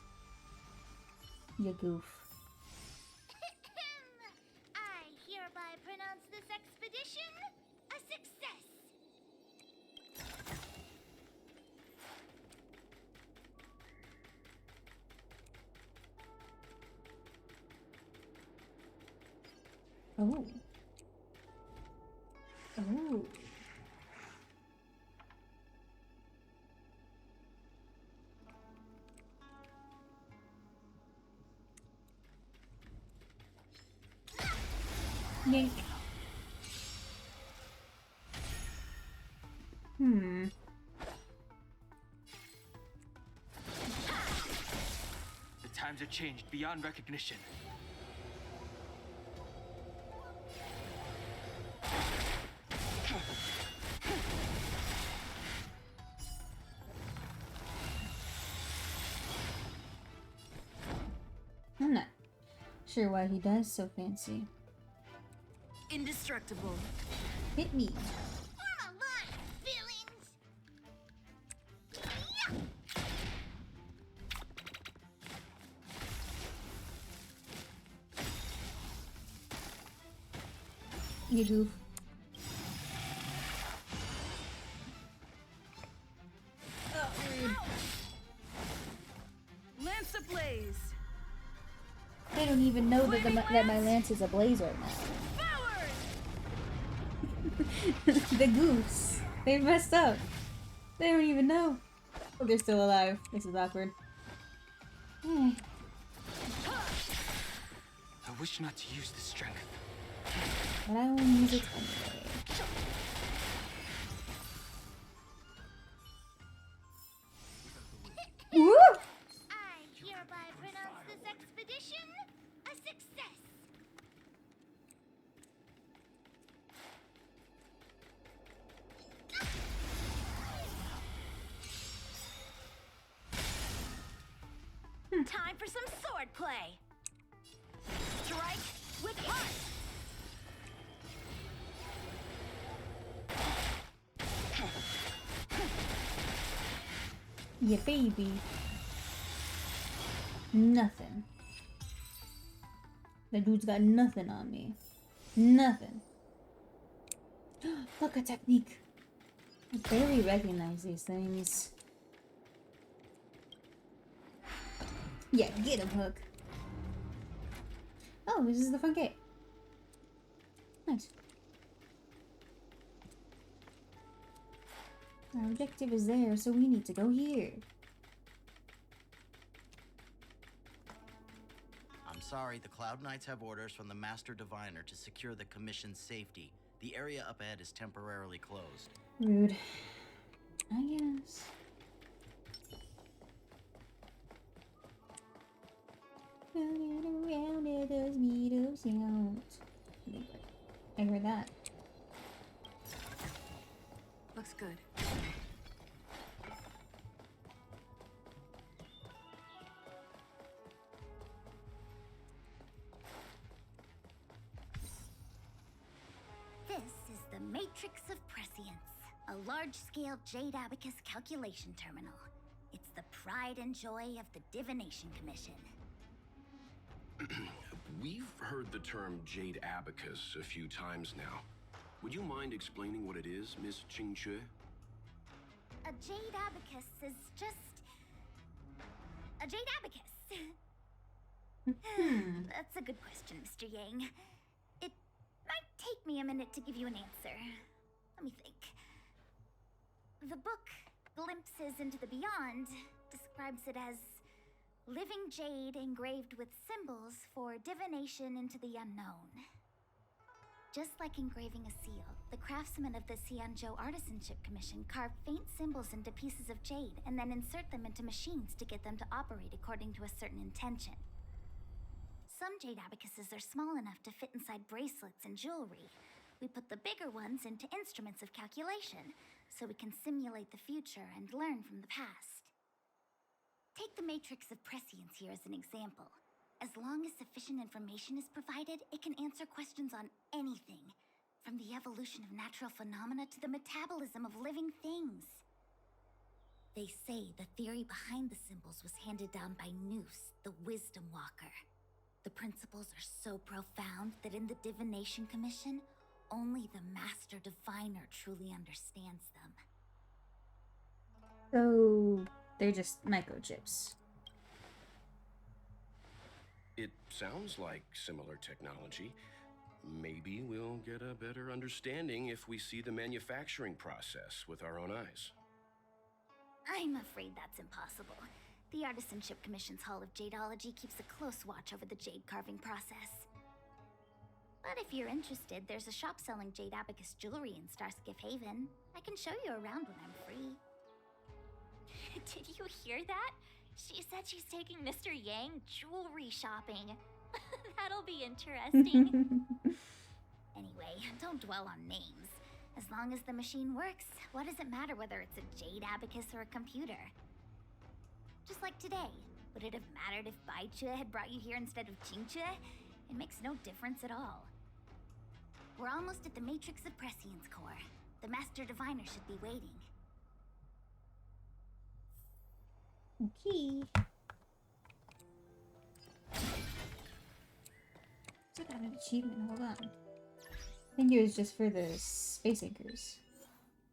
You goof. I hereby pronounce this expedition a success. Oh. Oh. Yank. Hmm. The times have changed beyond recognition. I'm not sure why he does so fancy. Indestructible. Hit me. Form a line, feelings! You goof. Lance ablaze. They don't even know that, that my lance is ablaze right now. The goose. They messed up. They don't even know. Oh, they're still alive. This is awkward. I wish not to use the strength. But I won't use it anyway. Woo! I hereby pronounce this expedition a success. Time for some sword play. Strike with heart. Yeah, baby. Nothing. That dude's got nothing on me. Nothing. Look, a technique. I barely recognize these things. Yeah, get him, Hook. Oh, this is the front gate. Nice. Our objective is there, so we need to go here. I'm sorry, the Cloud Knights have orders from the Master Diviner to secure the Commission's safety. The area up ahead is temporarily closed. Rude. I guess. Running around it does me to sound. I heard that. Looks good. This is the Matrix of Prescience, a large-scale Jade Abacus calculation terminal. It's the pride and joy of the Divination Commission. We've heard the term Jade Abacus a few times now. Would you mind explaining what it is, Miss Qingque? A Jade Abacus is just... a Jade Abacus. That's a good question, Mr. Yang. It might take me a minute to give you an answer. Let me think. The book Glimpses into the Beyond describes it as living jade engraved with symbols for divination into the unknown. Just like engraving a seal, the craftsmen of the Xianzhou Artisanship Commission carve faint symbols into pieces of jade and then insert them into machines to get them to operate according to a certain intention. Some jade abacuses are small enough to fit inside bracelets and jewelry. We put the bigger ones into instruments of calculation, so we can simulate the future and learn from the past. Take the matrix of prescience here as an example. As long as sufficient information is provided, it can answer questions on anything, from the evolution of natural phenomena to the metabolism of living things. They say the theory behind the symbols was handed down by Noose, the Wisdom Walker. The principles are so profound that in the Divination Commission, only the Master Diviner truly understands them. So they're just microchips. It sounds like similar technology. Maybe we'll get a better understanding if we see the manufacturing process with our own eyes. I'm afraid that's impossible. The Artisanship Commission's Hall of Jadeology keeps a close watch over the jade carving process. But if you're interested, there's a shop selling jade abacus jewelry in Starskiff Haven. I can show you around when I'm free. Did you hear that? She said she's taking Mr. Yang jewelry shopping. That'll be interesting. Anyway, don't dwell on names. As long as the machine works, what does it matter whether it's a jade abacus or a computer? Just like today, would it have mattered if Baichue had brought you here instead of Qingchue? It makes no difference at all. We're almost at the Matrix of Prescience Core. The Master Diviner should be waiting. Okay. So I got an achievement, hold on. I think it was just for the space anchors.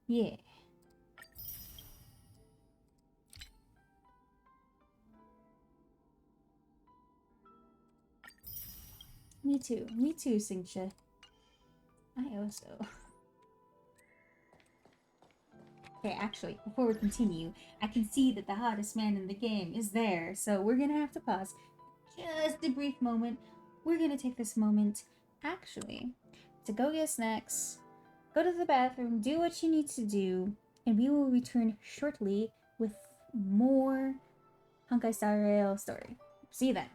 Yeah. Me too, Xingxia. I also. Okay, actually, before we continue, I can see that the hottest man in the game is there, so we're gonna have to pause just a brief moment. We're gonna take this moment, actually, to go get snacks, go to the bathroom, do what you need to do, and we will return shortly with more Honkai Star Rail story. See you then.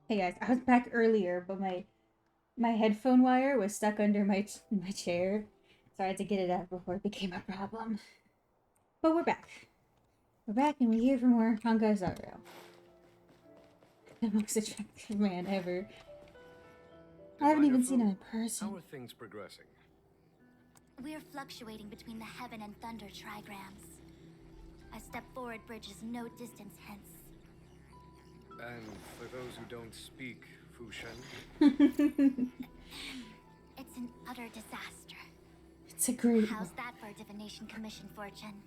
Hey guys, I was back earlier, but my headphone wire was stuck under my chair, so I had to get it out before it became a problem. But we're back. We're back, and we're here for more Honkai Star Rail. The most attractive man ever. I haven't even seen him in person. How are things progressing? We're fluctuating between the heaven and thunder trigrams. A step forward bridges no distance hence. And for those who don't speak Fushen, It's an utter disaster. It's a great How's one. that for a divination commission, Fortune?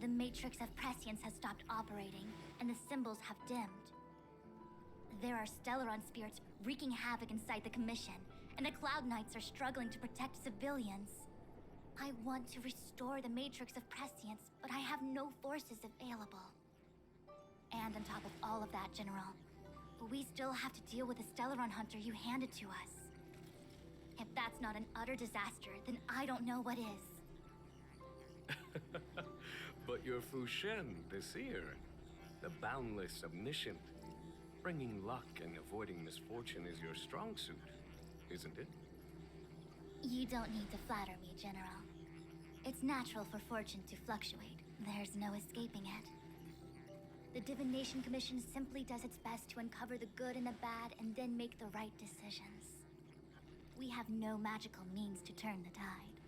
The matrix of prescience has stopped operating, and the symbols have dimmed. There are Stellaron spirits wreaking havoc inside the commission, and the Cloud Knights are struggling to protect civilians. I want to restore the matrix of prescience, but I have no forces available. And on top of all of that, General, we still have to deal with the Stellaron hunter you handed to us. If that's not an utter disaster, then I don't know what is. but your Fushen, the seer, the boundless omniscient, bringing luck and avoiding misfortune is your strong suit, isn't it? You don't need to flatter me, General. It's natural for fortune to fluctuate. There's no escaping it. The Divination Commission simply does its best to uncover the good and the bad and then make the right decisions. We have no magical means to turn the tide.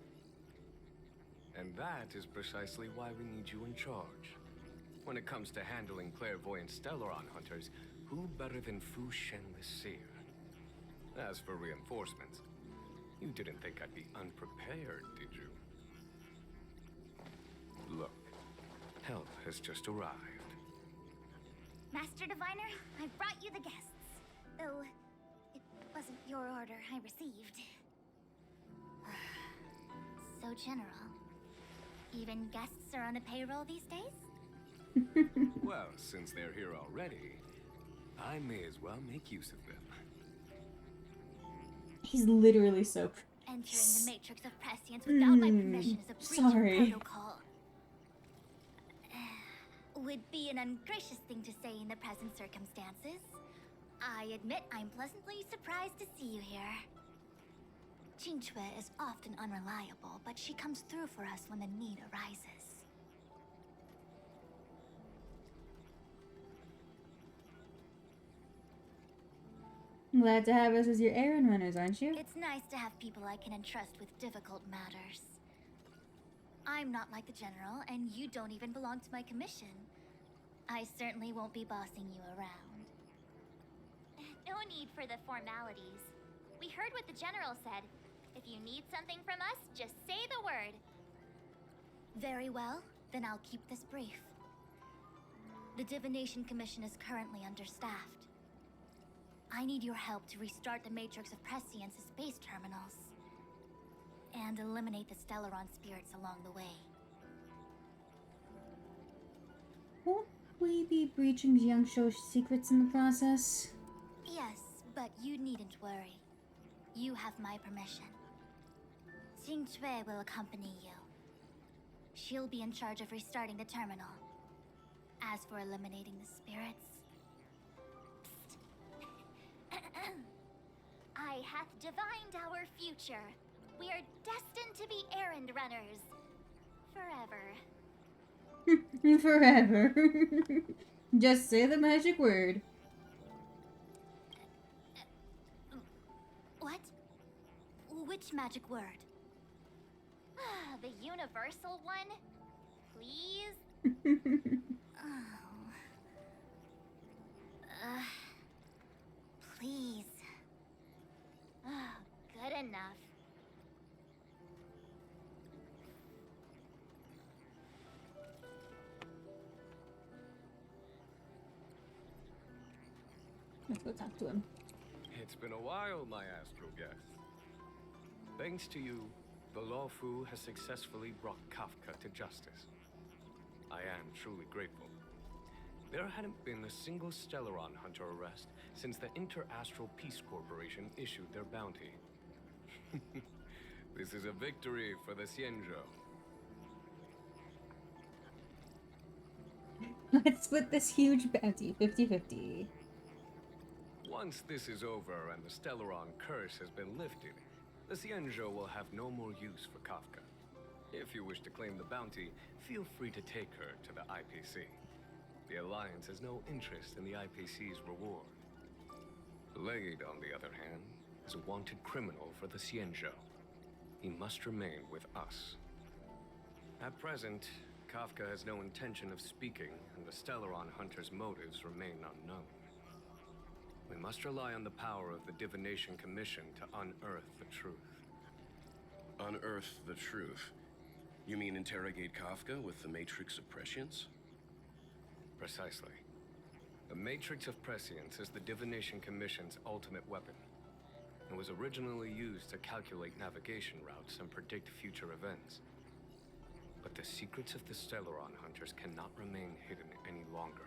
And that is precisely why we need you in charge. When it comes to handling clairvoyant Stellaron hunters, who better than Fushen the Seer? As for reinforcements, you didn't think I'd be unprepared, did you? Look, help has just arrived. Master Diviner, I brought you the guests. Though, it wasn't your order I received. So general. Even guests are on the payroll these days? Well, since they're here already, I may as well make use of them. He's literally so. Entering the matrix of prescience without my permission is a breach of protocol. Would be an ungracious thing to say in the present circumstances. I admit I'm pleasantly surprised to see you here. Qingque is often unreliable, but she comes through for us when the need arises. Glad to have us as your errand runners, aren't you? It's nice to have people I can entrust with difficult matters. I'm not like the General, and you don't even belong to my commission. I certainly won't be bossing you around. No need for the formalities. We heard what the General said. If you need something from us, just say the word. Very well, then I'll keep this brief. The Divination Commission is currently understaffed. I need your help to restart the Matrix of Prescience's space terminals. And eliminate the Stellaron spirits along the way. Won't we be breaching Jiangshou's secrets in the process? Yes, but you needn't worry. You have my permission. Qingque will accompany you. She'll be in charge of restarting the terminal. As for eliminating the spirits... I hath divined our future. We are destined to be errand runners. Forever. Forever. Just say the magic word. What? Which magic word? The universal one? Please? Please. Good enough. Let's go talk to him. It's been a while, my astral guest. Thanks to you, the Lawfu has successfully brought Kafka to justice. I am truly grateful. There hadn't been a single Stellaron hunter arrest since the Inter-Astral Peace Corporation issued their bounty. This is a victory for the Xianzhou. Let's split this huge bounty 50-50. Once this is over and the Stellaron curse has been lifted, the Xianzhou will have no more use for Kafka. If you wish to claim the bounty, feel free to take her to the IPC. The Alliance has no interest in the IPC's reward. Blade, on the other hand, is a wanted criminal for the Xianzhou. he must remain with us. At present, Kafka has no intention of speaking, and the Stellaron Hunter's motives remain unknown. We must rely on the power of the Divination Commission to unearth the truth. Unearth the truth? You mean interrogate Kafka with the Matrix of Prescience? Precisely. The Matrix of Prescience is the Divination Commission's ultimate weapon. It was originally used to calculate navigation routes and predict future events. But the secrets of the Stellaron Hunters cannot remain hidden any longer.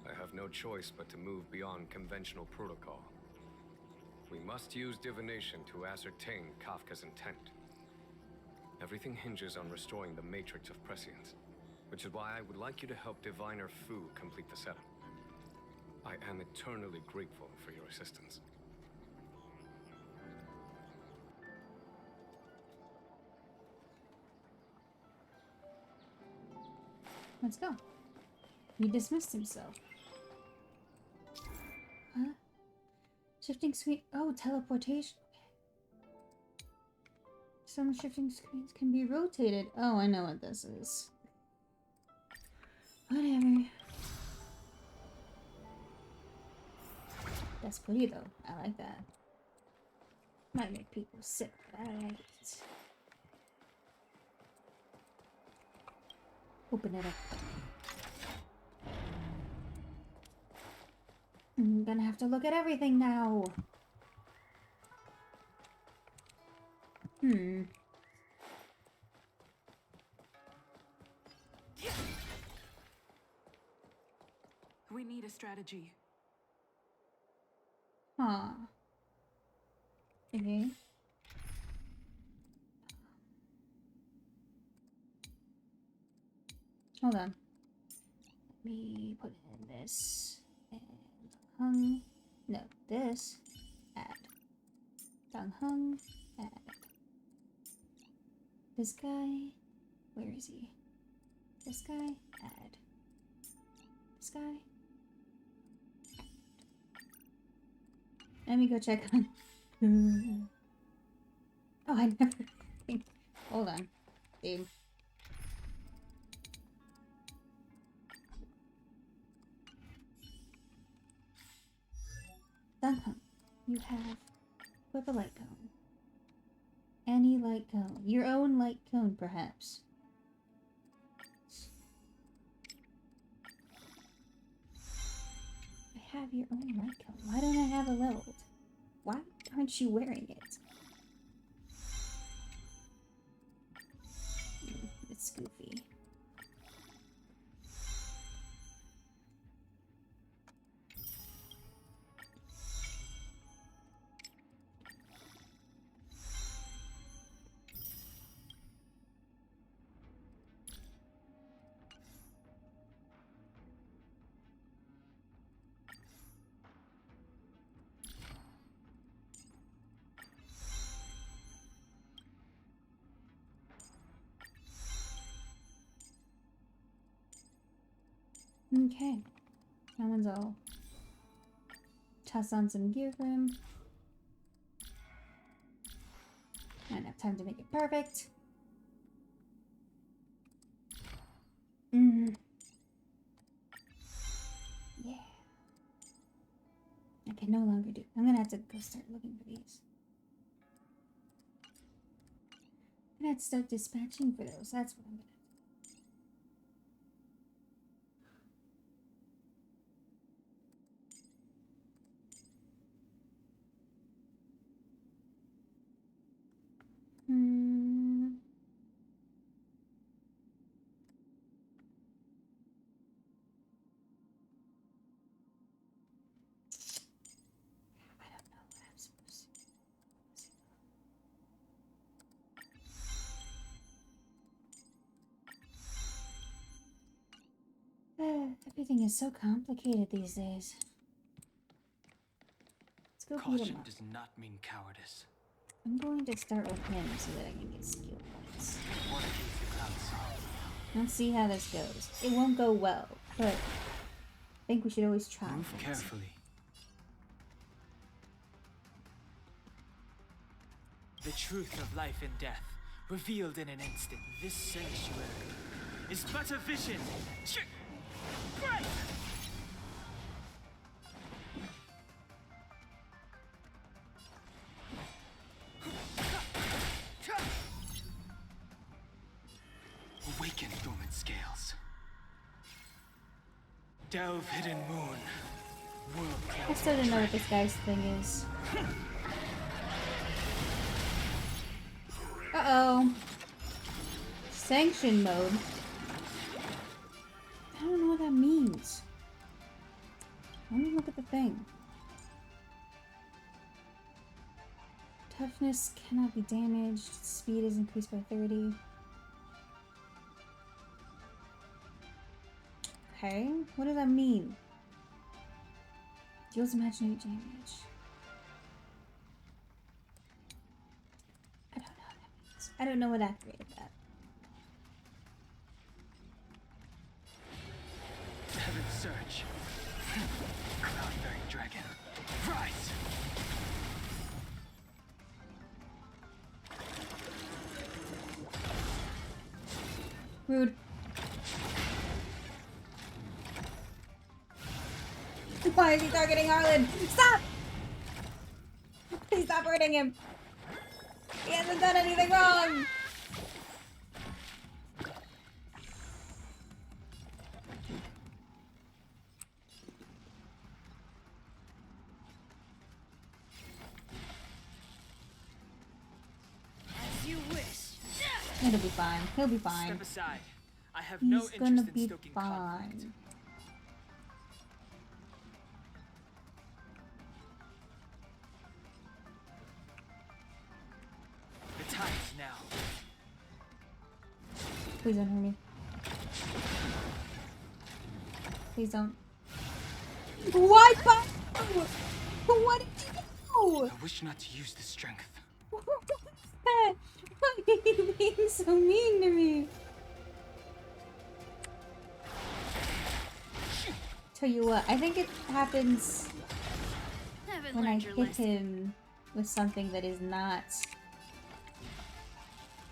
I have no choice but to move beyond conventional protocol. We must use divination to ascertain Kafka's intent. Everything hinges on restoring the Matrix of Prescience, which is why I would like you to help Diviner Fu complete the setup. I am eternally grateful for your assistance. Let's go. He dismissed himself. Huh? Shifting screen. Oh, teleportation. Some shifting screens can be rotated. Oh, I know what this is. Whatever. That's pretty though. I like that. Might make people sick, but I like it. Open it up. I'm gonna have to look at everything now. We need a strategy. Huh. Okay. Hold on. Let me put in this. And no, this. Add. Dang hung. Add. This guy. Where is he? This guy. Add. This guy. Let me go check on. Oh, I never think. Hold on, dude. Dunham, you have whip a light cone. Any light cone. Your own light cone, perhaps. I have your own light cone. Why don't I have it leveled? Why aren't you wearing it? It's goofy. Okay, that one's all. Toss on some gear for him. Not enough time to make it perfect. Yeah. I can no longer do. I'm gonna have to go start looking for these. I'm gonna have to start dispatching for those. That's what I'm gonna. Everything is so complicated these days. Let's go beat him Caution up. does not mean cowardice. I'm going to start with him so that I can get skill points. What is the cloud? Let's see how this goes. It won't go well, but I think we should always try. Move carefully. The truth of life and death, revealed in an instant. This sanctuary is but a vision. Break! Awaken dormant scales. Delve hidden moon. World I still don't know what this guy's thing is. Uh-oh. Sanction mode. I don't know what that means. Let me look at the thing. Toughness cannot be damaged. Speed is increased by 30. Okay, what does that mean? Deals imaginary damage. I don't know what that means. I don't know what activated that. Heaven's Surge. Cloud-bearing dragon. Rise! Rude. Why is he targeting Arlen? Stop! Please stop hurting him. He hasn't done anything wrong. As you wish. It'll be fine. He'll be fine. Step aside. I have He's no gonna interest in be stoking conflict. fine. The time is now. Please don't hurt me. Please don't. Why? What did you do? I wish not to use the strength. What was that? Why are you being so mean to me? Tell you what, I think it happens when I hit him with something that is not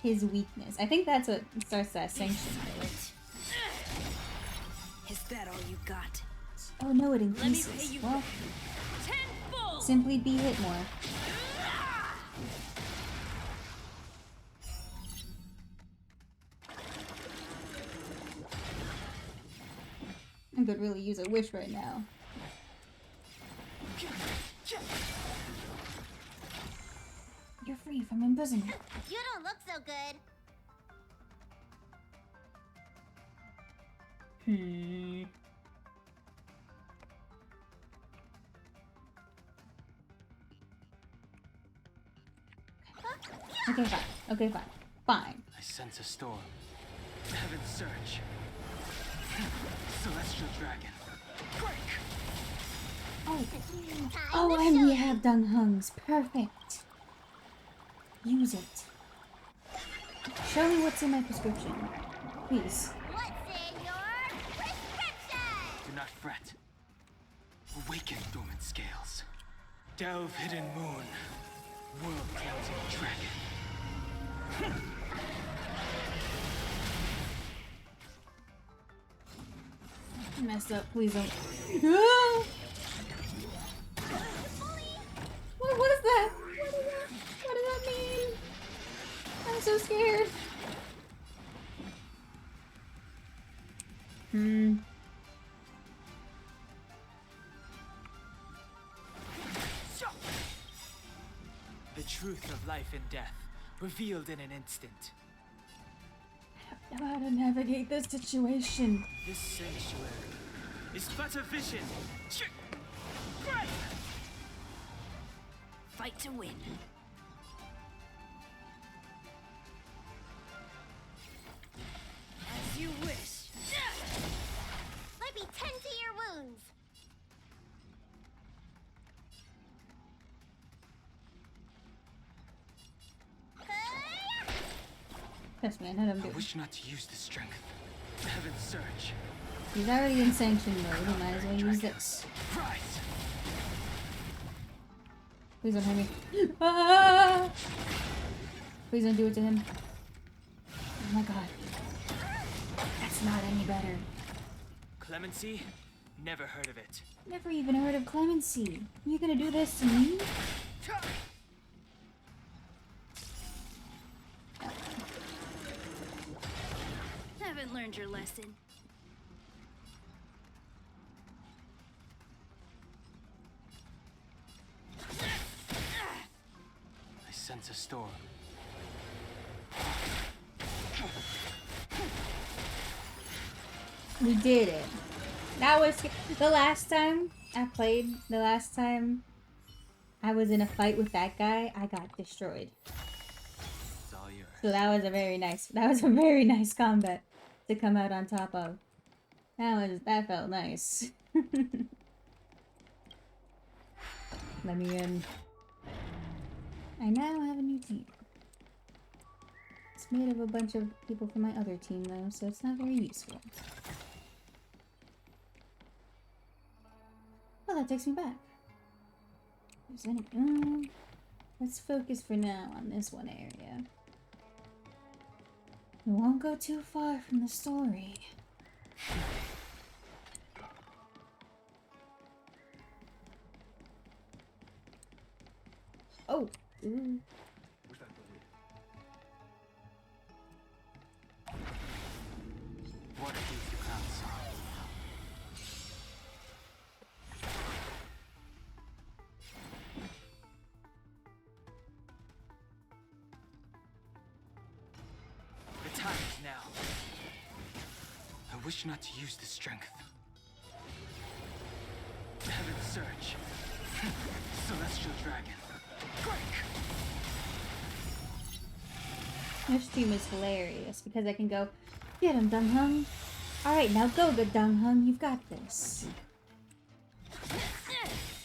his weakness. I think that's what starts that sanction. Is that all you got? Oh no, it Let me pay increases. you Well, tenfold. simply be hit more. I could really use a wish right now. You're free from imprisonment. You don't look so good. Okay, fine. Okay, fine. Fine. I sense a storm. Heaven's Surge. Celestial dragon. Break! Oh, and we have Dung Hungs. Perfect. Use it. Show me what's in my prescription. Please. What's in your prescription? Do not fret. Awaken dormant scales. Delve hidden moon. World cleansing dragon. I messed up. Please don't. No! What is that? What does that mean? I'm so scared. The truth of life and death, revealed in an instant. I don't know how to navigate this situation. This sanctuary is but a vision. Break! Fight to win. As you wish. Let me tend to your wounds. Trust me, I know what I'm I doing. wish not to use the strength. Heaven's Surge. He's already in sanction mode. We might as well use this. Rise! Please don't hurt me. Ah! Please don't do it to him. Oh my god. That's not any better. Clemency? Never heard of it. Never even heard of clemency. You gonna do this to me? Haven't learned your lesson. I sense a storm. We did it. That was the last time I played. The last time I was in a fight with that guy, I got destroyed. It's all yours. So that was a very nice. That was a very nice combat to come out on top of. That felt nice. Let me in. I now have a new team. It's made of a bunch of people from my other team though, so it's not very useful. Well, that takes me back. There's any, let's focus for now on this one area. We won't go too far from the story. Oh! Ooh. What if you can't solve? The time is now. I wish not to use the strength. Heaven's Surge. Celestial Dragon. Break! This stream is hilarious because I can go, get him, Dung Hung. Alright, now go, good Dung Hung. You've got this.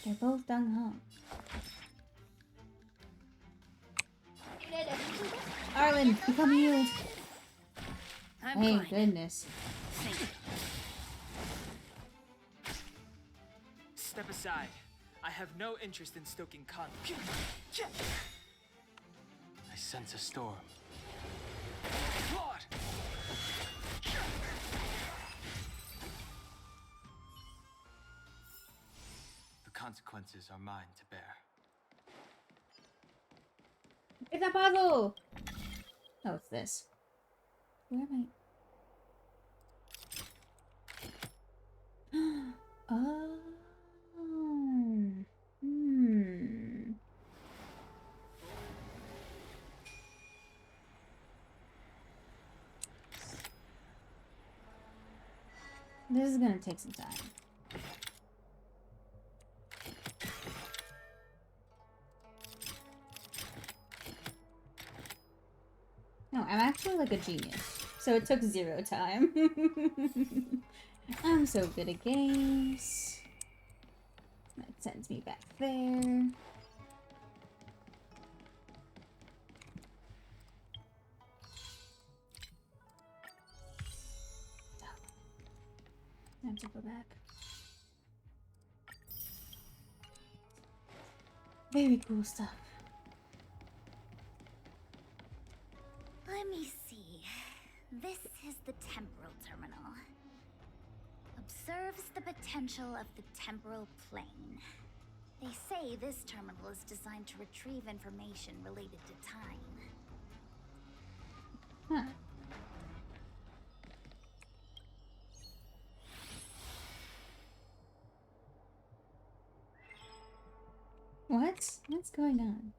They're both Dung Hung. Arlen, become healed. Thank goodness. Step aside. I have no interest in stoking conflict. I sense a storm. Lord! The consequences are mine to bear. It's a puzzle! Oh, it's this. Where am I? Oh. Hmm. This is gonna take some time. No, I'm actually like a genius. So it took 0 time. I'm so good at games. That sends me back there. I have to go back. Very cool stuff. Let me see. This is the temporal terminal. Observes the potential of the temporal plane. They say this terminal is designed to retrieve information related to time. Huh. What's going on?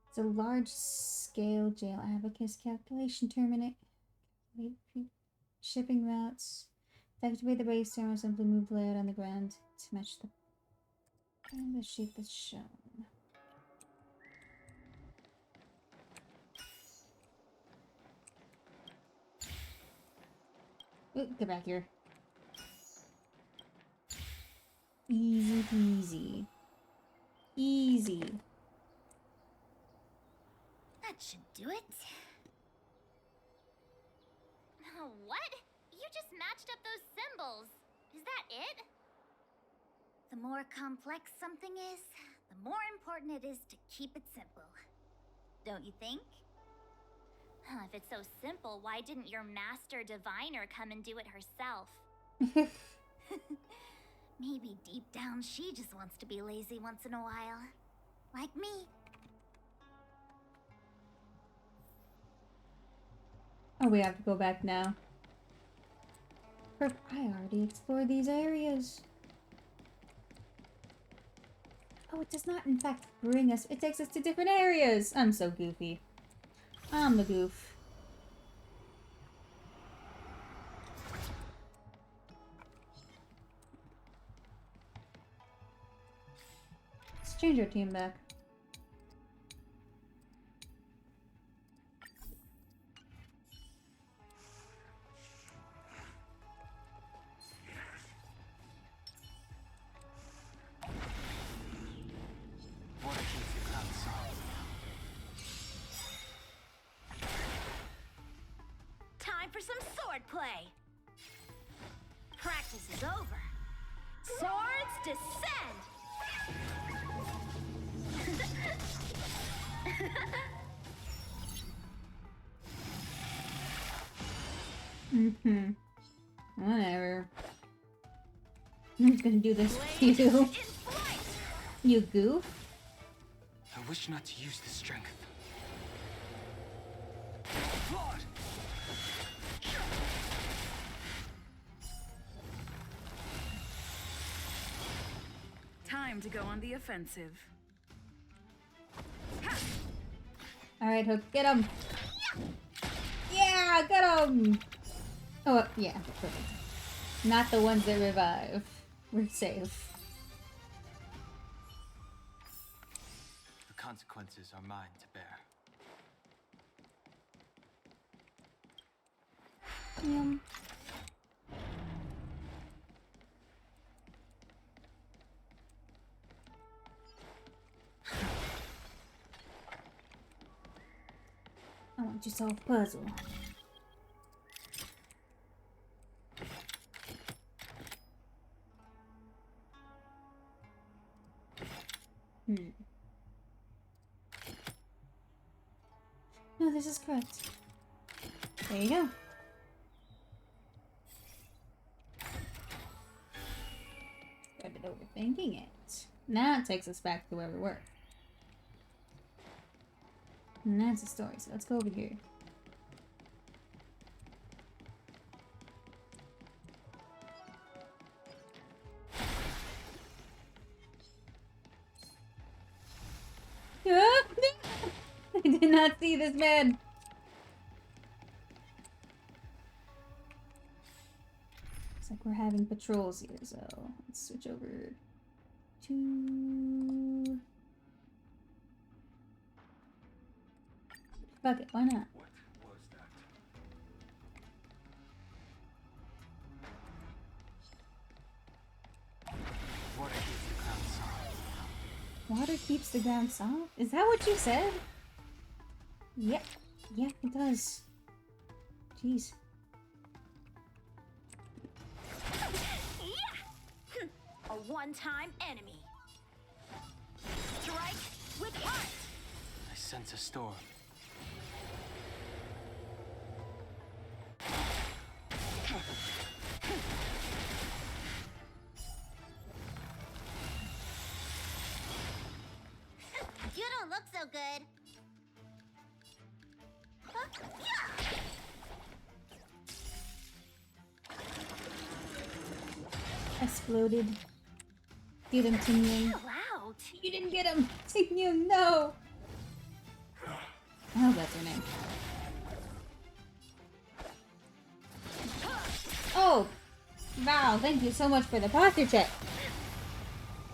It's a large-scale jail abacus calculation terminate. Shipping routes. To activate the base terminal, simply move the layout on the ground to match the shape that's shown. Ooh, get back here. Easy peasy. Easy. That should do it. What? You just matched up those symbols. Is that it? The more complex something is, the more important it is to keep it simple. Don't you think? If it's so simple, why didn't your master diviner come and do it herself? Maybe deep down she just wants to be lazy once in a while. Like me. Oh, we have to go back now. I already explored these areas. Oh, it does not, in fact, bring us. It takes us to different areas. I'm so goofy. I'm the goof. Let's change our team back. Time for some sword play. Practice is over. Swords descend. Whatever. I'm just gonna do this for you. You goof. I wish not to use the strength. Time to go on the offensive. Alright, Hook, get him! Yeah, get him! Oh, yeah, perfect. Not the ones that revive. We're safe. The consequences are mine to bear. Yum. I want you to solve a puzzle. No, this is correct. There you go. Started overthinking it. Now it takes us back to where we were. And that's the story, so let's go over here. I did not see this man. Looks like we're having patrols here, so let's switch over to... Fuck it, why not? What was that? Water keeps the ground soft. Water keeps the ground soft? Is that what you said? Yep. Yeah, it does. Jeez. A one-time enemy. Strike with heart. I sense a storm. You don't look so good. Exploded. Get him, Ting. Loud. You didn't get him! Ting, no! I hope that's her name. Oh! Wow, thank you so much for the posture check.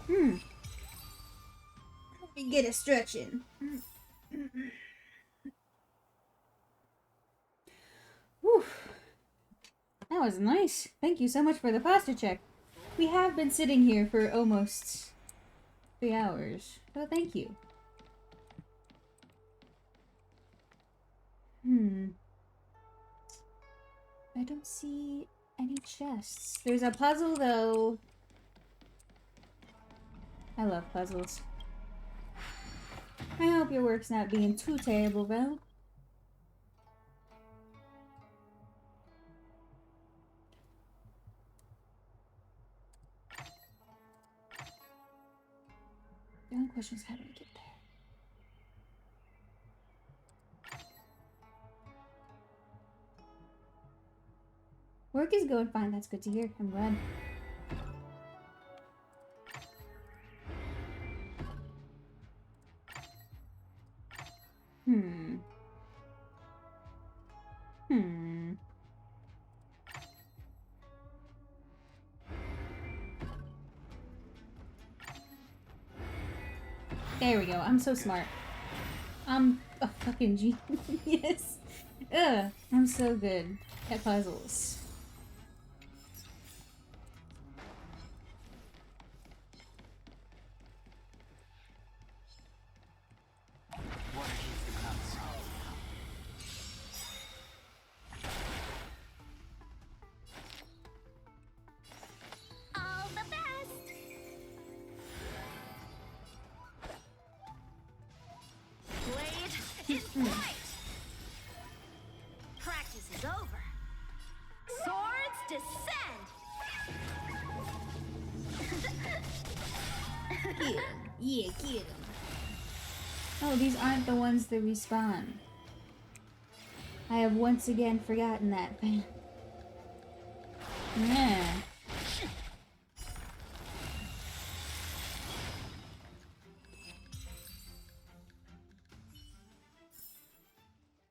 Let me get a stretching. Whew. That was nice. Thank you so much for the posture check. We have been sitting here for almost 3 hours, so thank you. I don't see any chests. There's a puzzle, though. I love puzzles. I hope your work's not being too terrible, Vel. The only question is how do I get there? Work is going fine. That's good to hear. I'm glad. Hmm. There we go. I'm so smart. I'm a fucking genius. Ugh. I'm so good at puzzles. Water keeps the clouds soft. All the best! Blade in flight! Practice is over. Swords descend! Get him. Yeah, get him. Oh, these aren't the ones that respawn. I have once again forgotten that. Yeah.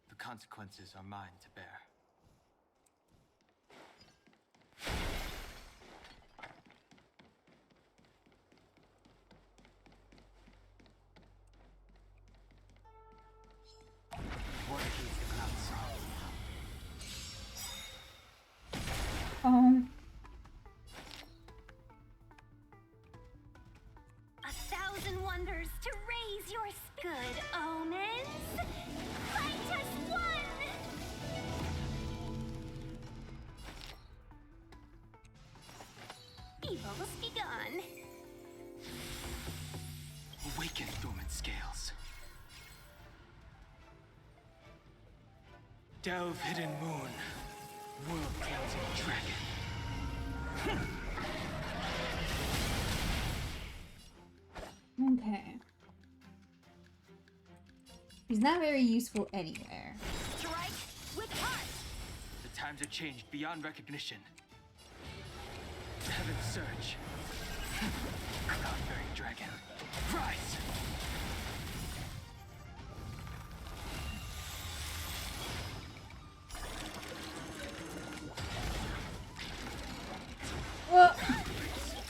The consequences are mine to bear. Water keeps the clouds soft. Oh. 1,000 wonders to raise your good omens. Fight us one! Evil's begun. Awaken, dormant scales. Delve, hidden moon. World-cleansing dragon. Okay. He's not very useful anywhere. Strike with heart! The times have changed beyond recognition. Heaven surge. Cloud-bearing dragon. Rise!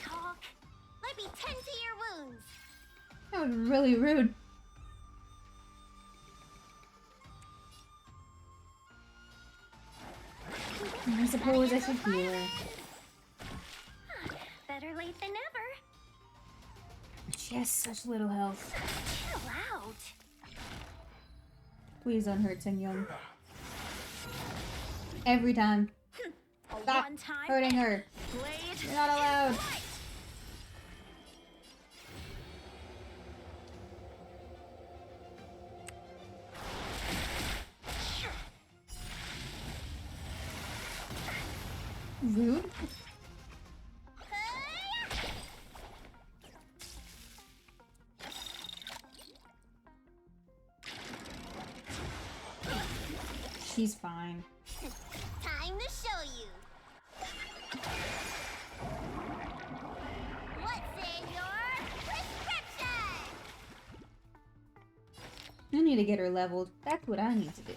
Talk. Let me tend to your wounds. That was really rude. I suppose I should heal her. Better late than never. She has such little health. Chill out. Please don't hurt Sun Young. Every time. Stop hurting her. Blade You're not allowed. in flight! Rude. She's fine. Time to show you. What's in your prescription? I need to get her leveled. That's what I need to do.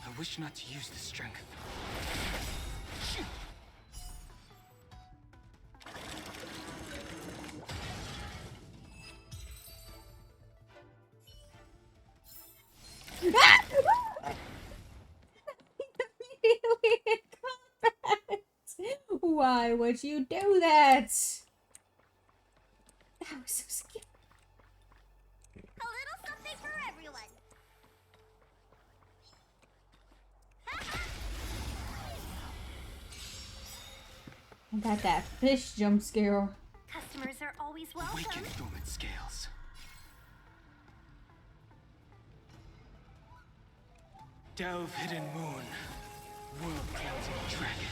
I wish not to use the strength. Why would you do that? That was so scary. A little something for everyone. I got that fish jump scare. Customers are always welcome. Awaken dormant scales. Delve hidden moon. World closing dragon.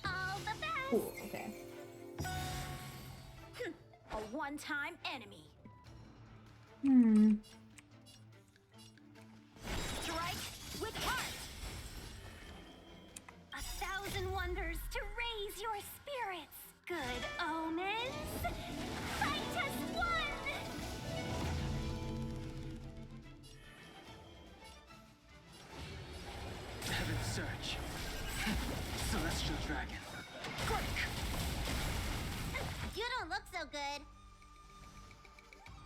All the best. Cool, okay. A one-time enemy. Hmm. Strike with heart. 1,000 wonders to raise your spirits. Good omens. Fight as one. Heaven's Search. Celestial dragon. You don't look so good.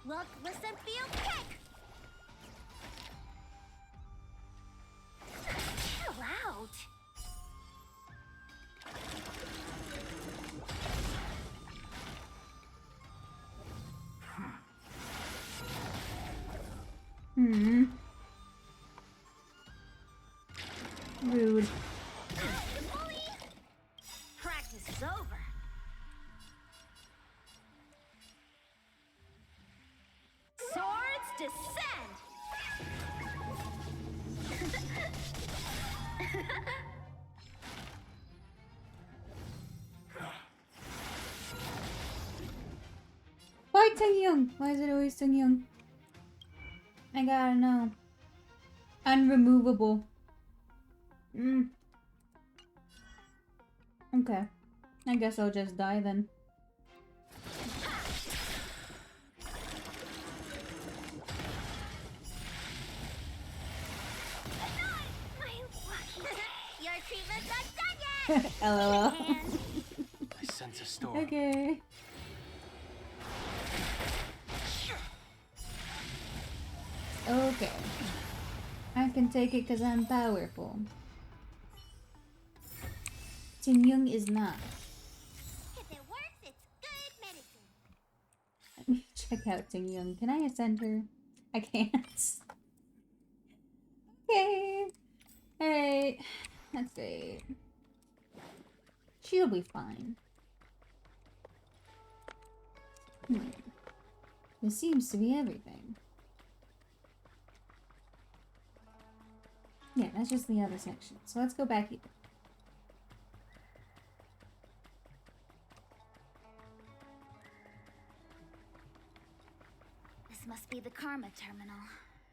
Look, listen, feel, kick! Chill out. Hmm. Rude. Practice is over. Swords descend. Why Young? Why is it always Young? I gotta know. Unremovable. Okay. I guess I'll just die then. Your treatment's not done yet! LOL. I sense a storm. Okay. Okay. I can take it because I'm powerful. Young is not. If it works, it's good medicine. Let me check out Young. Can I ascend her? I can't. Okay. Alright. That's great. She'll be fine. This seems to be everything. Yeah, that's just the other section. So let's go back here. This must be the Karma Terminal.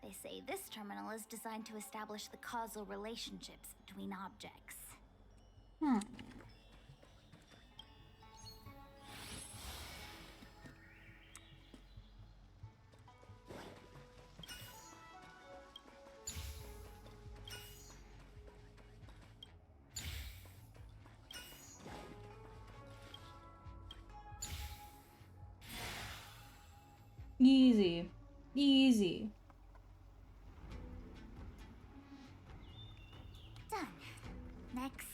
They say this terminal is designed to establish the causal relationships between objects. Easy. Easy. Done. Next.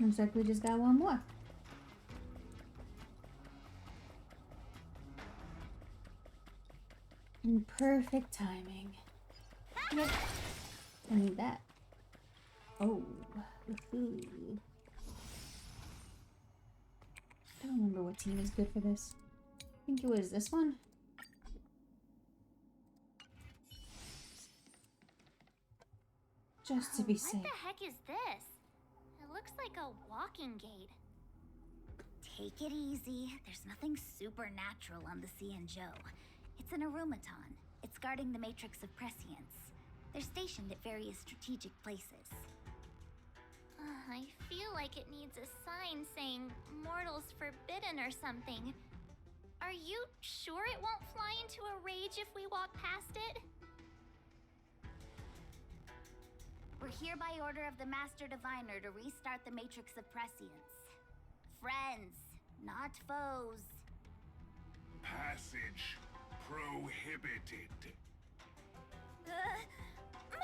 Looks like we just got one more. In perfect timing. Yep. I need that. Oh. Woohoo. I don't remember what team is good for this. I think it was this one. Just to be safe. What the heck is this? It looks like a walking gate. Take it easy. There's nothing supernatural on the Joe. It's an Arumaton. It's guarding the Matrix of Prescience. They're stationed at various strategic places. I feel like it needs a sign saying "Mortals Forbidden" or something. Are you sure it won't fly into a rage if we walk past it? We're here by order of the Master Diviner to restart the Matrix of Prescience. Friends, not foes. Passage prohibited.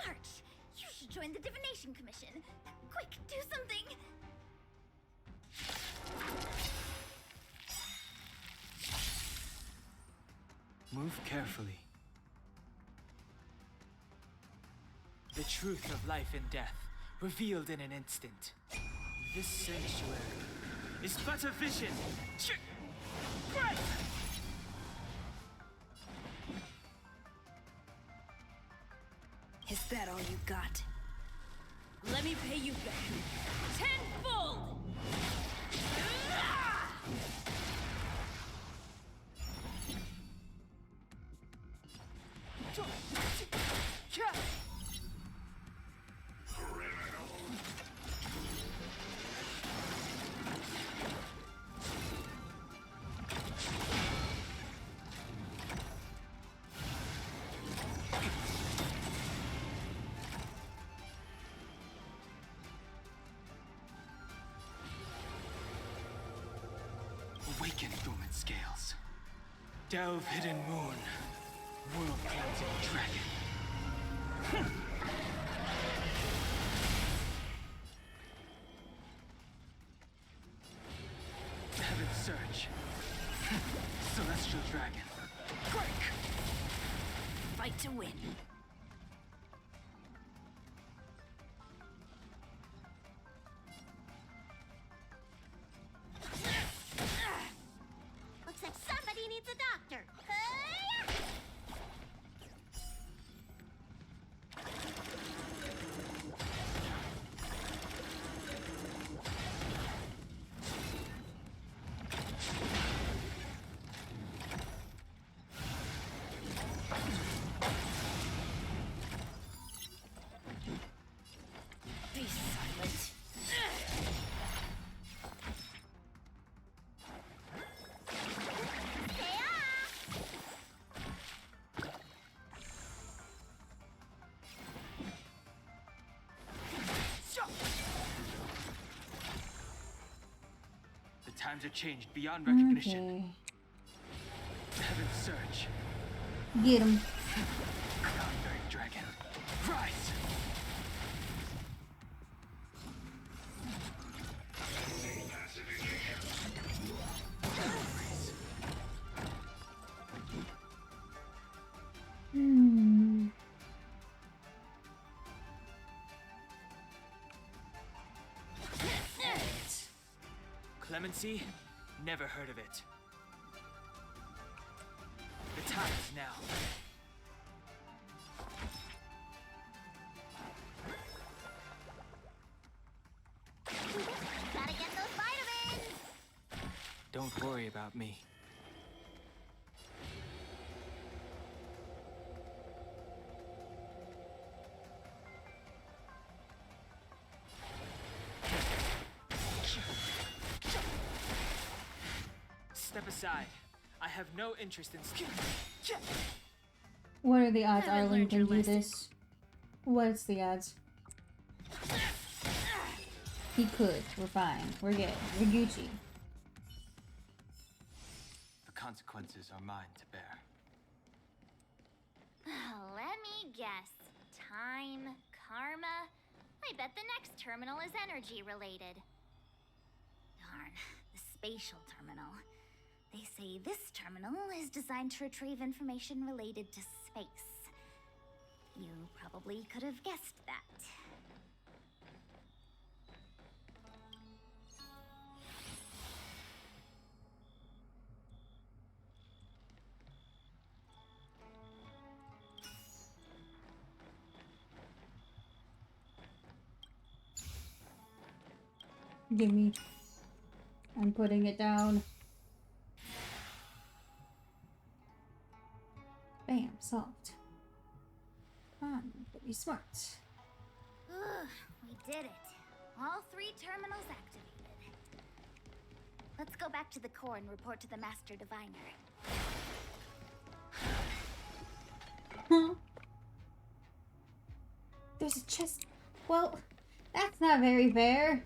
March! You should join the Divination Commission. Quick, do something! Move carefully. The truth of life and death, revealed in an instant. This sanctuary is but a vision. Right! Is that all you got? Let me pay you back. Tenfold! Awaken, dormant scales. Delve, hidden moon. World cleansing dragon. Heaven surge. Celestial dragon. Break! Fight to win. Looks like somebody needs a doctor. Be silent. The times are changed beyond recognition. Okay. Heaven surge. Get him. Cloud-bearing dragon. Rise! Hmm. Clemency? Never heard of it. The time is now. Gotta get those vitamins. Don't worry about me. Step aside. I have no interest in What are the odds Haven't Arlen learned can your do lesson. this? What's the odds? He could. We're fine. We're good. We're Gucci. The consequences are mine to bear. Let me guess. Time, karma. I bet the next terminal is energy related. Darn, the spatial terminal. They say this terminal is designed to retrieve information related to space. You probably could have guessed that. Give me. I'm putting it down. Bam, solved. I'm pretty smart. Ugh, we did it. All 3 terminals activated. Let's go back to the core and report to the Master Diviner. Huh? There's a chest. Well, that's not very fair.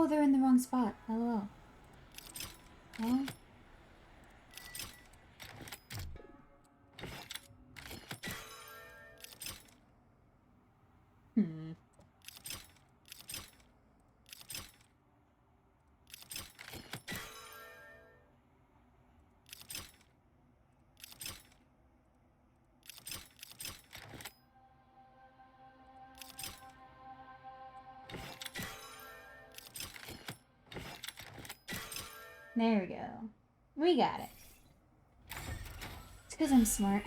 Oh, they're in the wrong spot. LOL. Oh. Hmm. There we go. We got it. It's because I'm smart.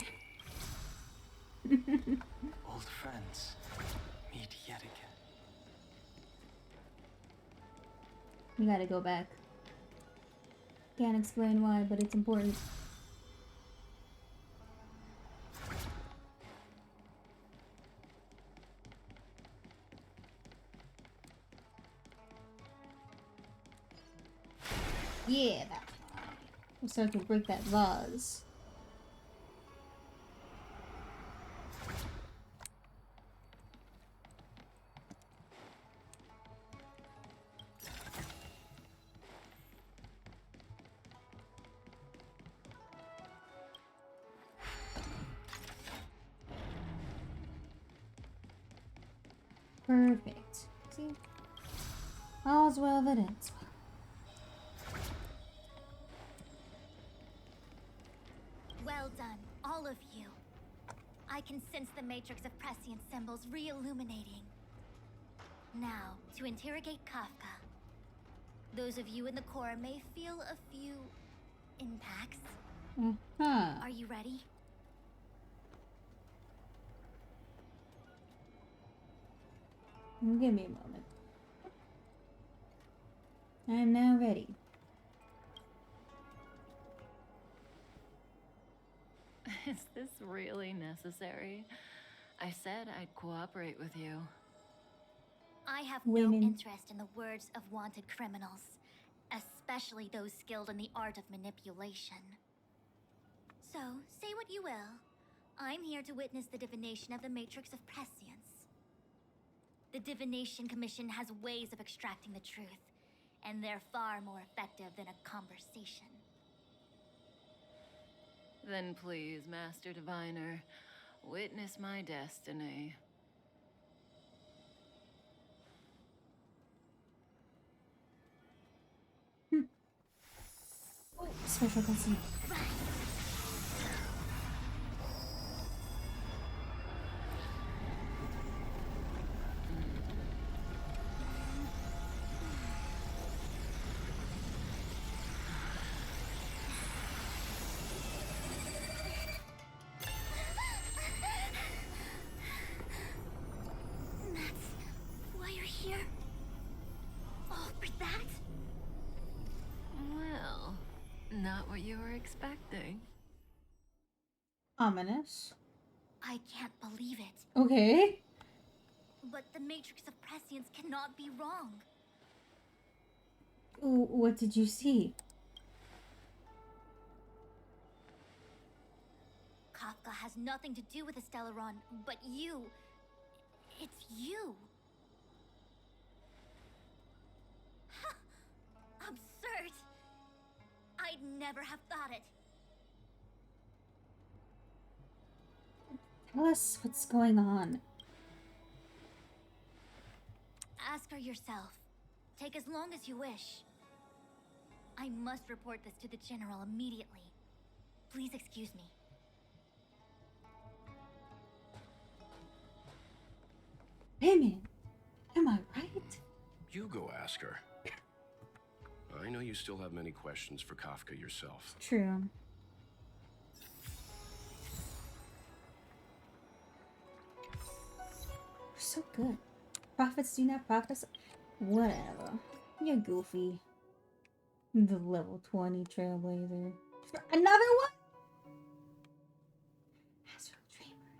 Old friends meet yet again. We gotta go back. Can't explain why, but it's important. Yeah, that one. We'll start to break that vase. Perfect. See? All's well that ends well. Well done, all of you. I can sense the matrix of prescient symbols re-illuminating. Now, to interrogate Kafka. Those of you in the core may feel a few impacts. Are you ready? Give me a moment. I am now ready. Is this really necessary? I said I'd cooperate with you. I have no interest in the words of wanted criminals, especially those skilled in the art of manipulation. So, say what you will. I'm here to witness the divination of the Matrix of Prescience. The Divination Commission has ways of extracting the truth, and they're far more effective than a conversation. Then please, Master Diviner, witness my destiny. Special cutscene. That's why you're here? All for that? Well, not what you were expecting. Ominous. I can't believe it. Okay. But the Matrix of Prescience cannot be wrong. What did you see? Kafka has nothing to do with the Stellaron, but you. It's you. Absurd. I'd never have thought it. Tell us what's going on. Ask her yourself. Take as long as you wish. I must report this to the General immediately. Please excuse me. Payman, am I right? You go ask her. I know you still have many questions for Kafka yourself. True. You're so good. Prophets do not prophesy. Whatever. You're goofy. The level 20 Trailblazer. Another one? Astral Dreamer.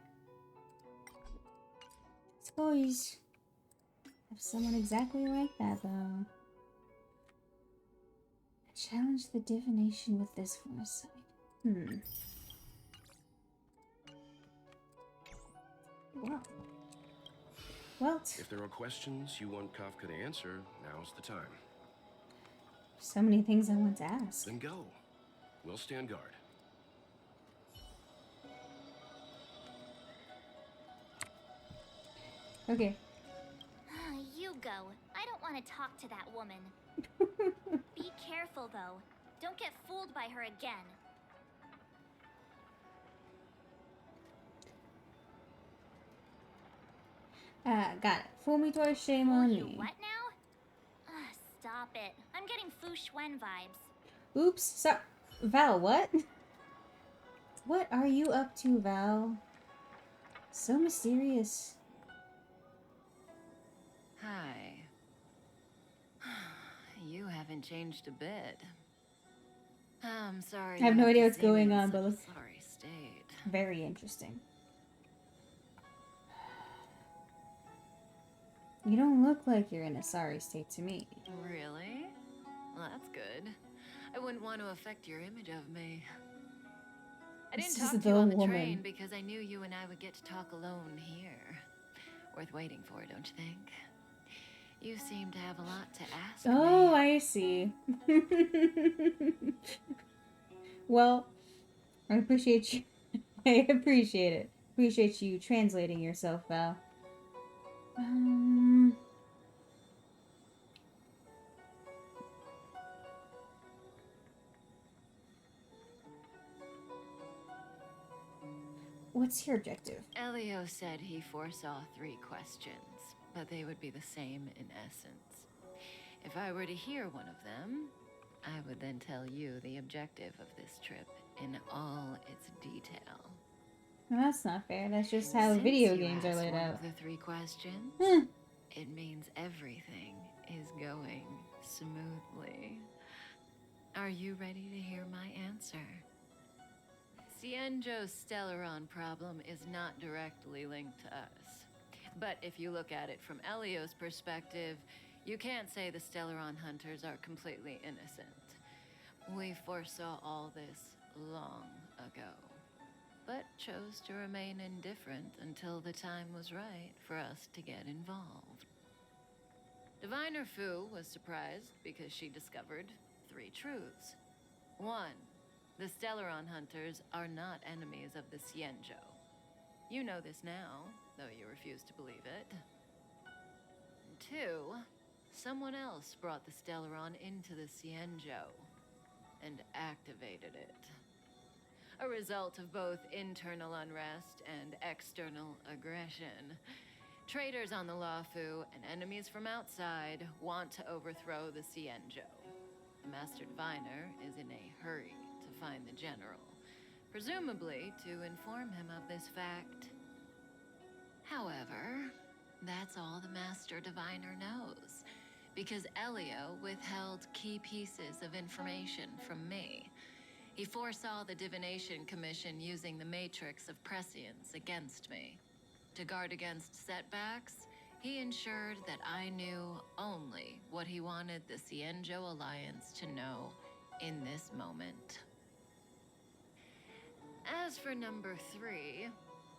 Suppose have someone exactly like that, though. Challenge the divination with this foresight. Well. If there are questions you want Kafka to answer, now's the time. So many things I want to ask. Then go. We'll stand guard. Okay. You go. I don't want to talk to that woman. Be careful, though. Don't get fooled by her again. Got it. Fool me twice, shame on me. What now? Stop it. I'm getting Fu Xuan vibes. Oops. Val, what? What are you up to, Val? So mysterious. Hi. You haven't changed a bit. I'm sorry. I have you no idea to what's see me going in on, such but a look. sorry state. Very interesting. You don't look like you're in a sorry state to me. Really? Well, that's good. I wouldn't want to affect your image of me. I didn't This is talk to you on the the train woman. because I knew you and I would get to talk alone here. Worth waiting for, don't you think? You seem to have a lot to ask Oh, me. I see. Well, I appreciate you. I appreciate it. Appreciate you translating yourself, Val. What's your objective? Elio said he foresaw 3 questions, but they would be the same in essence. If I were to hear one of them, I would then tell you the objective of this trip in all its detail. Well, that's not fair. That's just how Since video you games are asked laid one out. of the 3 questions, it means everything is going smoothly. Are you ready to hear my answer? Cienjo's Stellaron problem is not directly linked to us. But if you look at it from Elio's perspective, you can't say the Stellaron hunters are completely innocent. We foresaw all this long ago, but chose to remain indifferent until the time was right for us to get involved. Diviner Fu was surprised because she discovered 3 truths. 1. The Stellaron hunters are not enemies of the Cienjo. You know this now, though you refuse to believe it. 2. Someone else brought the Stellaron into the Cienjo and activated it. A result of both internal unrest and external aggression. Traitors on the Luofu and enemies from outside want to overthrow the Cienjo. The Master Diviner is in a hurry to find the General, presumably to inform him of this fact. However, that's all the Master Diviner knows, because Elio withheld key pieces of information from me. He foresaw the Divination Commission using the Matrix of Prescience against me. To guard against setbacks, he ensured that I knew only what he wanted the Cienjo Alliance to know in this moment. As for number 3,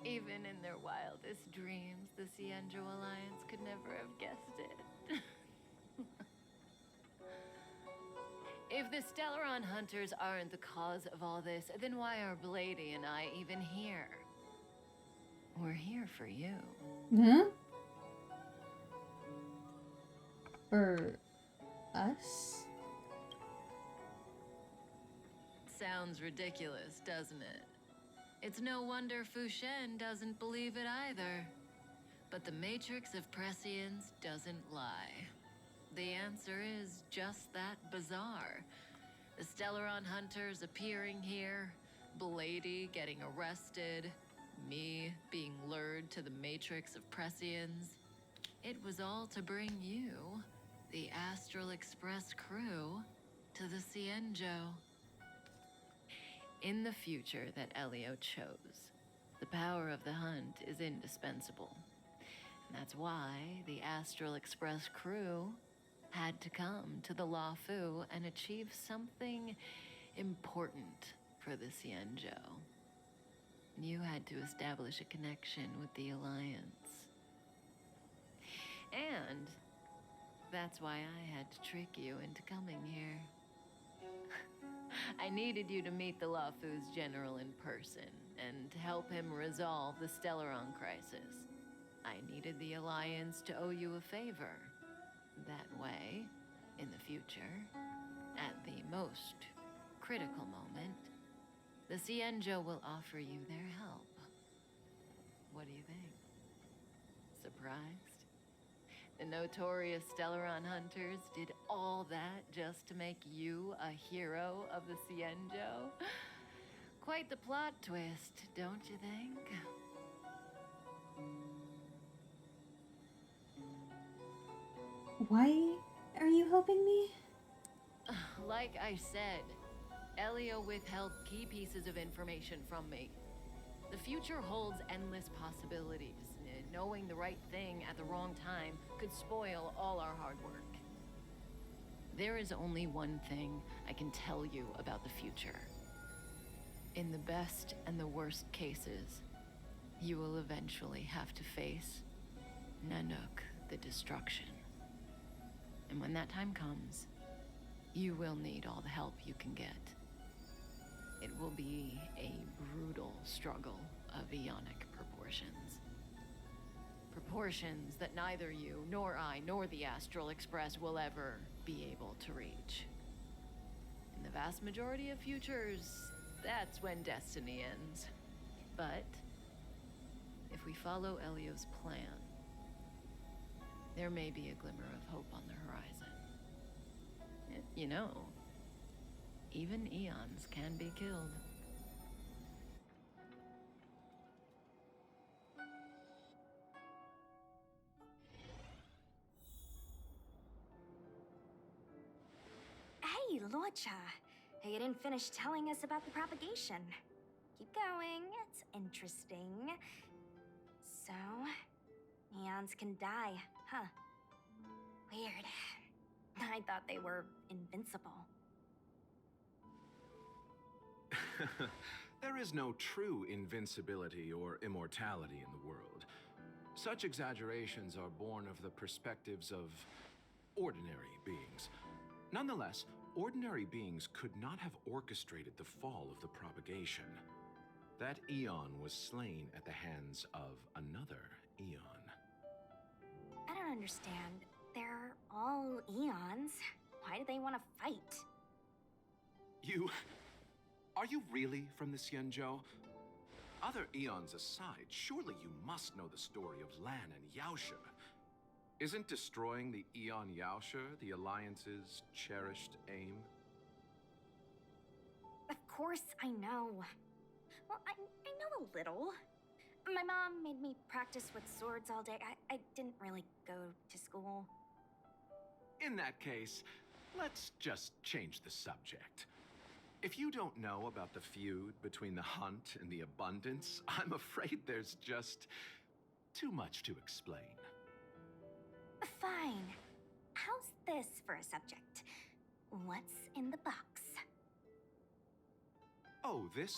even in their wildest dreams, the Cienjo Alliance could never have guessed it. If the Stellaron hunters aren't the cause of all this, then why are Blady and I even here? We're here for you. Huh? For us? Sounds ridiculous, doesn't it? It's no wonder Fu Shen doesn't believe it either. But the Matrix of Prescience doesn't lie. The answer is just that bizarre. The Stellaron hunters appearing here, Blady getting arrested, me being lured to the Matrix of Prescience. It was all to bring you, the Astral Express crew, to the Cienjo. In the future that Elio chose, the power of the hunt is indispensable. And that's why the Astral Express crew had to come to the Luofu and achieve something important for the Cienjo. You had to establish a connection with the Alliance. And That's why I had to trick you into coming here. I needed you to meet the Lafu's general in person and to help him resolve the Stellaron crisis. I needed the Alliance to owe you a favor. That way, in the future, at the most critical moment, the Cienjo will offer you their help. What do you think? Surprised? The notorious Stellaron hunters did all that just to make you a hero of the Cienjo? Quite the plot twist, don't you think? Why are you helping me? Like I said, Elio withheld key pieces of information from me. The future holds endless possibilities. Knowing the right thing at the wrong time could spoil all our hard work. There is only one thing I can tell you about the future. In the best and the worst cases, you will eventually have to face Nanook, the destruction. And when that time comes, you will need all the help you can get. It will be a brutal struggle of eonic proportions. Proportions that neither you, nor I, nor the Astral Express will ever be able to reach. In the vast majority of futures, that's when destiny ends. But if we follow Elio's plan, there may be a glimmer of hope on the horizon. You know, even eons can be killed. Hey, Luocha. You didn't finish telling us about the propagation. Keep going, it's interesting. So, eons can die, huh? Weird. I thought they were invincible. There is no true invincibility or immortality in the world. Such exaggerations are born of the perspectives of ordinary beings. Nonetheless, ordinary beings could not have orchestrated the fall of the propagation. That eon was slain at the hands of another eon. I don't understand. They're all eons. Why do they want to fight? Are you really from the Cienjo? Other eons aside, surely you must know the story of Lan and Yaosha. Isn't destroying the Eon Yaosha the Alliance's cherished aim? Of course I know. Well, I know a little. My mom made me practice with swords all day. I didn't really go to school. In that case, let's just change the subject. If you don't know about the feud between the Hunt and the Abundance, I'm afraid there's just too much to explain. Fine. How's this for a subject? What's in the box? Oh, this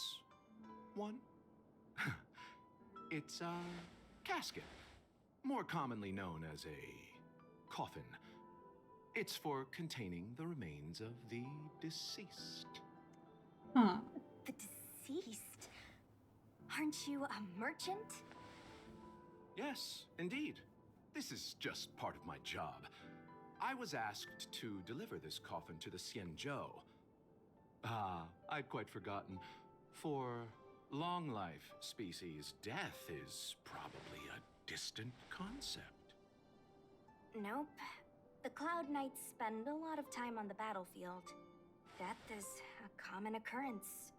one? It's a casket, more commonly known as a coffin. It's for containing the remains of the deceased. Huh. The deceased? Aren't you a merchant? Yes, indeed. This is just part of my job. I was asked to deliver this coffin to the Cienjo. I'd quite forgotten. For long life species, death is probably a distant concept. Nope. The Cloud Knights spend a lot of time on the battlefield. Death is a common occurrence.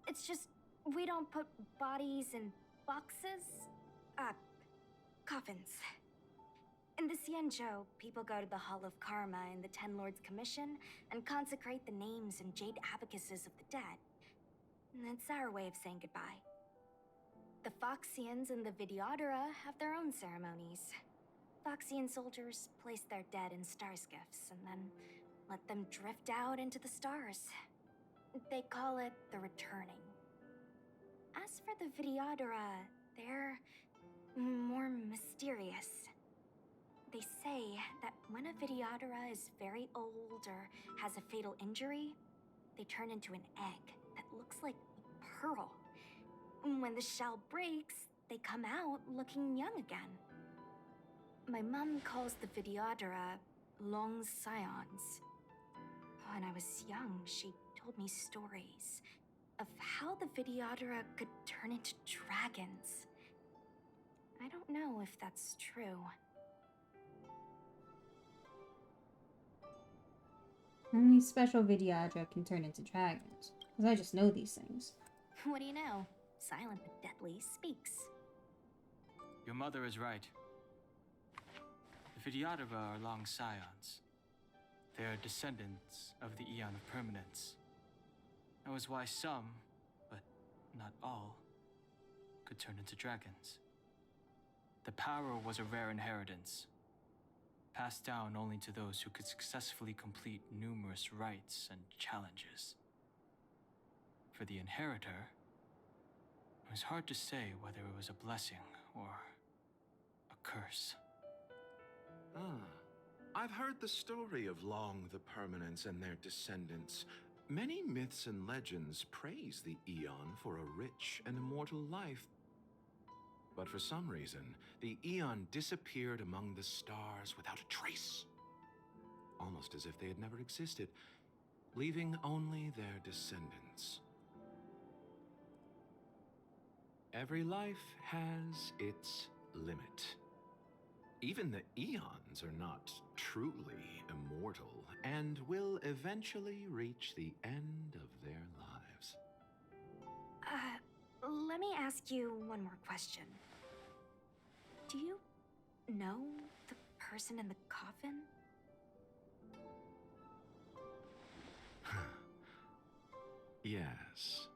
It's just, we don't put bodies in boxes. Coffins. In the Cienjo, people go to the Hall of Karma in the Ten Lords Commission and consecrate the names and jade abacuses of the dead. It's our way of saying goodbye. The Foxians and the Videodora have their own ceremonies. Foxian soldiers place their dead in star skiffs and then let them drift out into the stars. They call it the returning. As for the Videodora, they're more mysterious. They say that when a Videodara is very old or has a fatal injury, they turn into an egg that looks like a pearl. When the shell breaks, they come out looking young again. My mom calls the Videodara long scions. When I was young, she told me stories of how the Videodara could turn into dragons. I don't know if that's true. Only special Videodra can turn into dragons. Because I just know these things. What do you know? Silent but deadly speaks. Your mother is right. The Videodara are long scions. They are descendants of the Eon of Permanence. That was why some, but not all, could turn into dragons. The power was a rare inheritance, passed down only to those who could successfully complete numerous rites and challenges. For the inheritor, it was hard to say whether it was a blessing or a curse. I've heard the story of Long the Permanence and their descendants. Many myths and legends praise the Eon for a rich and immortal life. But for some reason, the Eon disappeared among the stars without a trace. Almost as if they had never existed, leaving only their descendants. Every life has its limit. Even the Eons are not truly immortal and will eventually reach the end of their lives. Let me ask you one more question. Do you know the person in the coffin? Yes.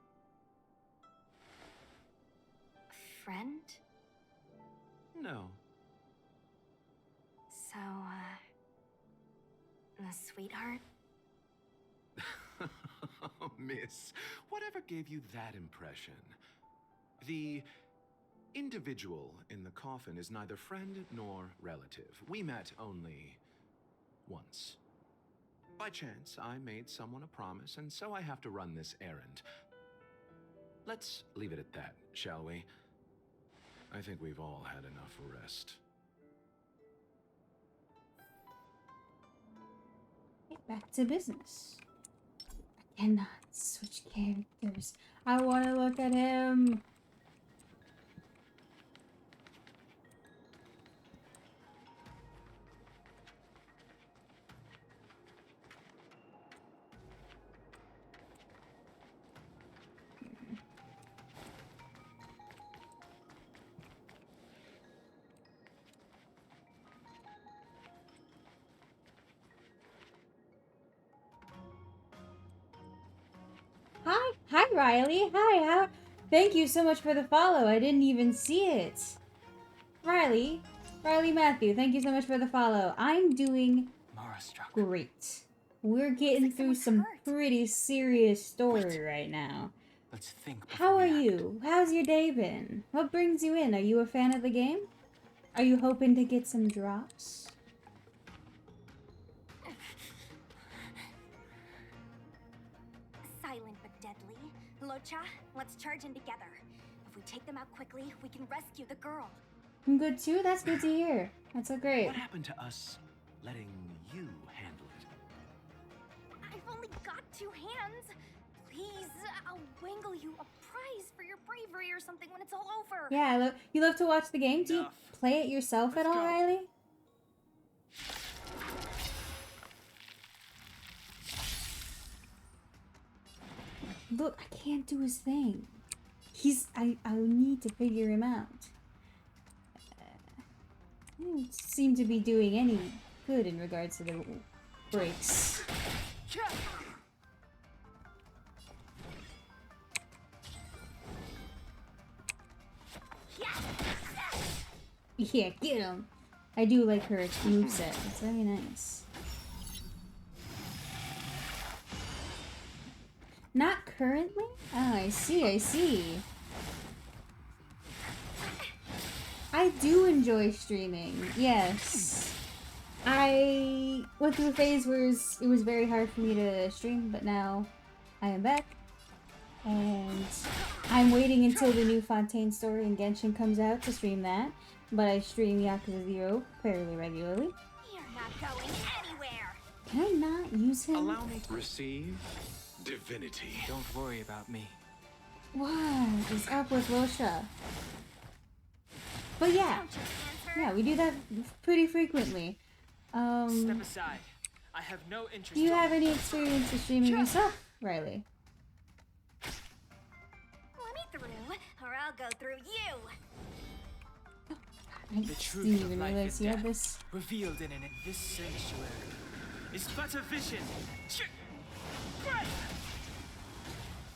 A friend? No. So, a sweetheart? Miss, whatever gave you that impression? The individual in the coffin is neither friend nor relative. We met only once. By chance, I made someone a promise, and so I have to run this errand. Let's leave it at that, shall we? I think we've all had enough rest. Back to business. I cannot switch characters. I want to look at him. Hi Riley. Hi. Thank you so much for the follow. I didn't even see it. Riley Matthew, thank you so much for the follow. I'm doing great. We're getting through some pretty serious story right now. Let's think. How are you? How's your day been? What brings you in? Are you a fan of the game? Are you hoping to get some drops? Silent but deadly. Locha, let's charge in together. If we take them out quickly, we can rescue the girl. I'm good too? That's good to hear. That's so great. What happened to us letting you handle it? I've only got 2 hands. Please, I'll wangle you a prize for your bravery or something when it's all over. Yeah, you love to watch the game? Do you play it yourself at all, Riley? Look, I can't do his thing. I need to figure him out. I don't seem to be doing any good in regards to the breaks. Yeah, get him. I do like her moveset. It's very nice. Not currently? Oh, I see. I do enjoy streaming, yes. I went through a phase where it was very hard for me to stream, but now I am back. And I'm waiting until the new Fontaine story in Genshin comes out to stream that. But I stream Yakuza 0 fairly regularly. You're not going anywhere. Can I not use him? Allow me to receive divinity. Don't worry about me. What is up with Rosha? But yeah. Yeah, we do that pretty frequently. Step aside. I have no interest. Do you have any experience with streaming yourself, Riley? Let me through, or I'll go through you. I The didn't truth even of life realize and you had death, this. revealed in this sanctuary, is but a vision.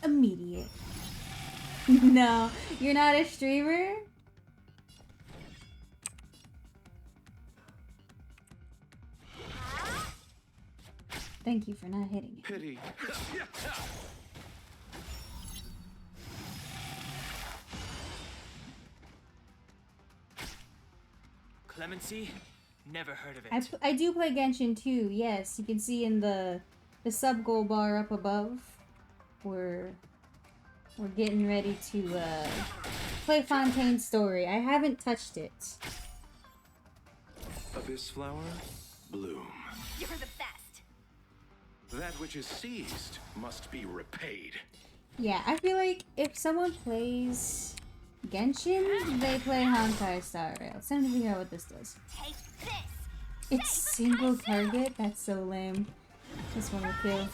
Immediate. No, you're not a streamer? Thank you for not hitting it. Pity. Clemency? Never heard of it. I do play Genshin too, yes. You can see in the sub goal bar up above. We're getting ready to play Fontaine's story. I haven't touched it. Abyss flower, bloom. You're the best. That which is seized must be repaid. Yeah, I feel like if someone plays Genshin, they play Honkai Star Rail. It's time to figure out what this does. Take this. It's single target? That's so lame. This one will kill.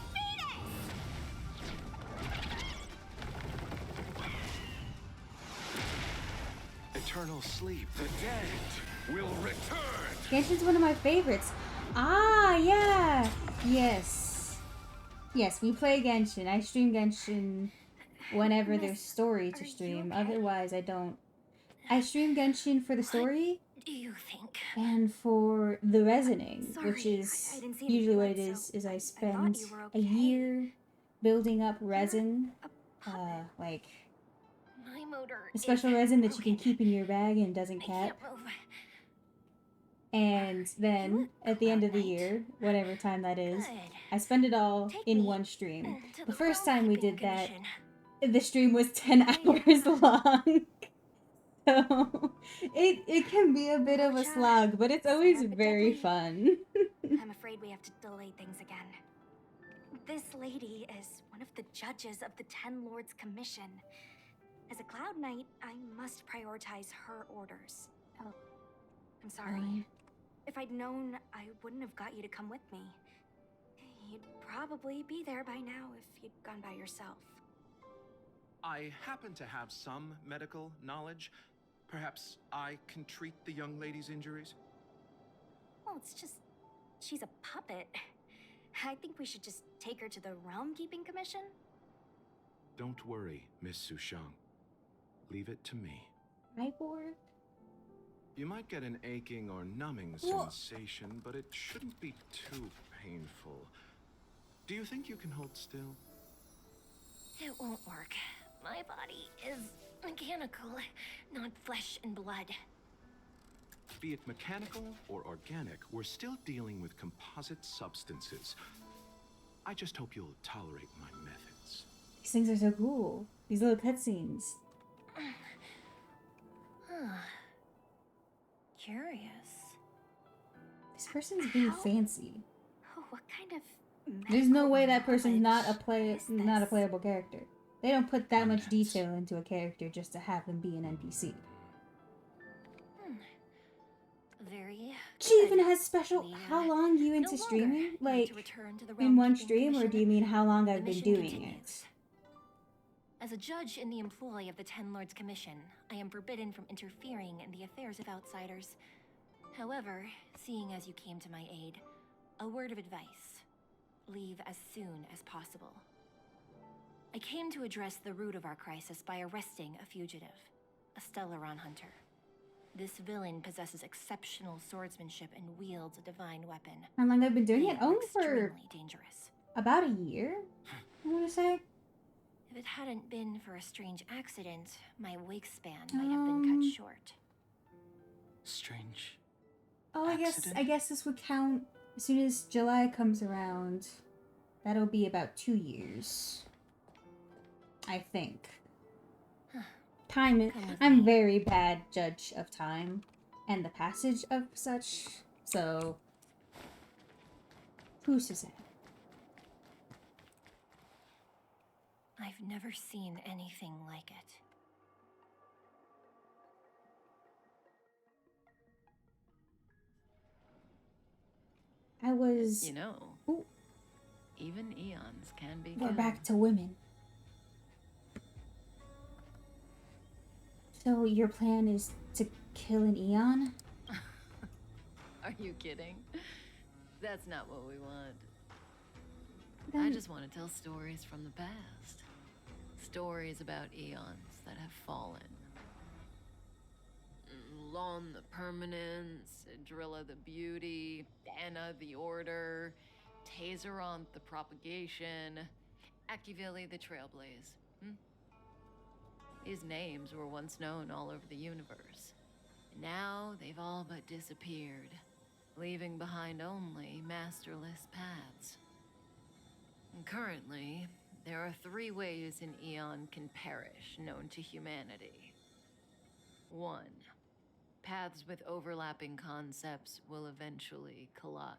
Eternal sleep. The dead will return. Genshin's one of my favorites. Ah, yeah. Yes. Yes, we play Genshin. I stream Genshin whenever there's story to stream. Otherwise, I don't. I stream Genshin for the story Do you think? and for the resining, Sorry, which is I didn't see any usually what it blood, is. so Is I I spend thought you were a year building up resin, like My motor a special is resin that you broken. can keep in your bag and doesn't cap. Can't move. And then at the end of the year, whatever time that is, Good. I spend it all Take in me one stream. to The the first time we Keeping did that, Commission. the stream was 10 hours long. So it can be a bit of a slog, but it's always very fun. I'm afraid we have to delay things again. This lady is one of the judges of the Ten Lords Commission. As a Cloud Knight, I must prioritize her orders. Oh, I'm sorry. If I'd known, I wouldn't have got you to come with me. You'd probably be there by now if you'd gone by yourself. I happen to have some medical knowledge. Perhaps I can treat the young lady's injuries? Well, it's just... she's a puppet. I think we should just take her to the Realm Keeping Commission. Don't worry, Miss Sushang. Leave it to me. Cyborg? You might get an aching or numbing sensation, but it shouldn't be too painful. Do you think you can hold still? It won't work. My body is mechanical, not flesh and blood. Be it mechanical or organic, we're still dealing with composite substances. I just hope you'll tolerate my methods. These things are so cool. These little cutscenes. Curious. This person's being fancy. Oh, what kind of... There's no way that person's not a playable character. They don't put that much detail into a character just to have them be an NPC. Very... She even has special... How long are you into streaming? Like, in one stream, or do you mean how long I've been doing it? As a judge in the employ of the Ten Lords Commission, I am forbidden from interfering in the affairs of outsiders. However, seeing as you came to my aid, a word of advice. Leave as soon as possible. I came to address the root of our crisis by arresting a fugitive, a Stellaron hunter. This villain possesses exceptional swordsmanship and wields a divine weapon. How long I've been doing it? They are Only for extremely dangerous. about a year, I want to say. If it hadn't been for a strange accident, my wake span might have been cut short. Strange Oh, accident? I guess this would count as soon as July comes around. That'll be about 2 years. I think. Time. I'm very bad judge of time and the passage of such. So, who's to say? I've never seen anything like it. I was. You know, Ooh, even eons can be we're good. back to women. So your plan is to kill an Eon? Are you kidding? That's not what we want. Then... I just want to tell stories from the past. Stories about eons that have fallen. Lon the Permanence, Drilla the Beauty, Anna the Order, Tazeronth the Propagation, Akivili the Trailblaze. These names were once known all over the universe. Now they've all but disappeared, leaving behind only masterless paths. And currently, there are 3 ways an eon can perish known to humanity. 1. Paths with overlapping concepts will eventually collide,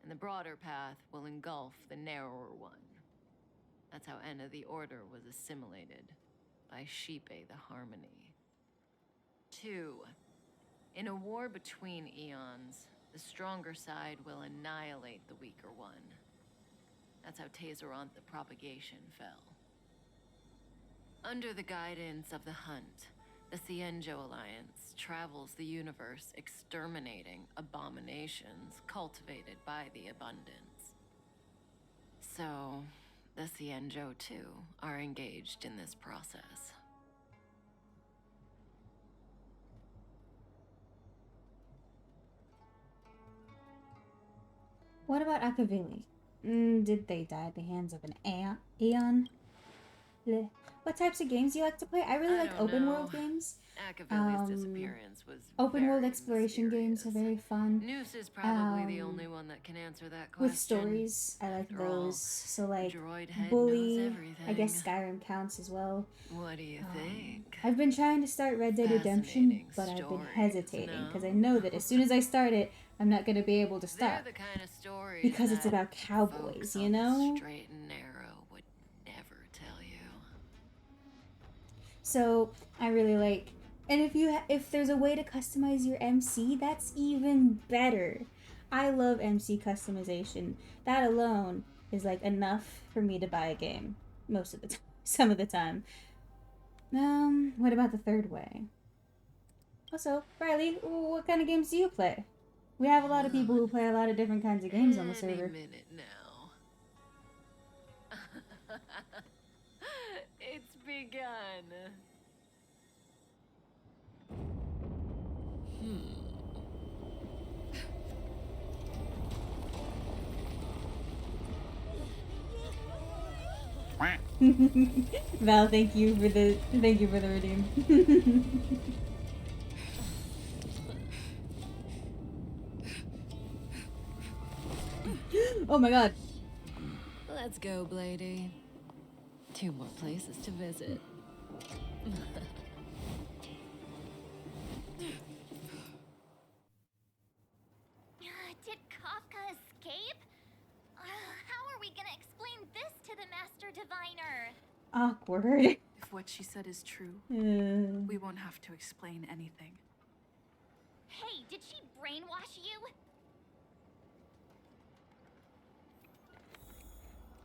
and the broader path will engulf the narrower one. That's how Enna the Order was assimilated by Shipe the Harmony. 2. In a war between eons, the stronger side will annihilate the weaker one. That's how Tazeronth the Propagation fell. Under the guidance of the Hunt, the Cienjo Alliance travels the universe exterminating abominations cultivated by the Abundance. So, the Cienjo, too, are engaged in this process. What about Akavili? Did they die at the hands of an Aeon? Bleh. What types of games do you like to play? I really like open world games. Akavili's disappearance was open world exploration games are very fun. Noose is probably the only one that can answer that question. With stories, I like After all, those. So like Droid Head knows Bully, everything. I guess Skyrim counts as well. What do you think? I've been trying to start Red Dead Redemption, but I've been hesitating because I know that as soon as I start it, I'm not going to be able to stop. They're the kind of stories Because it's that about cowboys, folks you on the know? Straight and narrow would never tell you. So I really like, and if there's a way to customize your MC, that's even better. I love MC customization. That alone is like enough for me to buy a game most of the time. Some of the time. What about the third way? Also, Riley, what kind of games do you play? We have a lot of people who play a lot of different kinds of games on the server. Any minute now. It's begun. Val, thank you for the redeem. Oh my god. Let's go, Blady. 2 more places to visit. Did Kafka escape? How are we gonna explain this to the Master Diviner? Awkward. If what she said is true, we won't have to explain anything. Hey, did she brainwash you?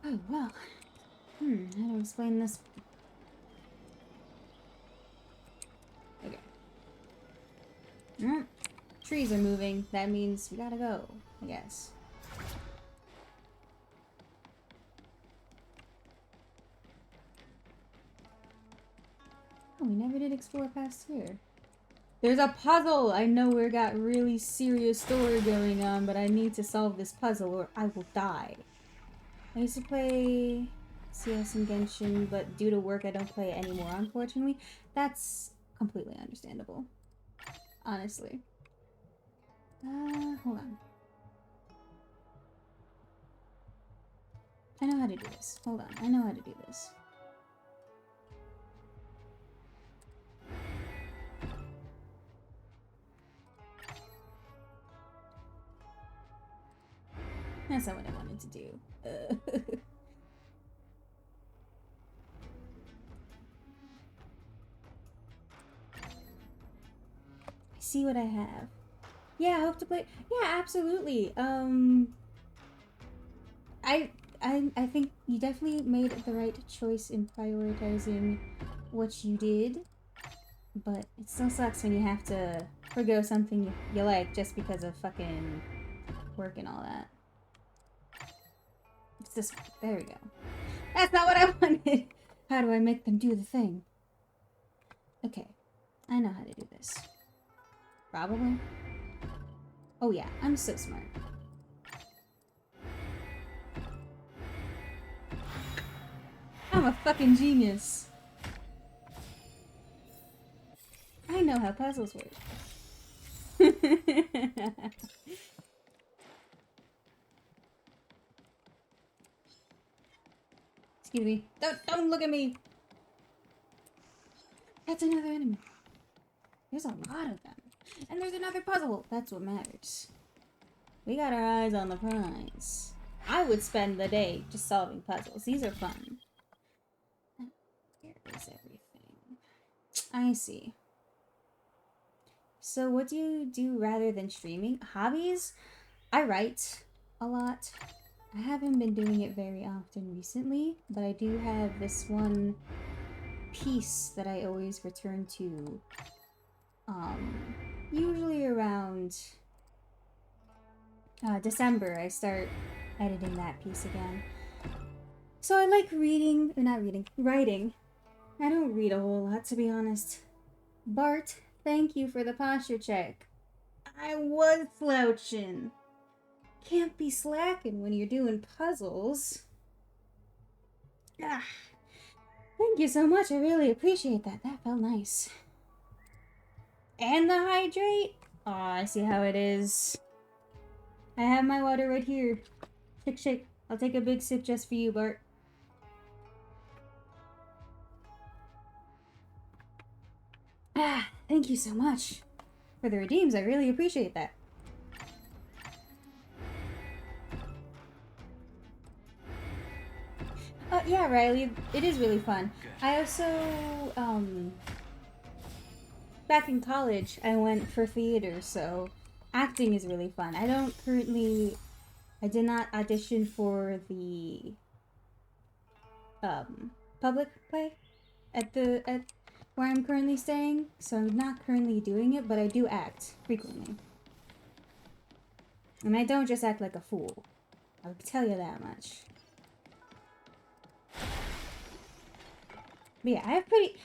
Oh, well. How to explain this? Okay. Trees are moving. That means we gotta go, I guess. Oh, we never did explore past here. There's a puzzle! I know we got really serious story going on, but I need to solve this puzzle or I will die. I used to play CS and Genshin, but due to work I don't play it anymore, unfortunately. That's completely understandable. Honestly. Hold on. I know how to do this. Hold on, I know how to do this. That's not what I wanted to do. I see what I have. Yeah, I hope to play. Yeah, absolutely. I think you definitely made the right choice in prioritizing what you did, but it still sucks when you have to forgo something you like just because of fucking work and all that. It's this. There we go. That's not what I wanted. How do I make them do the thing? Okay, I know how to do this. Probably. Oh yeah, I'm so smart. I'm a fucking genius. I know how puzzles work. Excuse me. Don't look at me. That's another enemy. There's a lot of them. And there's another puzzle. That's what matters. We got our eyes on the prize. I would spend the day just solving puzzles. These are fun. Here is everything. I see. So what do you do rather than streaming? Hobbies? I write a lot. I haven't been doing it very often recently, but I do have this one piece that I always return to. Usually around December, I start editing that piece again. So I like reading, or not reading, writing. I don't read a whole lot, to be honest. Bart, thank you for the posture check. I was slouching. Can't be slacking when you're doing puzzles. Ah, thank you so much. I really appreciate that. That felt nice. And the hydrate? Aw, I see how it is. I have my water right here. Shake, shake. I'll take a big sip just for you, Bart. Ah, thank you so much for the redeems. I really appreciate that. Yeah, Riley, it is really fun. I also, back in college, I went for theater, so acting is really fun. I did not audition for the, public play at where I'm currently staying, so I'm not currently doing it, but I do act frequently. And I don't just act like a fool. I'll tell you that much. But yeah, I have pretty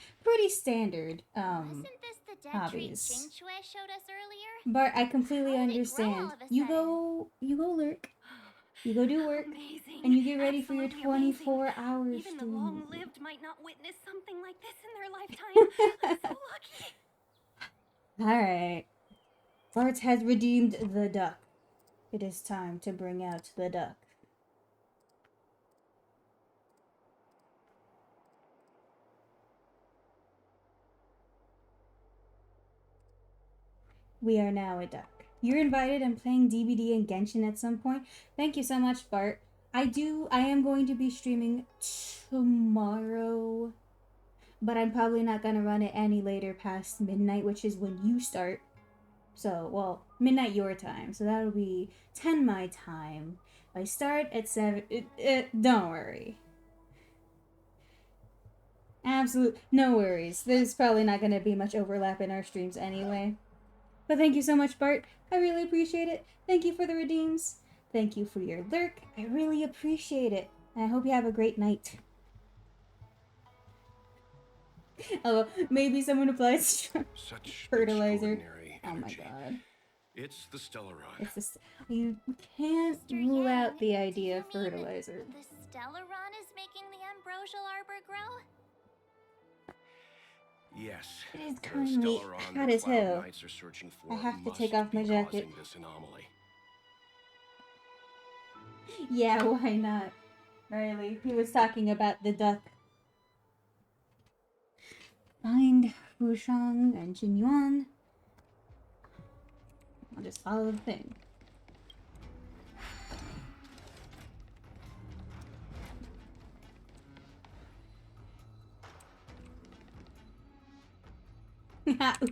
standard Wasn't this the dead hobbies. tree Jingshui showed us earlier? But I completely understand. You go lurk. You go do work. Amazing. And you get ready for your Absolutely 24 amazing. hours. Even the stream. long-lived might not witness something like this in their lifetime. I'm so lucky. Alright. Bart has redeemed the duck. It is time to bring out the duck. We are now a duck. You're invited. I'm playing DBD and Genshin at some point. Thank you so much, Bart. I am going to be streaming tomorrow, but I'm probably not going to run it any later past midnight, which is when you start. So, well, midnight your time. So that'll be 10 my time. I start at 7. Don't worry. No worries. There's probably not going to be much overlap in our streams anyway. But thank you so much, Bart. I really appreciate it. Thank you for the redeems. Thank you for your lurk. I really appreciate it. And I hope you have a great night. Oh, maybe someone applies Such fertilizer. extraordinary Oh my energy. god. It's the Stellaron. You can't rule out the idea of fertilizer. The Stellaron is making the ambrosial arbor grow? Yes. It is the currently Stellaron hot the as Cloud hell. Knights are searching for I have to must take off my be jacket. causing this anomaly. Yeah, why not? Riley, he was talking about the duck. Find Wushang and Jinyuan. I'll just follow the thing.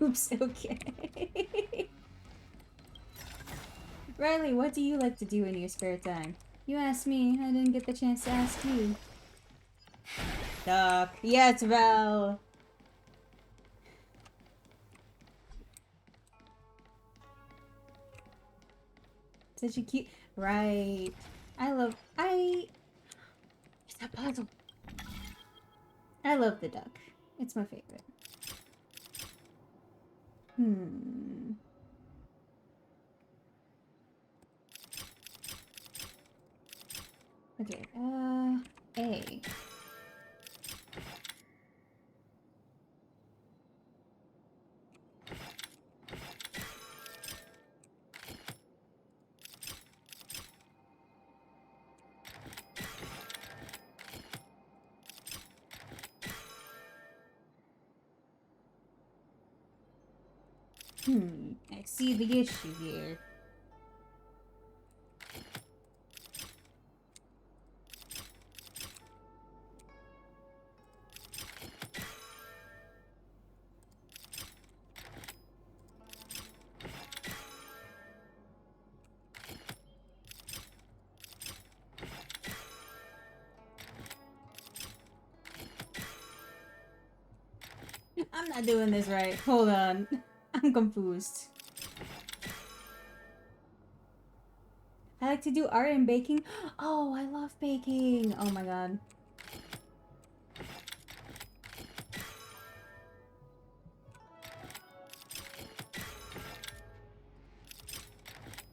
Oops, okay. Riley, what do you like to do in your spare time? You asked me, I didn't get the chance to ask you. Duck. Yes, Val. Such a cute. Right. It's a puzzle. I love the duck. It's my favorite. Okay, A. I see the issue here. I'm not doing this right. Hold on. I'm confused. I like to do art and baking. Oh, I love baking. Oh my god.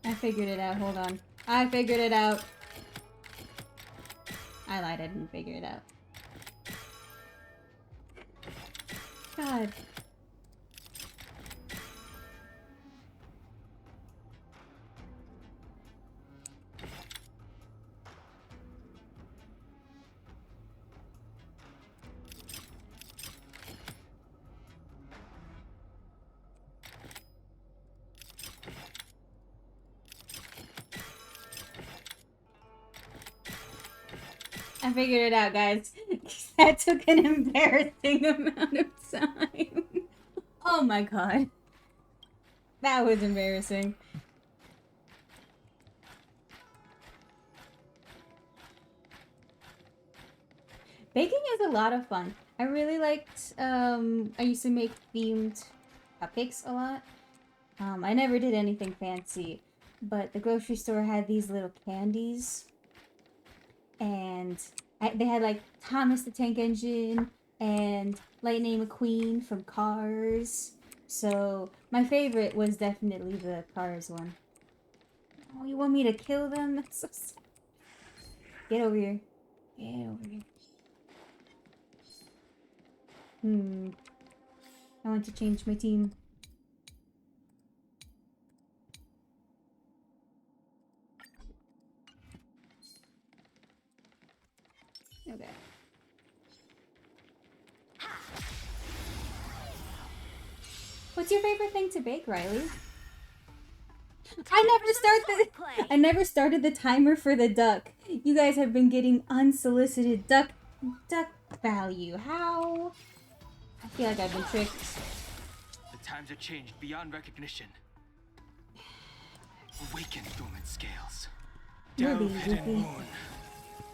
I figured it out. Hold on. I figured it out. I lied. I didn't figure it out. God. I figured it out, guys. That took an embarrassing amount of time. Oh my god. That was embarrassing. Baking is a lot of fun. I really liked, I used to make themed cupcakes a lot. I never did anything fancy, but the grocery store had these little candies. And they had like Thomas the Tank Engine and Lightning McQueen from Cars. So my favorite was definitely the Cars one. Oh, you want me to kill them? That's so sad. Get over here. Get over here. I want to change my team. Okay. What's your favorite thing to bake, Riley? I never started the timer for the duck. You guys have been getting unsolicited duck value. How? I feel like I've been tricked. The times are changed beyond recognition. Awaken dormant scales. Delve hidden moon.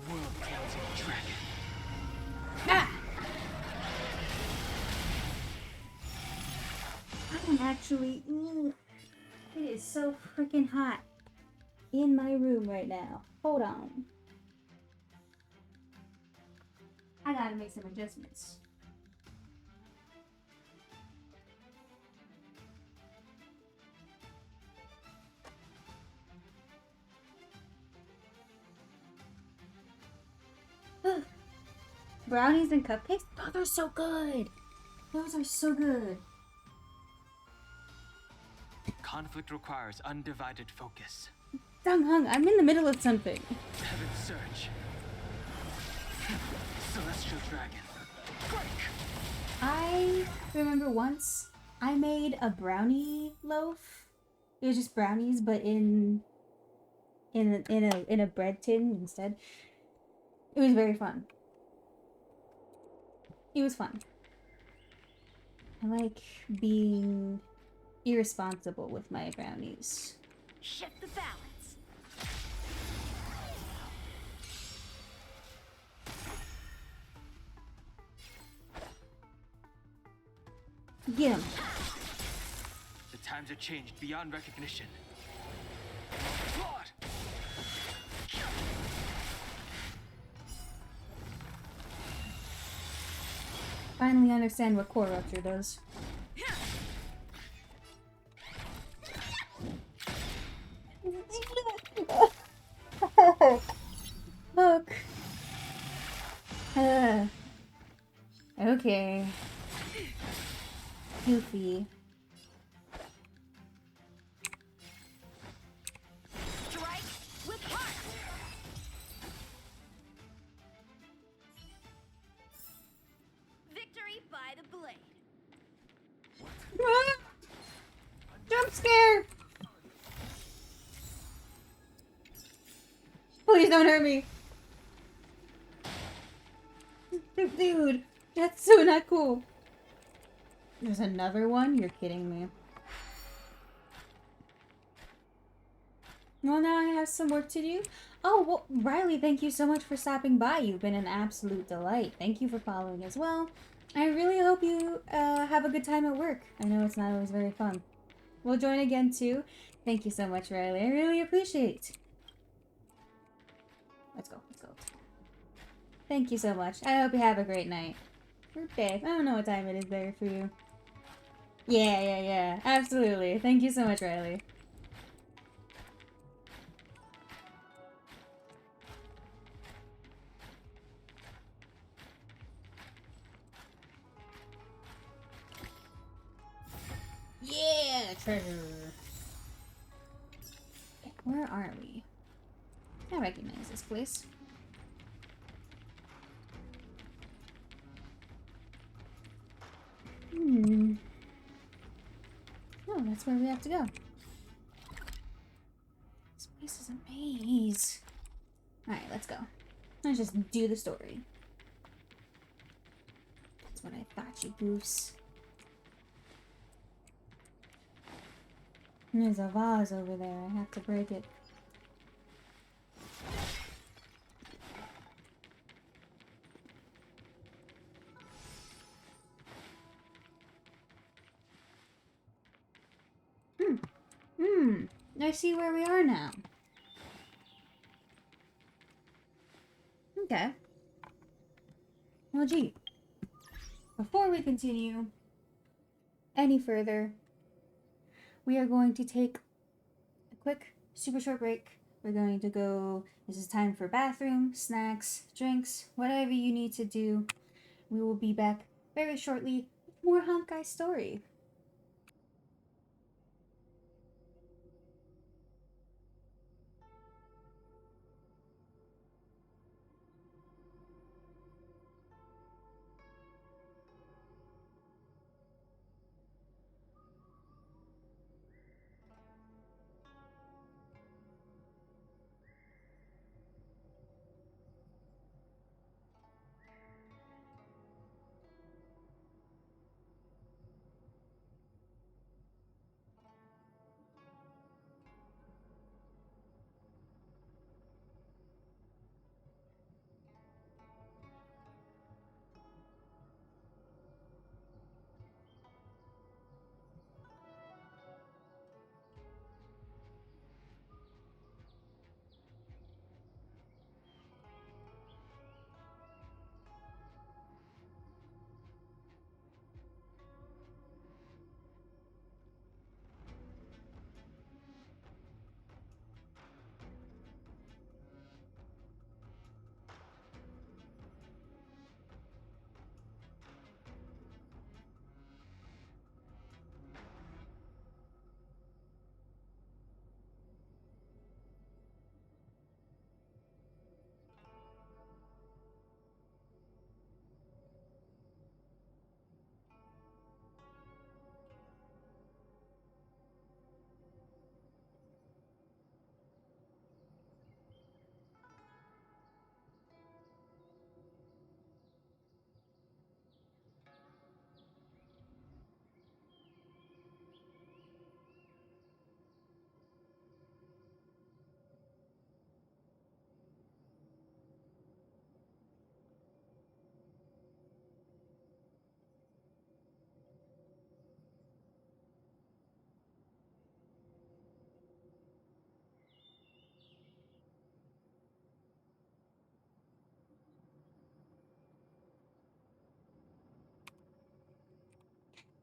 World closing dragon. Ah! I'm actually... it is so freaking hot in my room right now. Hold on. I gotta make some adjustments. Brownies and cupcakes? Oh, they're so good! Those are so good. Conflict requires undivided focus. Dang Hung, I'm in the middle of something. Heaven's Surge. Celestial Dragon. Break! I remember once I made a brownie loaf. It was just brownies, but in a bread tin instead. It was very fun. It was fun. I like being irresponsible with my brownies. Shift the balance. Get him. The times have changed beyond recognition. Lord! Finally understand what core rupture does. Look. Okay. Goofy. Strike with heart. Victory by the blade. Jump scare! Please don't hurt me. Dude, that's so not cool. There's another one? You're kidding me. Well, now I have some work to do. Oh, well, Riley, thank you so much for stopping by. You've been an absolute delight. Thank you for following as well. I really hope you have a good time at work. I know it's not always very fun. We'll join again, too. Thank you so much, Riley. I really appreciate it. Let's go. Let's go. Thank you so much. I hope you have a great night. Or day. I don't know what time it is there for you. Yeah. Absolutely. Thank you so much, Riley. Yeah, treasure. Where are we? I recognize this place. Oh, that's where we have to go. This place is a maze. Alright, let's go. Let's just do the story. That's what I thought, you goose. There's a vase over there. I have to break it. I see where we are now. Okay. Well, gee. Before we continue any further, we are going to take a quick, super short break. We're going to go, this is time for bathroom, snacks, drinks, whatever you need to do. We will be back very shortly with more Honkai story.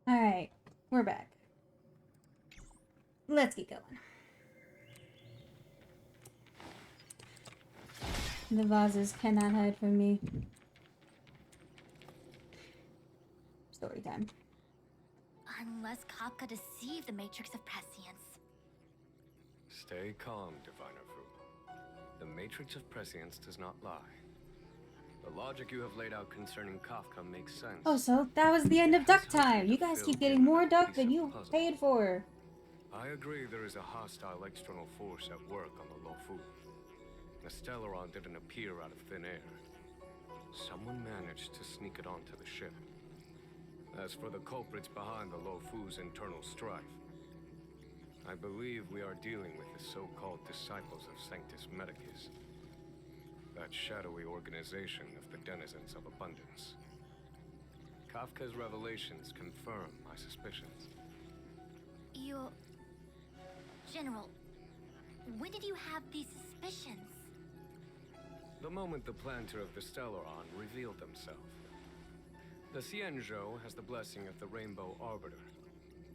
Alright, we're back. Let's get going. The vases cannot hide from me. Story time. Unless Kafka deceived the Matrix of Prescience. Stay calm, Diviner Fu. The Matrix of Prescience does not lie. The logic you have laid out concerning Kafka makes sense. Oh, so that was the end of duck time. You guys keep getting more duck than you paid for. I agree there is a hostile external force at work on the Lofu. The Stellaron didn't appear out of thin air. Someone managed to sneak it onto the ship. As for the culprits behind the Lofu's internal strife, I believe we are dealing with the so-called disciples of Sanctus Medicus. That shadowy organization of the denizens of abundance. Kafka's revelations confirm my suspicions. General, when did you have these suspicions? The moment the planter of the Stellaron revealed himself. The Xianzhou has the blessing of the Rainbow Arbiter,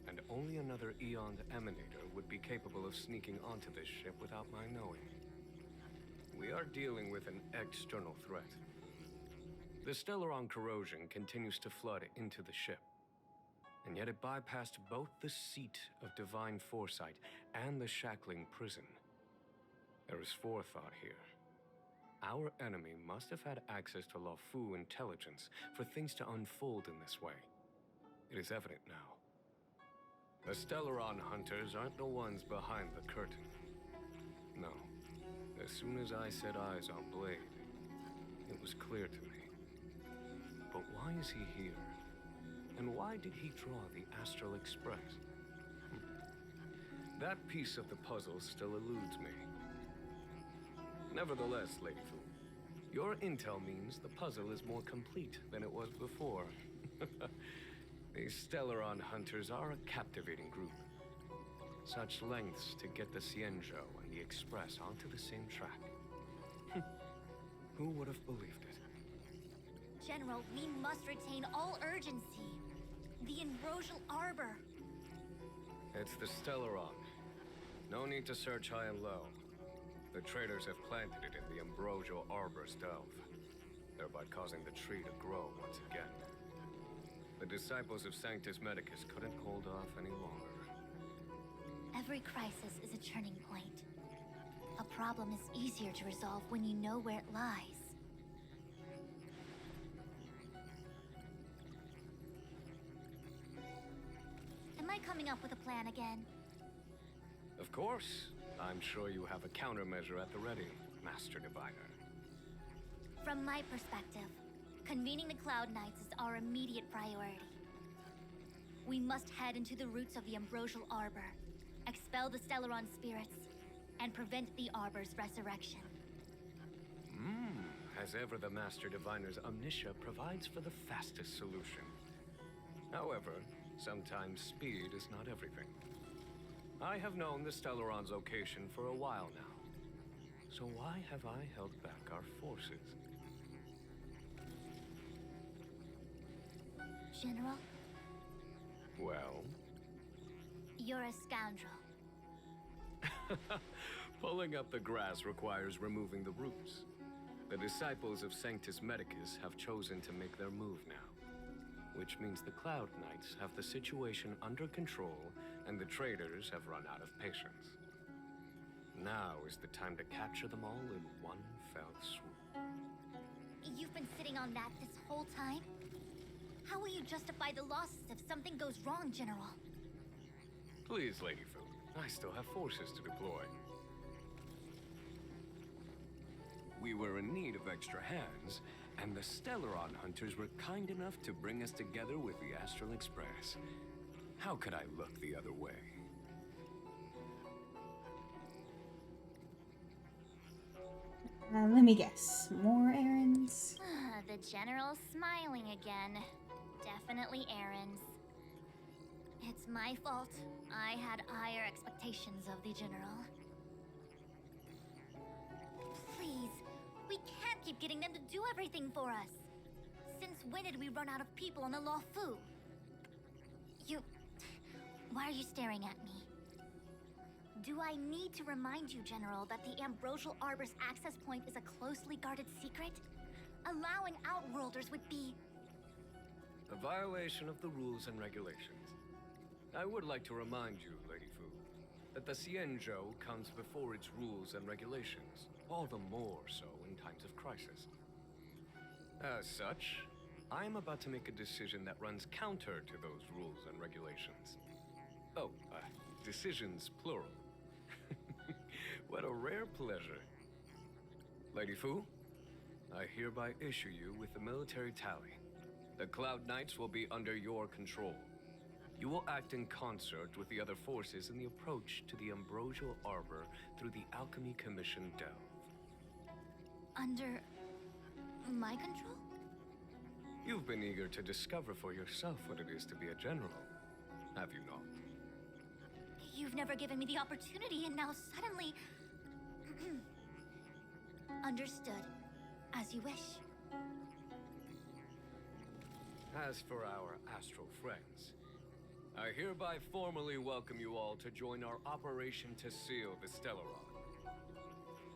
and only another Eon Emanator would be capable of sneaking onto this ship without my knowing. We are dealing with an external threat. The Stellaron corrosion continues to flood into the ship, and yet it bypassed both the seat of divine foresight and the shackling prison. There is forethought here. Our enemy must have had access to Luofu intelligence for things to unfold in this way. It is evident now. The Stellaron hunters aren't the ones behind the curtain. No. As soon as I set eyes on Blade, it was clear to me. But why is he here? And why did he draw the Astral Express? That piece of the puzzle still eludes me. Nevertheless, Lady Fu, your intel means the puzzle is more complete than it was before. These Stellaron hunters are a captivating group. Such lengths to get the Xianzhou and the Express onto the same track. Who would have believed it? General, we must retain all urgency. The Ambrosial Arbor. It's the Stellaron. No need to search high and low. The traders have planted it in the Ambrosial Arbor's delve, thereby causing the tree to grow once again. The disciples of Sanctus Medicus couldn't hold off any longer. Every crisis is a turning point. A problem is easier to resolve when you know where it lies. Am I coming up with a plan again? Of course. I'm sure you have a countermeasure at the ready, Master Diviner. From my perspective, convening the Cloud Knights is our immediate priority. We must head into the roots of the Ambrosial Arbor, expel the Stellaron spirits, and prevent the Arbor's resurrection. As ever, the Master Diviner's omniscia provides for the fastest solution. However, sometimes speed is not everything. I have known the Stellaron's location for a while now. So why have I held back our forces? General? Well? You're a scoundrel. Pulling up the grass requires removing the roots. The disciples of Sanctus Medicus have chosen to make their move now, which means the Cloud Knights have the situation under control and the traders have run out of patience. Now is the time to capture them all in one fell swoop. You've been sitting on that this whole time? How will you justify the losses if something goes wrong, General? Please, Lady Fu, I still have forces to deploy. We were in need of extra hands, and the Stellaron hunters were kind enough to bring us together with the Astral Express. How could I look the other way? Let me guess. More errands? The General's smiling again. Definitely errands. It's my fault. I had higher expectations of the General. Please, we can't keep getting them to do everything for us. Since when did we run out of people on the Luofu? Why are you staring at me? Do I need to remind you, General, that the Ambrosial Arbor's access point is a closely guarded secret? Allowing Outworlders would be... A violation of the rules and regulations. I would like to remind you, Lady Fu, that the Xianzhou comes before its rules and regulations, all the more so in times of crisis. As such, I'm about to make a decision that runs counter to those rules and regulations. Oh, decisions plural. What a rare pleasure. Lady Fu, I hereby issue you with the military tally. The Cloud Knights will be under your control. You will act in concert with the other forces in the approach to the Ambrosial Arbor through the Alchemy Commission Delve. Under... my control? You've been eager to discover for yourself what it is to be a general, have you not? You've never given me the opportunity, and now suddenly... Understood. As you wish. As for our astral friends, I hereby formally welcome you all to join our operation to seal the Stellaron.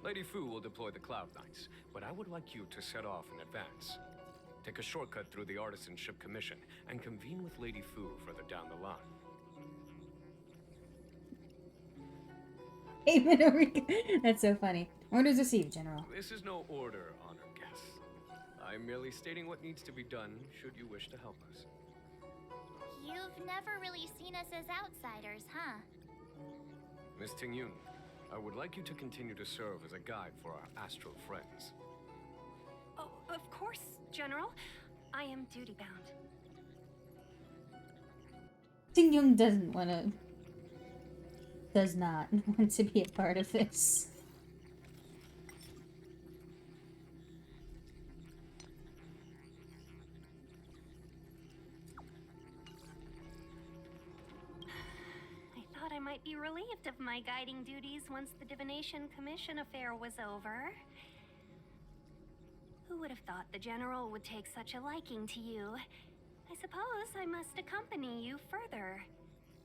Lady Fu will deploy the Cloud Knights, but I would like you to set off in advance. Take a shortcut through the Artisanship Commission and convene with Lady Fu further down the line. That's so funny. Orders received, General. This is no order, honored guests. I'm merely stating what needs to be done should you wish to help us. You've never really seen us as outsiders, huh? Miss Tingyun, I would like you to continue to serve as a guide for our astral friends. Oh, of course, General. I am duty-bound. Tingyun does not want to be a part of this. I thought I might be relieved of my guiding duties once the Divination Commission affair was over. Who would have thought the General would take such a liking to you? I suppose I must accompany you further.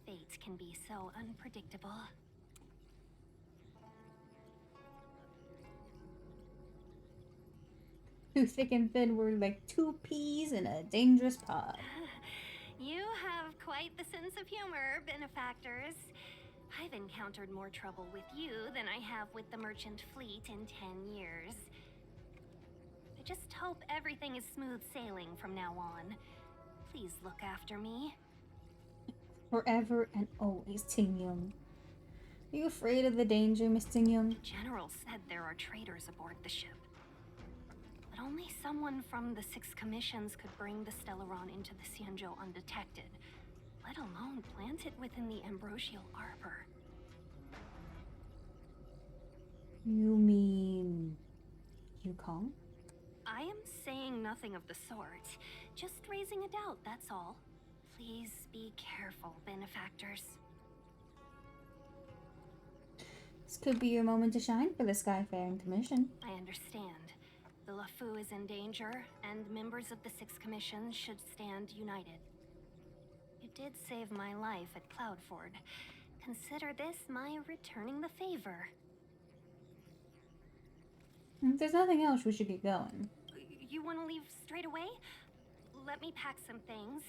Fate can be so unpredictable. Too thick and thin were like two peas in a dangerous pod. You have quite the sense of humor, benefactors. I've encountered more trouble with you than I have with the merchant fleet in 10 years. I just hope everything is smooth sailing from now on. Please look after me. Forever and always, Tingyun. Are you afraid of the danger, Miss Tingyun? The General said there are traitors aboard the ship. But only someone from the 6 commissions could bring the Stellaron into the Xianzhou undetected, let alone plant it within the Ambrosial Arbor. You mean... Yukong? I am saying nothing of the sort. Just raising a doubt, that's all. Please be careful, benefactors. This could be your moment to shine for the Skyfaring Commission. I understand. The LeFou is in danger, and members of the 6 commissions should stand united. You did save my life at Cloudford. Consider this my returning the favor. If there's nothing else, we should get going. You want to leave straight away? Let me pack some things.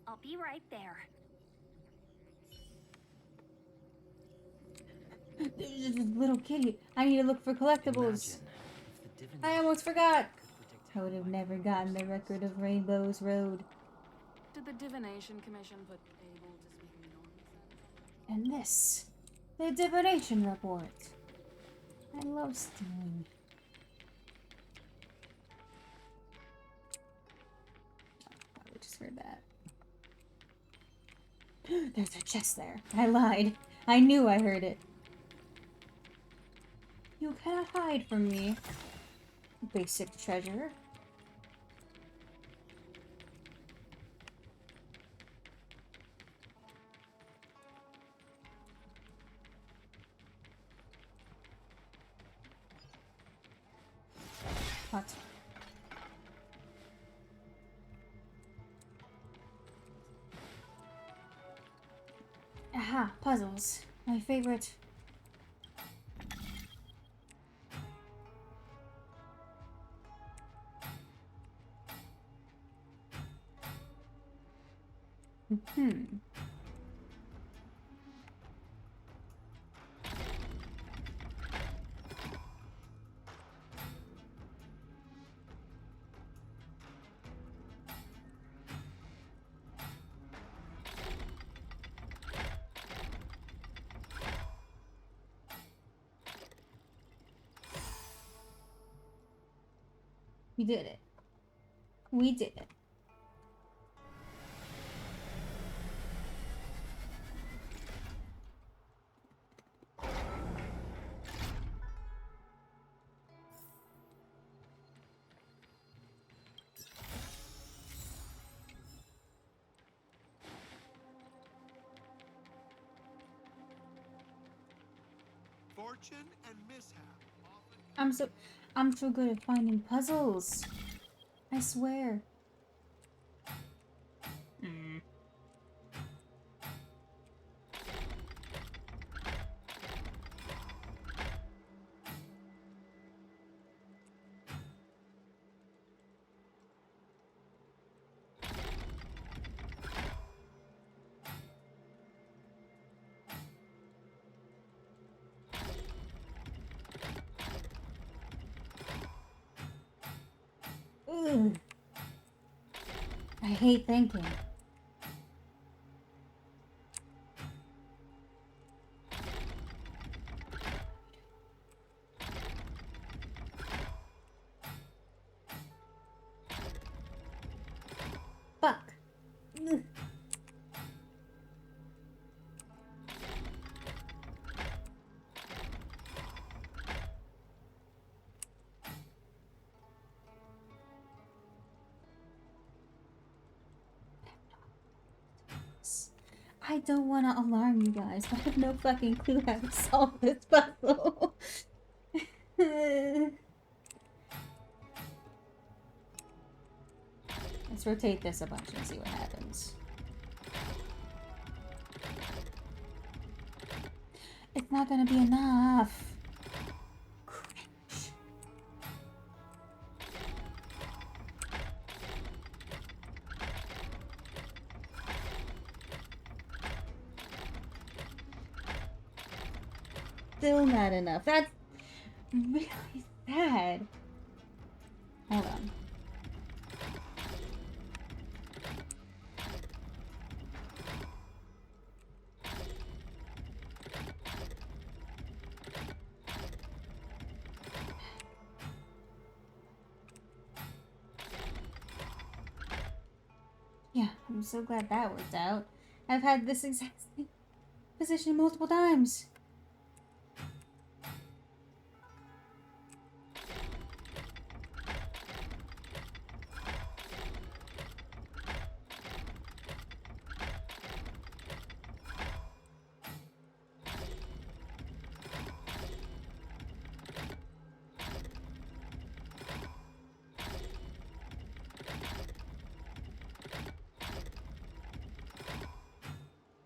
I'll be right there. Little kitty, I need to look for collectibles. I almost forgot. I would have never gotten the record of Rainbow's Road. Did the Divination Commission put able to speak norms? And this, the divination report. I love stealing. I just heard that. There's a chest there. I lied. I knew I heard it. You cannot hide from me. Basic treasure. What? Ah. Aha, puzzles. My favorite. We did it. We did it. Fortune and mishap. I'm so good at finding puzzles. I swear. Ugh. I hate thinking. Fuck. Ugh. I don't want to alarm you guys, but I have no fucking clue how to solve this puzzle. Let's rotate this a bunch and see what happens. It's not gonna be enough. Cringe. Still not enough. That's really sad. Hold on. Yeah, I'm so glad that worked out. I've had this exact same position multiple times.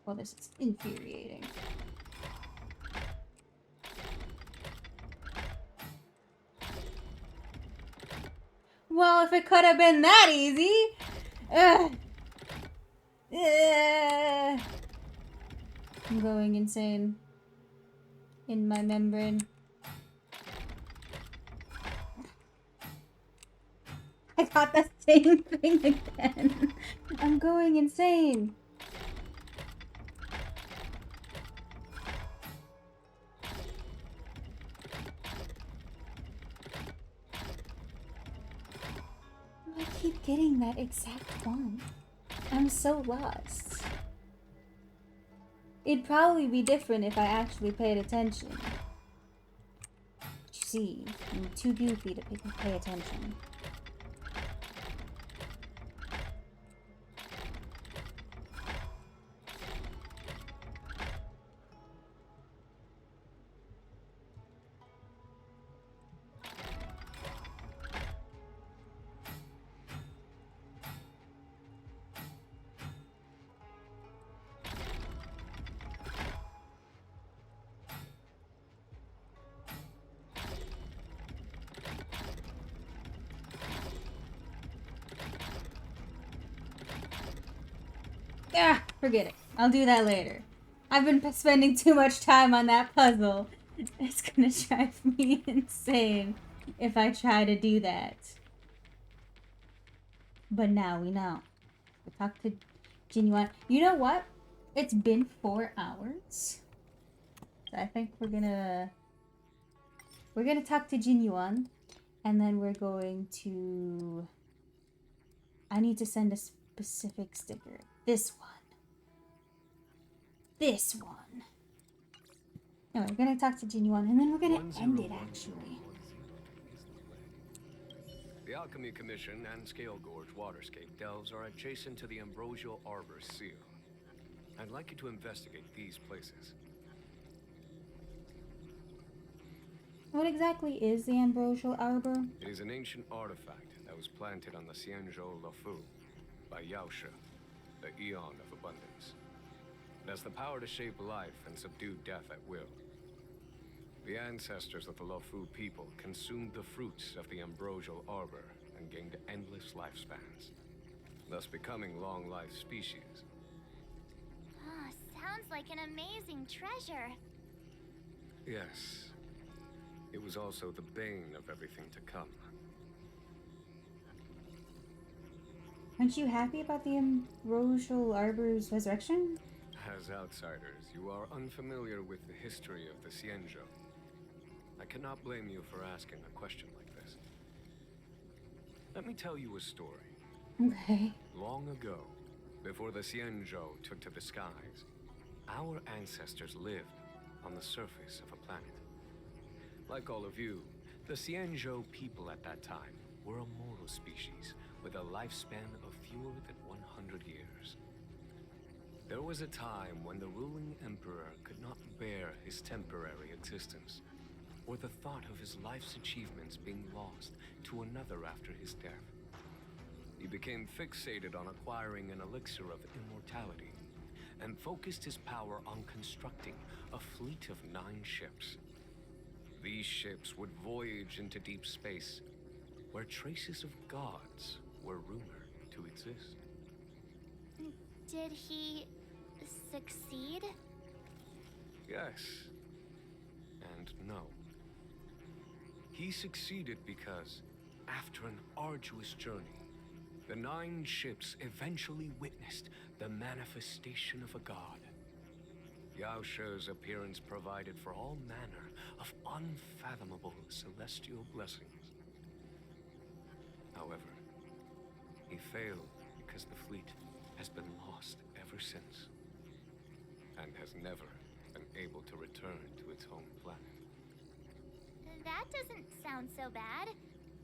Well, this is infuriating. Well, if it could have been that easy. Ugh. Ugh. I'm going insane in my membrane. I got the same thing again. I'm going insane. I keep getting that exact one. I'm so lost. It'd probably be different if I actually paid attention. But you see, I'm too goofy to pay attention. Ah, forget it. I'll do that later. I've been spending too much time on that puzzle. It's gonna drive me insane if I try to do that. But now we know. We'll talk to Genuine. You know what? It's been 4 hours. So I think we're gonna talk to Genuine, and then we're going to. I need to send a specific sticker. This one. This one. No, we're gonna talk to Genuine, and then we're gonna end it actually. The Alchemy Commission and Scale Gorge Waterscape delves are adjacent to the Ambrosial Arbor Seal. I'd like you to investigate these places. What exactly is the Ambrosial Arbor? It is an ancient artifact that was planted on the Xianzhou Luofu by Yaoshe, the Eon of Abundance. It has the power to shape life and subdue death at will. The ancestors of the Luofu people consumed the fruits of the Ambrosial Arbor and gained endless lifespans, thus becoming long-life species. Ah, sounds like an amazing treasure. Yes. It was also the bane of everything to come. Aren't you happy about the Ambrosial Arbor's resurrection? As outsiders, you are unfamiliar with the history of the Xianzhou. I cannot blame you for asking a question like this. Let me tell you a story. Okay. Long ago, before the Xianzhou took to the skies, our ancestors lived on the surface of a planet. Like all of you, the Xianzhou people at that time were a mortal species with a lifespan of fewer than 100 years. There was a time when the ruling emperor could not bear his temporary existence, or the thought of his life's achievements being lost to another after his death. He became fixated on acquiring an elixir of immortality, and focused his power on constructing a fleet of 9 ships. These ships would voyage into deep space, where traces of gods were rumored to exist. Did he succeed? Yes. And no. He succeeded because, after an arduous journey, the 9 ships eventually witnessed the manifestation of a god. Yaoshe's appearance provided for all manner of unfathomable celestial blessings. However, he failed because the fleet has been lost ever since, and has never been able to return to its home planet. That doesn't sound so bad.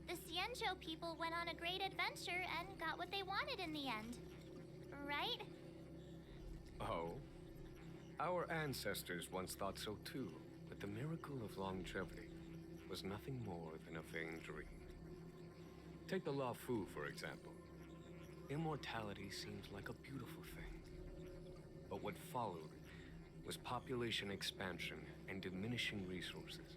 The Xianzhou people went on a great adventure and got what they wanted in the end. Right? Oh? Our ancestors once thought so too, but the miracle of longevity was nothing more than a vain dream. Take the Luofu, for example. Immortality seemed like a beautiful thing. But what followed was population expansion and diminishing resources.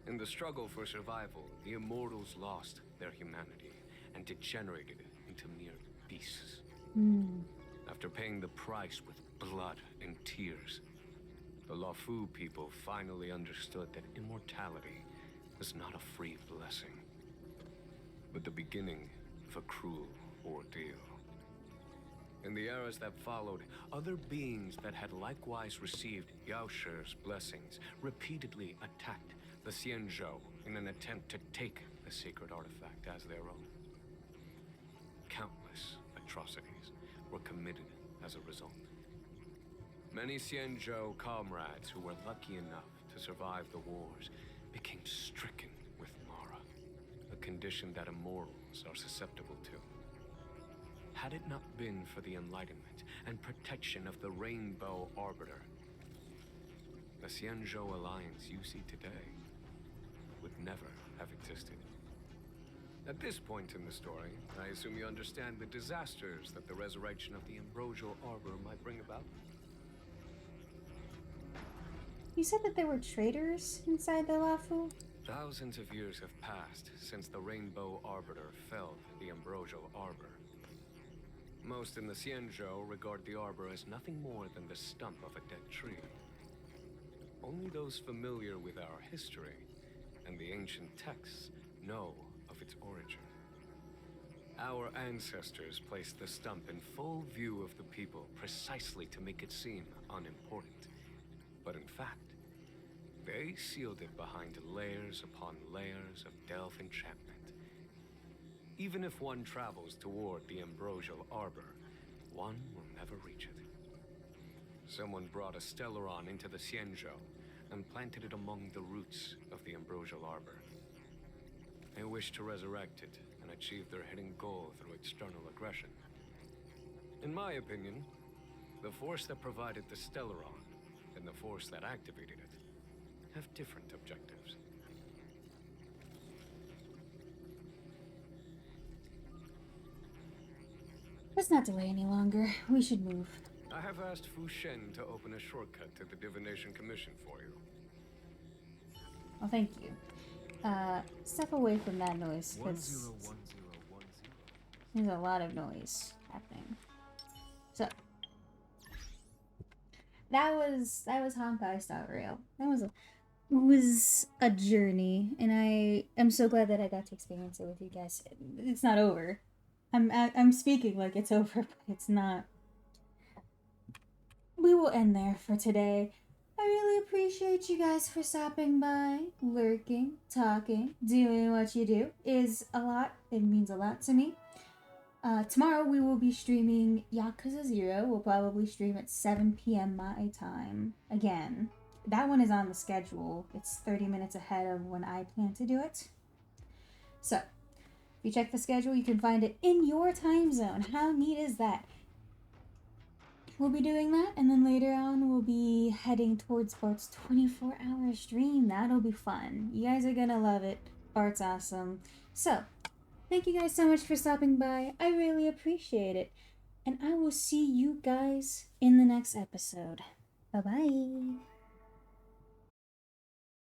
In the struggle for survival, the immortals lost their humanity and degenerated into mere beasts. After paying the price with blood and tears, the Luofu people finally understood that immortality was not a free blessing, but the beginning of a cruel ordeal. In the eras that followed, other beings that had likewise received Yaoshe's blessings repeatedly attacked the Xianzhou in an attempt to take the sacred artifact as their own. Countless atrocities were committed as a result. Many Xianzhou comrades who were lucky enough to survive the wars became stricken with Mara, a condition that immortals are susceptible to. Had it not been for the enlightenment and protection of the Rainbow Arbiter, the Xianzhou Alliance you see today would never have existed. At this point in the story, I assume you understand the disasters that the resurrection of the Ambrosial Arbor might bring about? You said that there were traitors inside the Luofu? Thousands of years have passed since the Rainbow Arbiter felled the Ambrosial Arbor. Most in the Xianzhou regard the arbor as nothing more than the stump of a dead tree. Only those familiar with our history and the ancient texts know of its origin. Our ancestors placed the stump in full view of the people precisely to make it seem unimportant. But in fact, they sealed it behind layers upon layers of delve enchantment. Even if one travels toward the ambrosial arbor, one will never reach it. Someone brought a Stellaron into the Xianzhou and planted it among the roots of the ambrosial arbor. They wish to resurrect it and achieve their hidden goal through external aggression. In my opinion, the force that provided the Stellaron and the force that activated it have different objectives. Let's not delay any longer. We should move. I have asked Fu Shen to open a shortcut to the Divination Commission for you. Well, thank you. Step away from that noise, because there's a lot of noise happening. So, that was Honkai Star Rail. That was a journey, and I am so glad that I got to experience it with you guys. It's not over. I'm speaking like it's over, but it's not. We will end there for today. I really appreciate you guys for stopping by, lurking, talking, doing what you do. Is a lot. It means a lot to me. Tomorrow we will be streaming Yakuza 0. We'll probably stream at 7 p.m. my time. Again, that one is on the schedule. It's 30 minutes ahead of when I plan to do it. So, if you check the schedule, you can find it in your time zone. How neat is that? We'll be doing that, and then later on we'll be heading towards Bart's 24-hour stream. That'll be fun. You guys are gonna love it. Bart's awesome. So, thank you guys so much for stopping by. I really appreciate it. And I will see you guys in the next episode. Bye-bye.